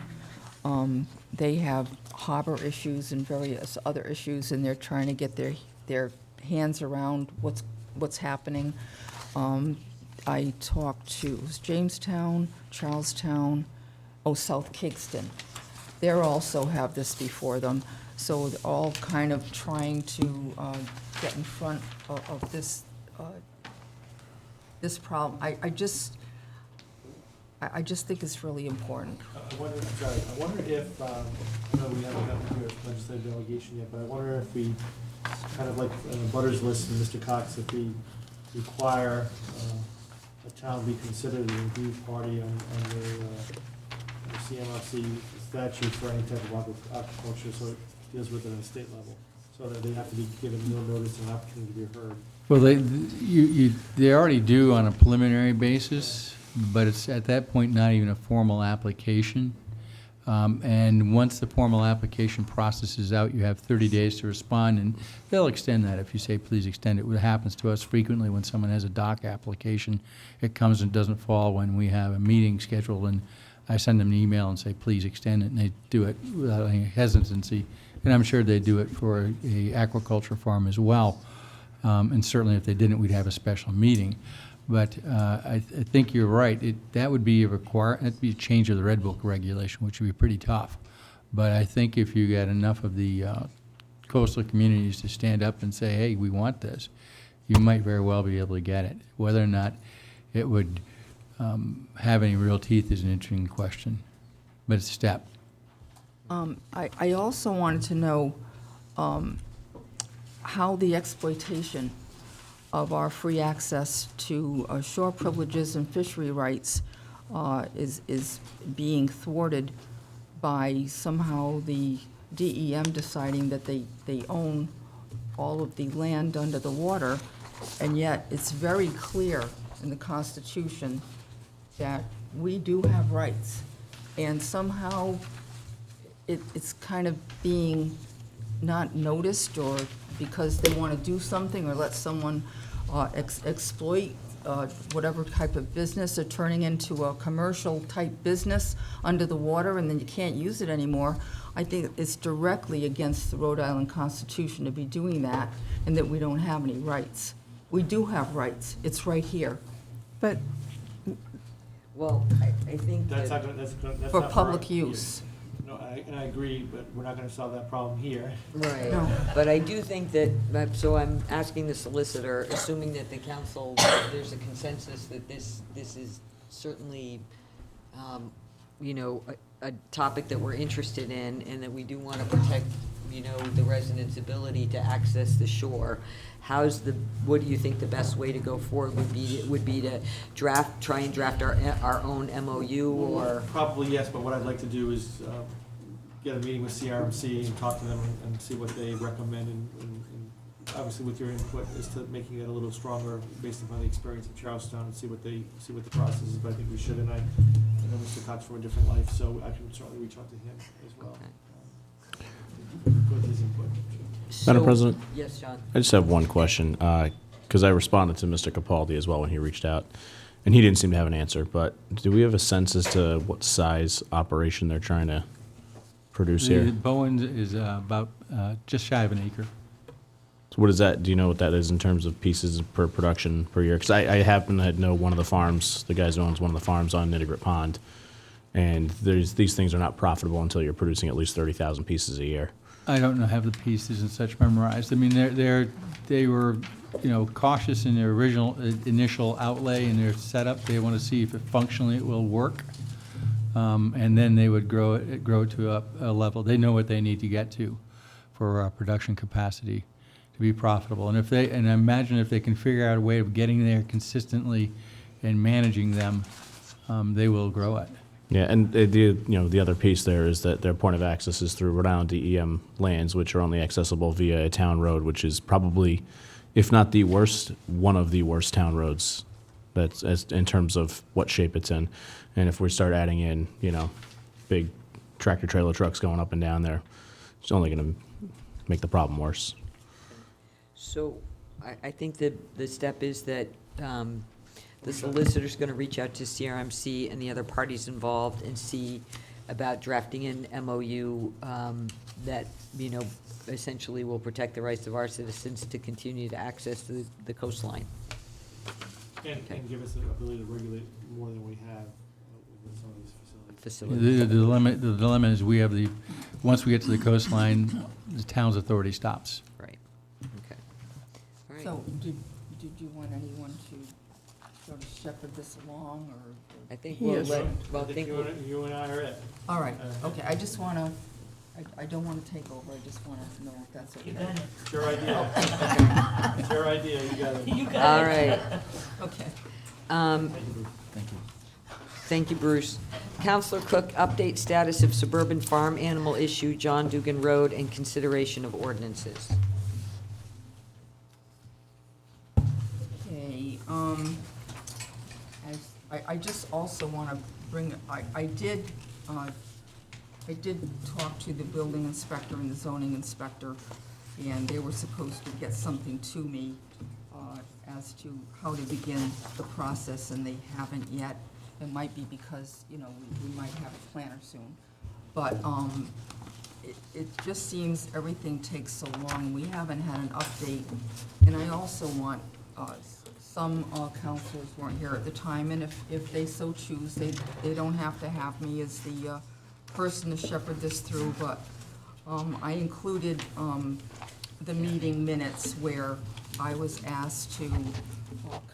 Speaker 20: They have harbor issues and various other issues, and they're trying to get their hands around what's happening. I talked to Jamestown, Charlestown, South Kingston. They also have this before them, so they're all kind of trying to get in front of this this problem. I just think it's really important.
Speaker 13: I wonder if, I know we haven't gotten to your legislative delegation yet, but I wonder if we, kind of like Butters list and Mr. Cox, if we require a town be considered a review party on the CMRC statute for any type of aquaculture, so it deals with it at a state level, so that they have to be given no notice and opportunity to be heard.
Speaker 21: Well, they already do on a preliminary basis, but it's at that point not even a formal application. And once the formal application process is out, you have 30 days to respond, and they'll extend that if you say, please extend it. What happens to us frequently when someone has a dock application, it comes and doesn't fall when we have a meeting scheduled, and I send them an email and say, please extend it, and they do it without any hesitancy. And I'm sure they do it for a aquaculture farm as well. And certainly if they didn't, we'd have a special meeting. But I think you're right. That would be that'd be a change of the Red Book regulation, which would be pretty tough. But I think if you got enough of the coastal communities to stand up and say, hey, we want this, you might very well be able to get it. Whether or not it would have any real teeth is an interesting question. But it's a step.
Speaker 20: I also wanted to know how the exploitation of our free access to shore privileges and fishery rights is being thwarted by somehow the DEM deciding that they own all of the land under the water, and yet it's very clear in the Constitution that we do have rights, and somehow it's kind of being not noticed, or because they want to do something or let someone exploit whatever type of business, or turning into a commercial type business under the water, and then you can't use it anymore. I think it's directly against the Rhode Island Constitution to be doing that, and that we don't have any rights. We do have rights. It's right here.
Speaker 16: But,
Speaker 1: Well, I think
Speaker 13: That's
Speaker 1: that
Speaker 13: not
Speaker 20: For
Speaker 13: not
Speaker 20: public
Speaker 13: here.
Speaker 20: use.
Speaker 13: No, I agree, but we're not gonna solve that problem here.
Speaker 1: Right,
Speaker 20: No.
Speaker 1: but I do think that, so I'm asking the solicitor, assuming that the council, there's a consensus that this is certainly, a topic that we're interested in, and that we do want to protect, the residents' ability to access the shore. What do you think the best way to go forward would be to try and draft our own MOU, or?
Speaker 13: Probably yes, but what I'd like to do is get a meeting with CRMC and talk to them and see what they recommend, and obviously with your input as to making it a little stronger based upon the experience of Charlestown, and see what the process is. But I think we should, and I know Mr. Cox from a different life, so I can certainly reach out to him as well. With his input.
Speaker 4: Madam President?
Speaker 1: Yes, John.
Speaker 4: I just have one question, because I responded to Mr. Capaldi as well when he reached out, and he didn't seem to have an answer, but do we have a sense as to what size operation they're trying to produce
Speaker 21: The
Speaker 4: here?
Speaker 21: Bowen's is about just shy of an acre.
Speaker 4: So what is that, do you know what that is in terms of pieces per production per year? Because I happen to know one of the farms, the guy who owns one of the farms on Nittigrat Pond, And these things are not profitable until you're producing at least 30,000 pieces a year.
Speaker 21: I don't know, have the pieces and such memorized. I mean, they were, cautious in their initial outlay and their setup. They want to see if functionally it will work. And then they would grow to a level. They know what they need to get to for production capacity to be profitable. And I imagine if they can figure out a way of getting there consistently and managing them, they will grow it.
Speaker 4: Yeah, and the other piece there is that their point of access is through Rhode Island DEM lands, which are only accessible via a town road, which is probably, if not the worst, one of the worst town roads that's in terms of what shape it's in. And if we start adding in, big tractor trailer trucks going up and down there, it's only going to make the problem worse.
Speaker 1: So I think that the step is that the solicitor's going to reach out to CRMC and the other parties involved and see about drafting an MOU that, essentially will protect the rights of our citizens to continue to access the coastline.
Speaker 13: And give us the ability to regulate more than we have with some of these facilities.
Speaker 21: The dilemma is we have once we get to the coastline, the town's authority stops.
Speaker 1: Right. Okay. All right.
Speaker 20: So, did you want anyone to sort of shepherd this along, or?
Speaker 1: I think we'll let,
Speaker 13: you and I are it.
Speaker 20: All right, okay, I just want to, I don't want to take over, I just want to know if that's okay.
Speaker 5: You got it.
Speaker 13: It's your idea. It's your idea, you got it.
Speaker 5: You got it.
Speaker 1: All right.
Speaker 20: Okay.
Speaker 21: Thank you.
Speaker 1: Thank you, Bruce. Counselor Cook, update status of suburban farm animal issue, John Dugan Road, and consideration of ordinances.
Speaker 20: Okay, I just also want to bring, I did talk to the building inspector and the zoning inspector, and they were supposed to get something to me as to how to begin the process, and they haven't yet. It might be because, we might have a planner soon. But it just seems everything takes so long. We haven't had an update. And I also want, some counselors weren't here at the time, and if they so choose, they don't have to have me as the person to shepherd this through, but I included the meeting minutes where I was asked to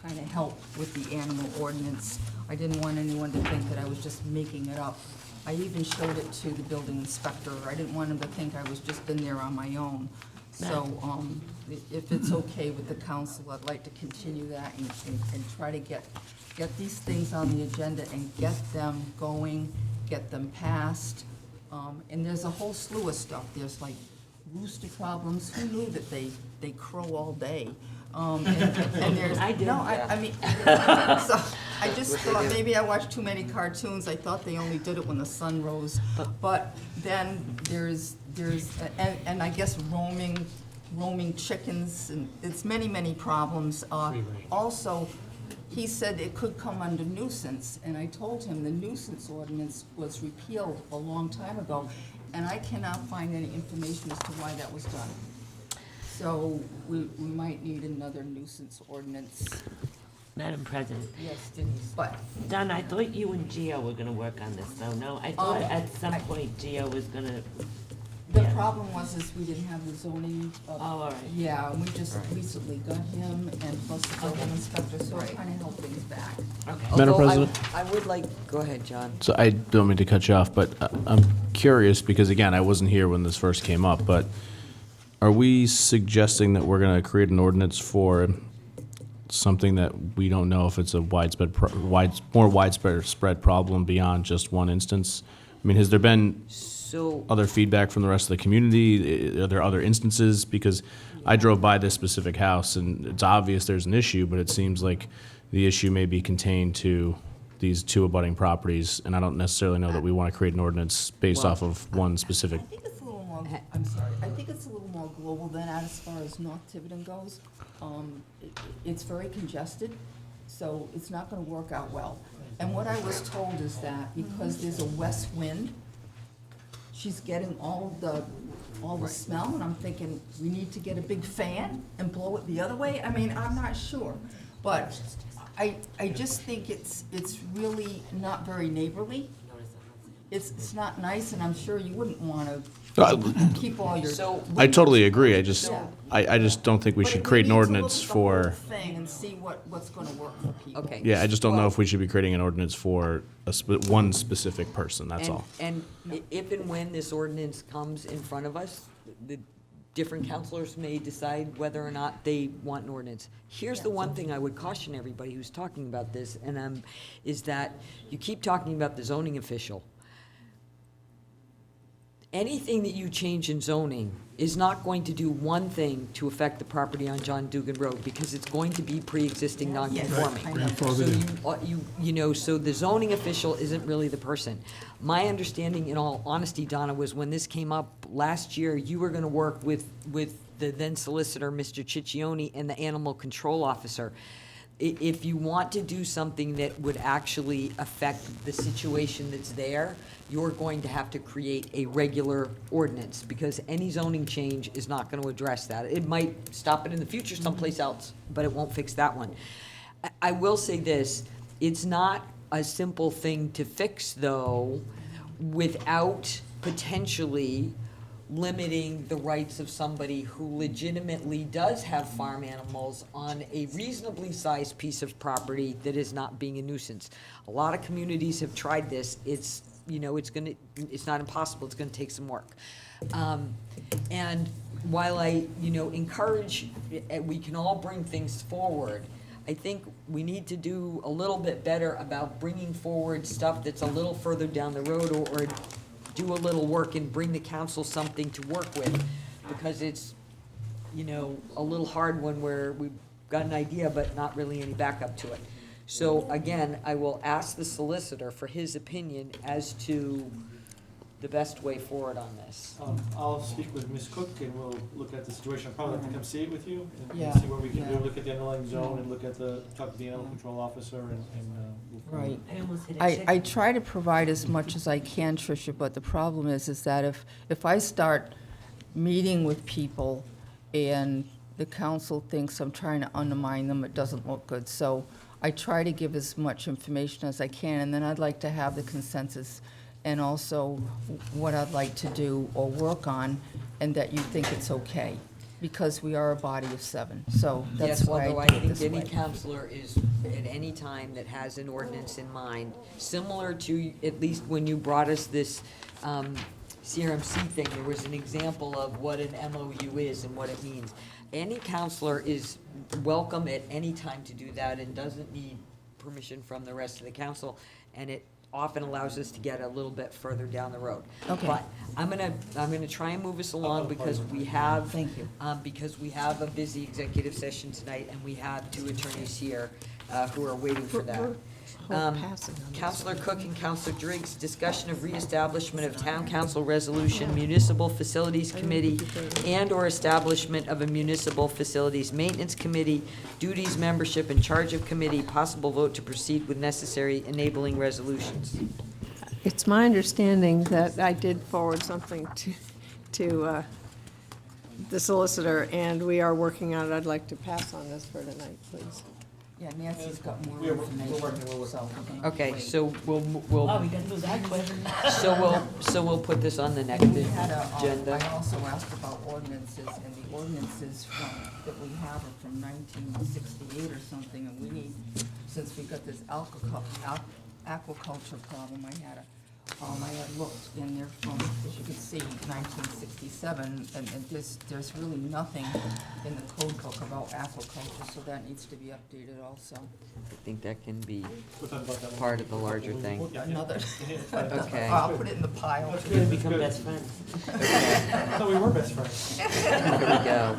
Speaker 20: kind of help with the animal ordinance. I didn't want anyone to think that I was just making it up. I even showed it to the building inspector. I didn't want him to think I was just in there on my own. So if it's okay with the council, I'd like to continue that and try to get these things on the agenda and get them going, get them passed. And there's a whole slew of stuff. There's like rooster problems. Who knew that they crow all day? And there's,
Speaker 5: I did.
Speaker 20: No, I mean, so I just thought maybe I watched too many cartoons. I thought they only did it when the sun rose. But then there's and I guess roaming chickens, and it's many problems. Also, he said it could come under nuisance, and I told him the nuisance ordinance was repealed a long time ago, and I cannot find any information as to why that was done. So we might need another nuisance ordinance.
Speaker 5: Madam President.
Speaker 20: Yes, Denise. But
Speaker 5: Don, I thought you and Gio were gonna work on this, though, no? I thought at some point Gio was gonna...
Speaker 20: the problem was we didn't have the zoning.
Speaker 5: all right.
Speaker 20: Yeah, we just recently got him, and plus the building inspector, so I kind of held things back.
Speaker 4: Madam
Speaker 1: Although
Speaker 4: President?
Speaker 1: I would like, go ahead, John.
Speaker 4: So I don't mean to cut you off, but I'm curious, because again, I wasn't here when this first came up, but are we suggesting that we're going to create an ordinance for something that we don't know if it's a more widespread problem beyond just one instance? I mean, has there been other feedback from the rest of the community? Are there other instances? Because I drove by this specific house, and it's obvious there's an issue, but it seems like the issue may be contained to these two abutting properties, and I don't necessarily know that we want to create an ordinance based off of one specific.
Speaker 20: I think it's a little more, I'm sorry, I think it's a little more global than that as far as North Tiverton goes. It's very congested, so it's not gonna work out well. And what I was told is that because there's a west wind, she's getting all the smell, and I'm thinking, we need to get a big fan and blow it the other way? I mean, I'm not sure, but I just think it's really not very neighborly. it's not nice, and I'm sure you wouldn't want to keep all your.
Speaker 4: I totally agree. I just,
Speaker 20: Yeah.
Speaker 4: I just don't think we
Speaker 20: But
Speaker 4: should
Speaker 20: we
Speaker 4: create an
Speaker 20: need to
Speaker 4: ordinance
Speaker 20: look at the whole
Speaker 4: for,
Speaker 20: thing and see what's going to work for people.
Speaker 1: Okay.
Speaker 4: yeah, I just don't know if we should be creating an ordinance for one specific person, that's
Speaker 1: And-
Speaker 4: all.
Speaker 1: And if and when this ordinance comes in front of us, the different counselors may decide whether or not they want an ordinance. Here's the one thing I would caution everybody who's talking about this, and is that you keep talking about the zoning official. Anything that you change in zoning is not going to do one thing to affect the property on John Dugan Road, because it's going to be pre-existing non-conforming. So so the zoning official isn't really the person. My understanding, in all honesty, Donna, was when this came up last year, you were gonna work with the then solicitor, Mr. Ciccione, and the animal control officer. If you want to do something that would actually affect the situation that's there, you're going to have to create a regular ordinance, because any zoning change is not going to address that. It might stop it in the future someplace else, but it won't fix that one. I will say this, it's not a simple thing to fix, though, without potentially limiting the rights of somebody who legitimately does have farm animals on a reasonably sized piece of property that is not being a nuisance. A lot of communities have tried this. It's not impossible, it's gonna take some work. And while I, encourage, we can all bring things forward, I think we need to do a little bit better about bringing forward stuff that's a little further down the road, or do a little work and bring the council something to work with, because it's, a little hard when we've got an idea but not really any backup to it. So again, I will ask the solicitor for his opinion as to the best way forward on this.
Speaker 13: I'll speak with Ms. Cook and we'll look at the situation. I'll probably have to come see it with you and
Speaker 20: Yeah.
Speaker 13: see what we can do,
Speaker 20: Yeah.
Speaker 13: look at the underlying zone and talk to the animal control officer and we'll.
Speaker 20: Right.
Speaker 5: I almost hit a
Speaker 20: I try to provide as much as I can, Tricia, but the problem is that if I start meeting with people and the council thinks I'm trying to undermine them, it doesn't look good. So I try to give as much information as I can, and then I'd like to have the consensus and also what I'd like to do or work on, and that you think it's okay, because we are a body of 7. So that's why
Speaker 1: Yes, although
Speaker 20: I
Speaker 1: I
Speaker 20: do it
Speaker 1: think
Speaker 20: this
Speaker 1: any
Speaker 20: way.
Speaker 1: counselor is, at any time that has an ordinance in mind, similar to, at least when you brought us this CRMC thing, there was an example of what an MOU is and what it means. Any counselor is welcome at any time to do that and doesn't need permission from the rest of the council, and it often allows us to get a little bit further down the road.
Speaker 20: Okay.
Speaker 1: But I'm gonna try and move us along, because we have.
Speaker 20: Thank you.
Speaker 1: Because we have a busy executive session tonight, and we have 2 attorneys here who are waiting for that. Counselor Cook and Counselor Driggs, discussion of reestablishment of Town Council Resolution, Municipal Facilities Committee, and/or establishment of a Municipal Facilities Maintenance Committee, duties, membership, and charge of committee, possible vote to proceed with necessary enabling resolutions.
Speaker 6: It's my understanding that I did forward something to the solicitor, and we are working on it. I'd like to pass on this for tonight, please.
Speaker 20: Yeah, Nancy's got more
Speaker 13: We're
Speaker 20: information.
Speaker 13: working.
Speaker 20: So,
Speaker 1: Okay, so we'll,
Speaker 5: Oh, we got to move that quick.
Speaker 1: so we'll put this on the next
Speaker 20: we had
Speaker 1: agenda.
Speaker 20: I also asked about ordinances, and the ordinances that we have are from 1968 or something, and we need, since we got this aquaculture problem, I had looked, and they're from, as you can see, 1967, and there's really nothing in the code book about aquaculture, so that needs to be updated also.
Speaker 1: I think that can be
Speaker 13: We'll talk about that one.
Speaker 1: part of the larger thing.
Speaker 20: Another.
Speaker 1: Okay.
Speaker 20: I'll put it in the pile.
Speaker 5: We're gonna become best friends.
Speaker 13: I thought we were best friends.
Speaker 1: There we go.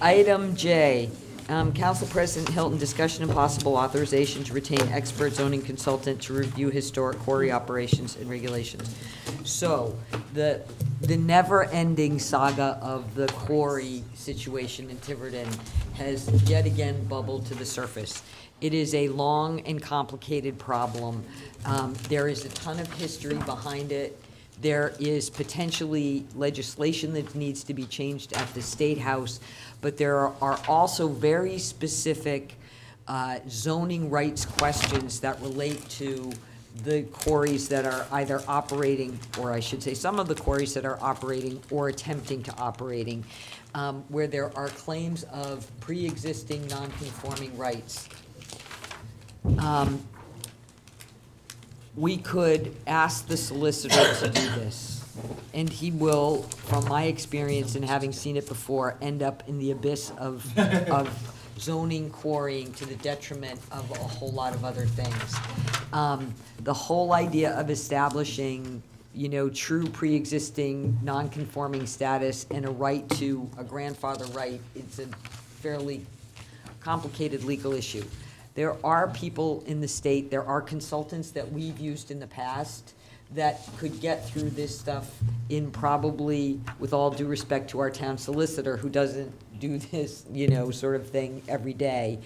Speaker 1: Item J, Council President Hilton, discussion and possible authorization to retain expert zoning consultant to review historic quarry operations and regulations. So, the never-ending saga of the quarry situation in Tiverton has yet again bubbled to the surface. It is a long and complicated problem. There is a ton of history behind it. There is potentially legislation that needs to be changed at the State House, but there are also very specific zoning rights questions that relate to the quarries that are either operating, or I should say, some of the quarries that are operating or attempting to operating, where there are claims of pre-existing non-conforming rights. We could ask the solicitor to do this, and he will, from my experience and having seen it before, end up in the abyss of zoning quarrying to the detriment of a whole lot of other things. The whole idea of establishing, true pre-existing non-conforming status and a right to a grandfather right, it's a fairly complicated legal issue. There are people in the state, there are consultants that we've used in the past that could get through this stuff in probably, with all due respect to our town solicitor, who doesn't do this, sort of thing every day,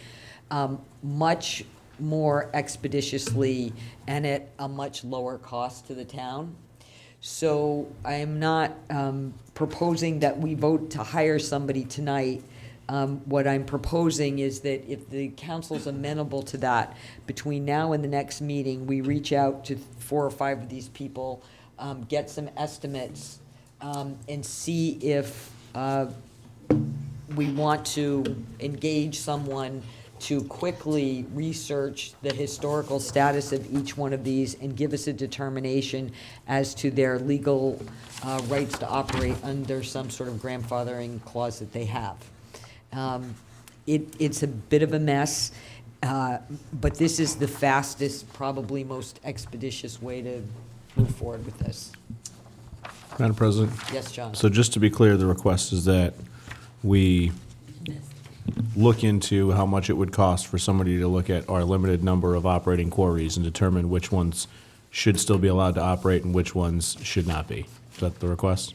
Speaker 1: much more expeditiously and at a much lower cost to the town. So I am not proposing that we vote to hire somebody tonight. What I'm proposing is that if the council's amenable to that, between now and the next meeting, we reach out to 4 or 5 of these people, get some estimates, and see if we want to engage someone to quickly research the historical status of each one of these and give us a determination as to their legal rights to operate under some sort of grandfathering clause that they have. It's a bit of a mess, but this is the fastest, probably most expeditious way to move forward with this.
Speaker 4: Madam President?
Speaker 1: Yes, John.
Speaker 4: So just to be clear, the request is that we look into how much it would cost for somebody to look at our limited number of operating quarries and determine which ones should still be allowed to operate and which ones should not be. Is that the request?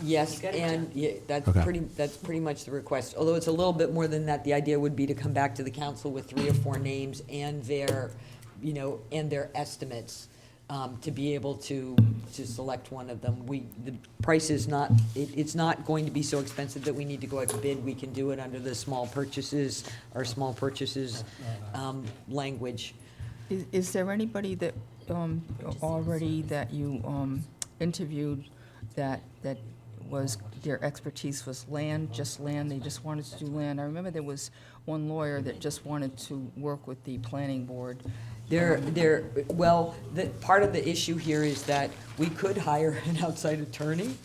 Speaker 1: Yes, and that's
Speaker 4: Okay.
Speaker 1: pretty much the request. Although it's a little bit more than that, the idea would be to come back to the council with 3 or 4 names and their, and their estimates, to be able to select one of them. The price is not, it's not going to be so expensive that we need to go out to bid. We can do it under the small purchases language.
Speaker 20: Is there anybody that, already that you interviewed that was, their expertise was land, they just wanted to do land? I remember there was one lawyer that just wanted to work with the planning board.
Speaker 1: Well, part of the issue here is that we could hire an outside attorney,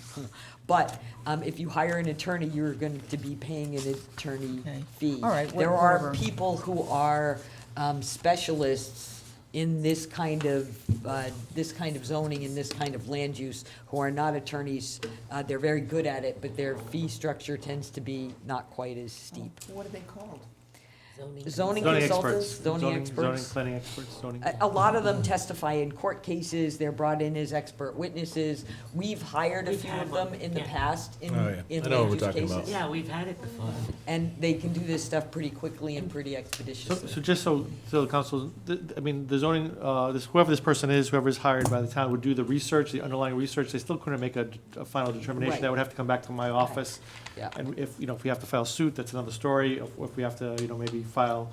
Speaker 1: but if you hire an attorney, you're going to be paying an attorney fee.
Speaker 20: All right,
Speaker 1: There are
Speaker 20: whatever.
Speaker 1: people who are specialists in this kind of zoning, in this kind of land use, who are not attorneys. They're very good at it, but their fee structure tends to be not quite as steep.
Speaker 20: What are they called?
Speaker 1: Zoning consultants, zoning experts.
Speaker 13: Zoning planning experts, zoning.
Speaker 1: A lot of them testify in court cases, they're brought in as expert witnesses. We've hired a few of them in the past in land use cases.
Speaker 5: Yeah, we've had it before.
Speaker 1: And they can do this stuff pretty quickly and pretty
Speaker 13: So
Speaker 1: expeditiously.
Speaker 13: just so the council, the zoning, whoever this person is, whoever is hired by the town would do the research, the underlying research. They still couldn't make a final determination.
Speaker 1: Right.
Speaker 13: That would have to come back to my office.
Speaker 1: Yeah.
Speaker 13: And if we have to file suit, that's another story. If we have to, maybe file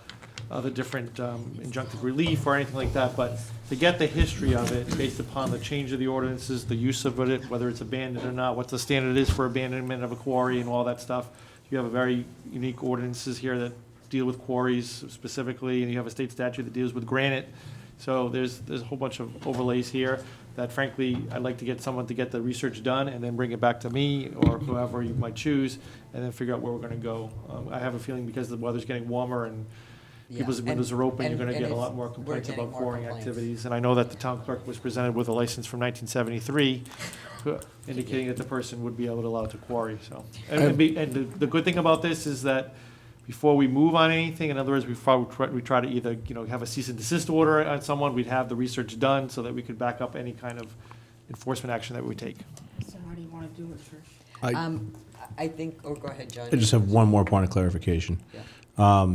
Speaker 13: other different injunctive relief or anything like that. But to get the history of it, based upon the change of the ordinances, the use of it, whether it's abandoned or not, what the standard is for abandonment of a quarry and all that stuff. You have a very unique ordinances here that deal with quarries specifically, and you have a state statute that deals with granite. So there's a whole bunch of overlays here that frankly, I'd like to get someone to get the research done and then bring it back to me or whoever you might choose, and then figure out where we're gonna go. I have a feeling because the weather's getting warmer and people's windows are open, you're gonna get a lot more complaints about quarrying activities. And I know that the town clerk was presented with a license from 1973, indicating that the person would be able to allow to quarry, so. And the good thing about this is that before we move on anything, in other words, we try to either, have a cease and desist order on someone, we'd have the research done so that we could back up any kind of enforcement action that we take.
Speaker 20: So how do you want to do it, Trish?
Speaker 1: I think, go ahead, John.
Speaker 4: I just have one more point of clarification.
Speaker 1: Yeah.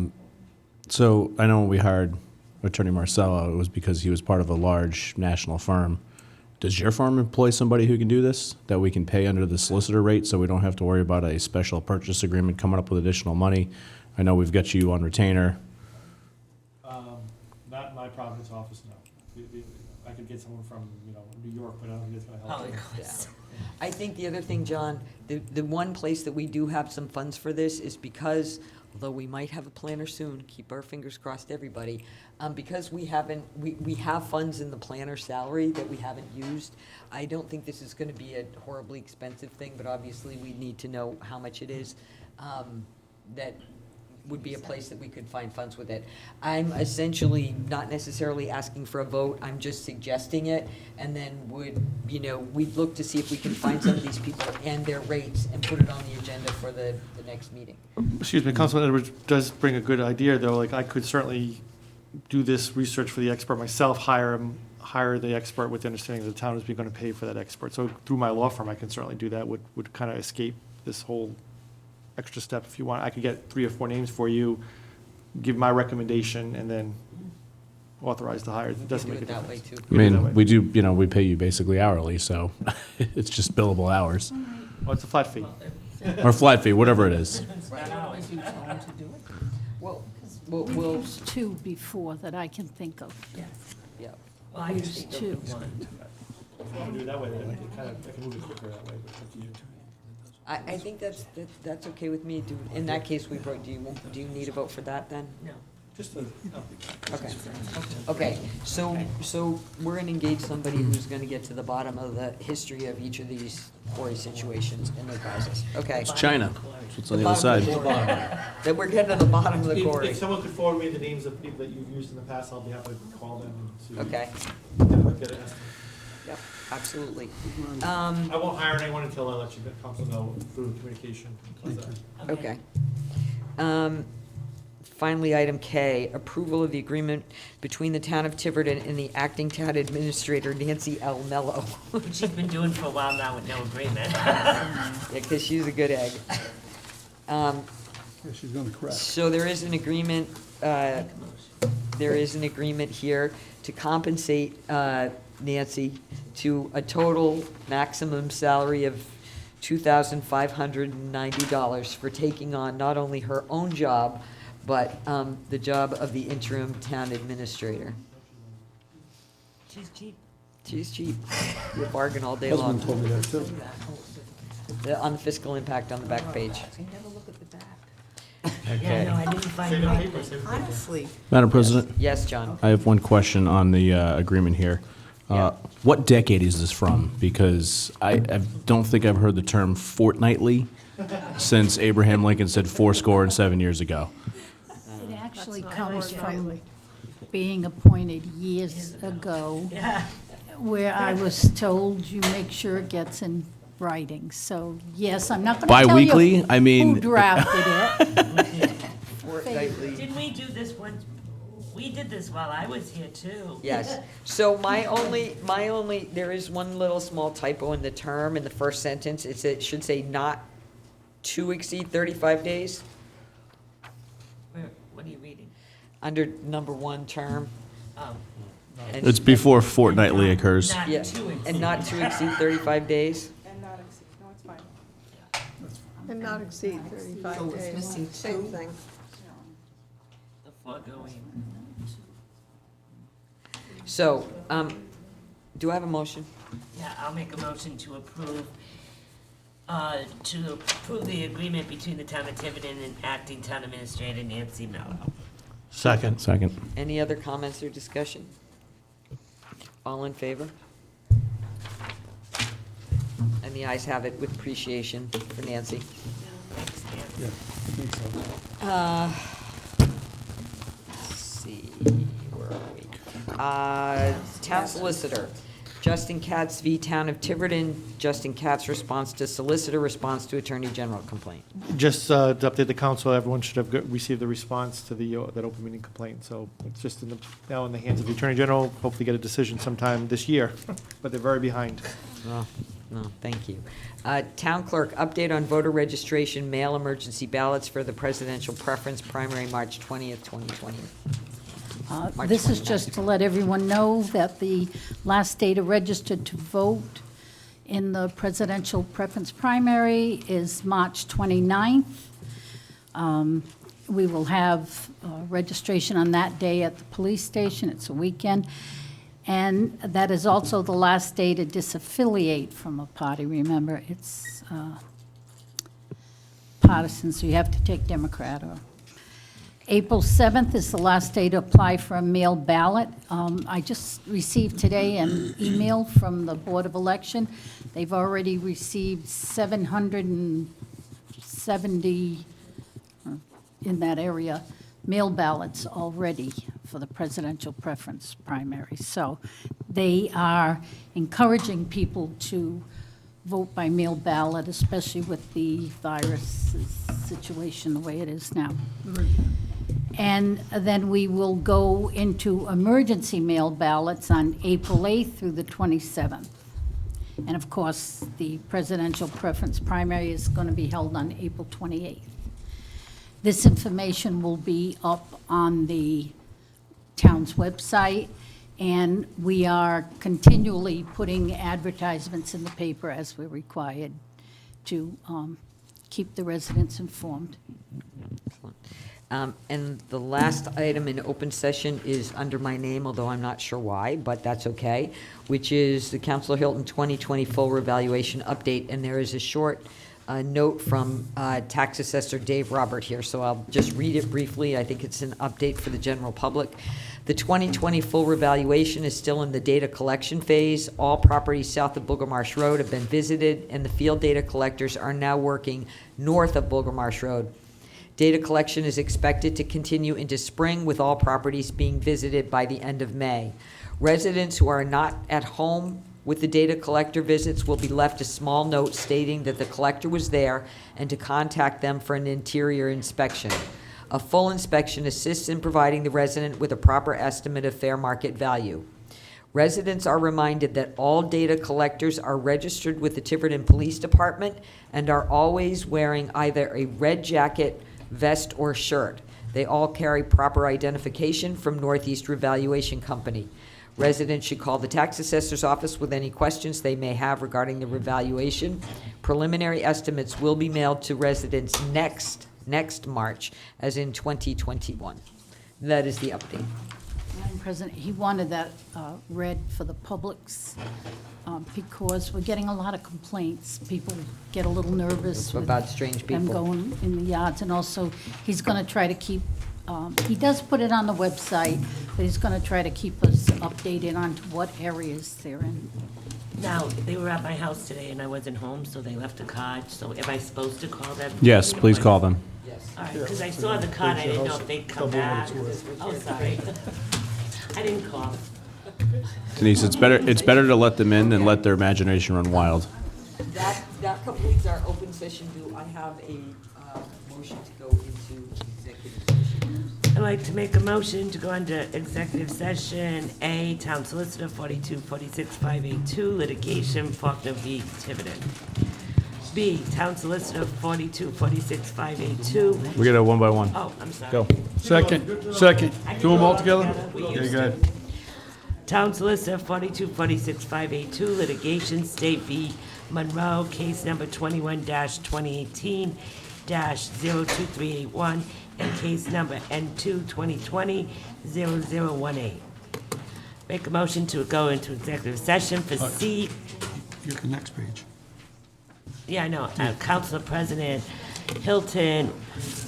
Speaker 4: So I know when we hired Attorney Marcello, it was because he was part of a large national firm. Does your firm employ somebody who can do this, that we can pay under the solicitor rate so we don't have to worry about a special purchase agreement coming up with additional money? I know we've got you on retainer.
Speaker 13: Not in my Providence office, no. I could get someone from, New York, but I don't think it's gonna help.
Speaker 5: Oh,
Speaker 13: you.
Speaker 5: of course.
Speaker 1: I think the other thing, John, the one place that we do have some funds for this is because, although we might have a planner soon, keep our fingers crossed, everybody, because we have funds in the planner salary that we haven't used. I don't think this is gonna be a horribly expensive thing, but obviously we need to know how much it is. That would be a place that we could find funds with it. I'm essentially not necessarily asking for a vote, I'm just suggesting it, and then we'd look to see if we can find some of these people and their rates and put it on the agenda for the next meeting.
Speaker 13: Excuse me, Councilman Edwards does bring a good idea, though, like, I could certainly do this research for the expert myself, hire the expert with the understanding that the town is going to pay for that expert. So through my law firm, I can certainly do that, would kind of escape this whole extra step if you want. I could get 3 or 4 names for you, give my recommendation, and then authorize the hire. It doesn't make a
Speaker 1: that way
Speaker 13: difference.
Speaker 1: too.
Speaker 4: I mean, we do, we pay you basically hourly, so it's just billable hours.
Speaker 13: Oh, it's a flat fee.
Speaker 4: Or flat fee, whatever it is.
Speaker 1: We'll,
Speaker 3: There's 2 before that I can think of.
Speaker 1: yeah.
Speaker 5: Well, I
Speaker 3: There's
Speaker 5: just
Speaker 3: 2.
Speaker 13: If you want to do it that way, then I can move it quicker that way, but it's up to you.
Speaker 1: I think that's okay with me. In that case, do you need a vote for that then?
Speaker 5: No.
Speaker 13: Just
Speaker 1: Okay. Okay, so we're gonna engage somebody who's gonna get to the bottom of the history of each of these quarry situations and their causes. Okay.
Speaker 4: It's China. That's what's on the other
Speaker 1: bottom of
Speaker 4: side.
Speaker 1: the quarry. That we're getting to the bottom of the quarry.
Speaker 13: If someone could forward me the names of people that you've used in the past, I'll be happy to call them and see.
Speaker 1: Okay.
Speaker 13: Get an estimate.
Speaker 1: Yep, absolutely.
Speaker 13: I won't hire anyone until I let you, council know through communication.
Speaker 1: Okay. Finally, item K, approval of the agreement between the town of Tiverton and the acting town administrator, Nancy L. Mello.
Speaker 5: Which she's been doing for a while now with no agreement.
Speaker 1: Yeah, because she's a good egg.
Speaker 11: Yeah, she's gonna crack.
Speaker 1: So there is an agreement, here to compensate Nancy to a total maximum salary of $2,590 for taking on not only her own job, but the job of the interim town administrator.
Speaker 5: She's cheap.
Speaker 1: She's cheap. You bargain all day long.
Speaker 11: Husband told me that too.
Speaker 1: On the fiscal impact on the back page.
Speaker 20: I never look at the back.
Speaker 5: Yeah, no, I didn't find it.
Speaker 20: Honestly.
Speaker 4: Madam President?
Speaker 1: Yes, John.
Speaker 4: I have one question on the agreement here. What decade is this from? Because I don't think I've heard the term fortnightly since Abraham Lincoln said 70 years ago.
Speaker 3: It actually comes from being appointed years ago, where I was told you make sure it gets in writing. So, yes, I'm not going to tell
Speaker 4: Bi-weekly?
Speaker 3: you
Speaker 4: I mean-
Speaker 3: who drafted it.
Speaker 5: Didn't we do this once? We did this while I was here too.
Speaker 1: Yes. So my only, there is one little small typo in the term, in the first sentence. It should say not to exceed 35 days,
Speaker 5: What are you reading?
Speaker 1: under number 1 term.
Speaker 5: Oh.
Speaker 1: And-
Speaker 4: It's before fortnightly occurs.
Speaker 5: Not
Speaker 1: Yeah,
Speaker 5: to exceed.
Speaker 1: and not to exceed 35 days.
Speaker 10: And not exceed, no, it's fine.
Speaker 6: And not exceed 35
Speaker 20: So it's
Speaker 6: days.
Speaker 20: missing
Speaker 6: Same
Speaker 20: 2?
Speaker 6: thing.
Speaker 5: The foregoing.
Speaker 1: So, do I have a motion?
Speaker 5: Yeah, I'll make a motion to approve the agreement between the town of Tiverton and acting town administrator Nancy Mello.
Speaker 18: Second.
Speaker 4: Second.
Speaker 1: Any other comments or discussion? All in favor? And the ayes have it with appreciation for Nancy.
Speaker 11: Yeah, I think so.
Speaker 1: Let's see, where are we? Town solicitor, Justin Katz v. Town of Tiverton. Justin Katz response to solicitor, response to Attorney General complaint.
Speaker 13: Just to update the council, everyone should have received the response to that open meeting complaint. So it's just now in the hands of the Attorney General, hopefully get a decision sometime this year, but they're very behind.
Speaker 1: Oh, no, thank you. Town clerk, update on voter registration, mail emergency ballots for the presidential preference primary, March 20th, 2020. March
Speaker 3: This is
Speaker 1: 29th.
Speaker 3: just to let everyone know that the last day to register to vote in the presidential preference primary is March 29th. We will have registration on that day at the police station. It's a weekend. And that is also the last day to disaffiliate from a party. Remember, it's partisan, so you have to take Democrat or. April 7th is the last day to apply for a mail ballot. I just received today an email from the Board of Election. They've already received 770, in that area, mail ballots already for the presidential preference primary. So they are encouraging people to vote by mail ballot, especially with the virus situation the way it is now. And then we will go into emergency mail ballots on April 8th through the 27th. And of course, the presidential preference primary is going to be held on April 28th. This information will be up on the town's website, and we are continually putting advertisements in the paper as we're required to keep the residents informed.
Speaker 1: And the last item in open session is under my name, although I'm not sure why, but that's okay, which is the Council Hilton 2020 full revaluation update. And there is a short note from Tax Assessor Dave Robert here, so I'll just read it briefly. I think it's an update for the general public. The 2020 full revaluation is still in the data collection phase. All properties south of Booger Marsh Road have been visited, and the field data collectors are now working north of Booger Marsh Road. Data collection is expected to continue into spring, with all properties being visited by the end of May. Residents who are not at home with the data collector visits will be left a small note stating that the collector was there and to contact them for an interior inspection. A full inspection assists in providing the resident with a proper estimate of fair market value. Residents are reminded that all data collectors are registered with the Tiverton Police Department and are always wearing either a red jacket, vest, or shirt. They all carry proper identification from Northeast Revaluation Company. Residents should call the tax assessor's office with any questions they may have regarding the revaluation. Preliminary estimates will be mailed to residents next March, as in 2021. That is the update.
Speaker 3: Madam President, he wanted that read for the public's, because we're getting a lot of complaints. People get a little nervous with
Speaker 1: About strange
Speaker 3: them
Speaker 1: people.
Speaker 3: going in the yards, and also, he's going to try to keep, he does put it on the website, but he's going to try to keep us updated on what areas they're in.
Speaker 5: Now, they were at my house today and I wasn't home, so they left a card. So am I supposed to call them?
Speaker 4: Yes, please call them.
Speaker 5: All right, because I saw the card, I didn't know if they'd come back. Oh, sorry. I didn't call.
Speaker 4: Denise, it's better to let them in than let their imagination run wild.
Speaker 1: That completes our open session. Do I have a motion to go into executive session?
Speaker 5: I'd like to make a motion to go into executive session. A, Town Solicitor 4246582, litigation, Faulkner v. Tiverton. B, Town Solicitor 4246582.
Speaker 4: We got a one by one.
Speaker 5: Oh, I'm sorry.
Speaker 4: Go.
Speaker 11: Second. Do them all together?
Speaker 5: We
Speaker 11: Okay,
Speaker 5: used
Speaker 11: go
Speaker 5: to.
Speaker 11: ahead.
Speaker 5: Town Solicitor 4246582, litigation, State v. Monroe, case number 21-2018-02381, and case number N2-2020-0018. Make a motion to go into executive session for C.
Speaker 11: You're the next page.
Speaker 5: Yeah, I know. Council President Hilton,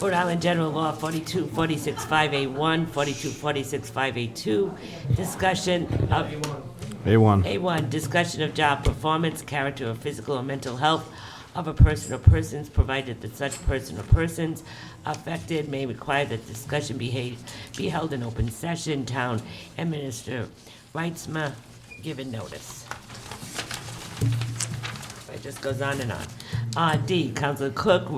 Speaker 5: Rhode Island General Law 4246581, 4246582. Discussion of
Speaker 4: A1.
Speaker 5: A1, discussion of job performance, character, or physical or mental health of a person or persons, provided that such person or persons affected may require that discussion be held in open session. Town Administrator Reitzma given notice. It just goes on and on. D, Council Cook,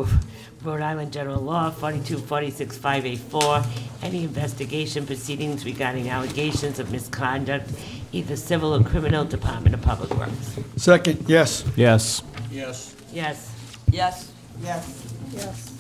Speaker 5: Rhode Island General Law 4246584, any investigation proceedings regarding allegations of misconduct, either civil or criminal, Department of Public Works.
Speaker 11: Second, yes.
Speaker 4: Yes.
Speaker 19: Yes.
Speaker 5: Yes.
Speaker 1: Yes.
Speaker 2: Yes.
Speaker 10: Yes.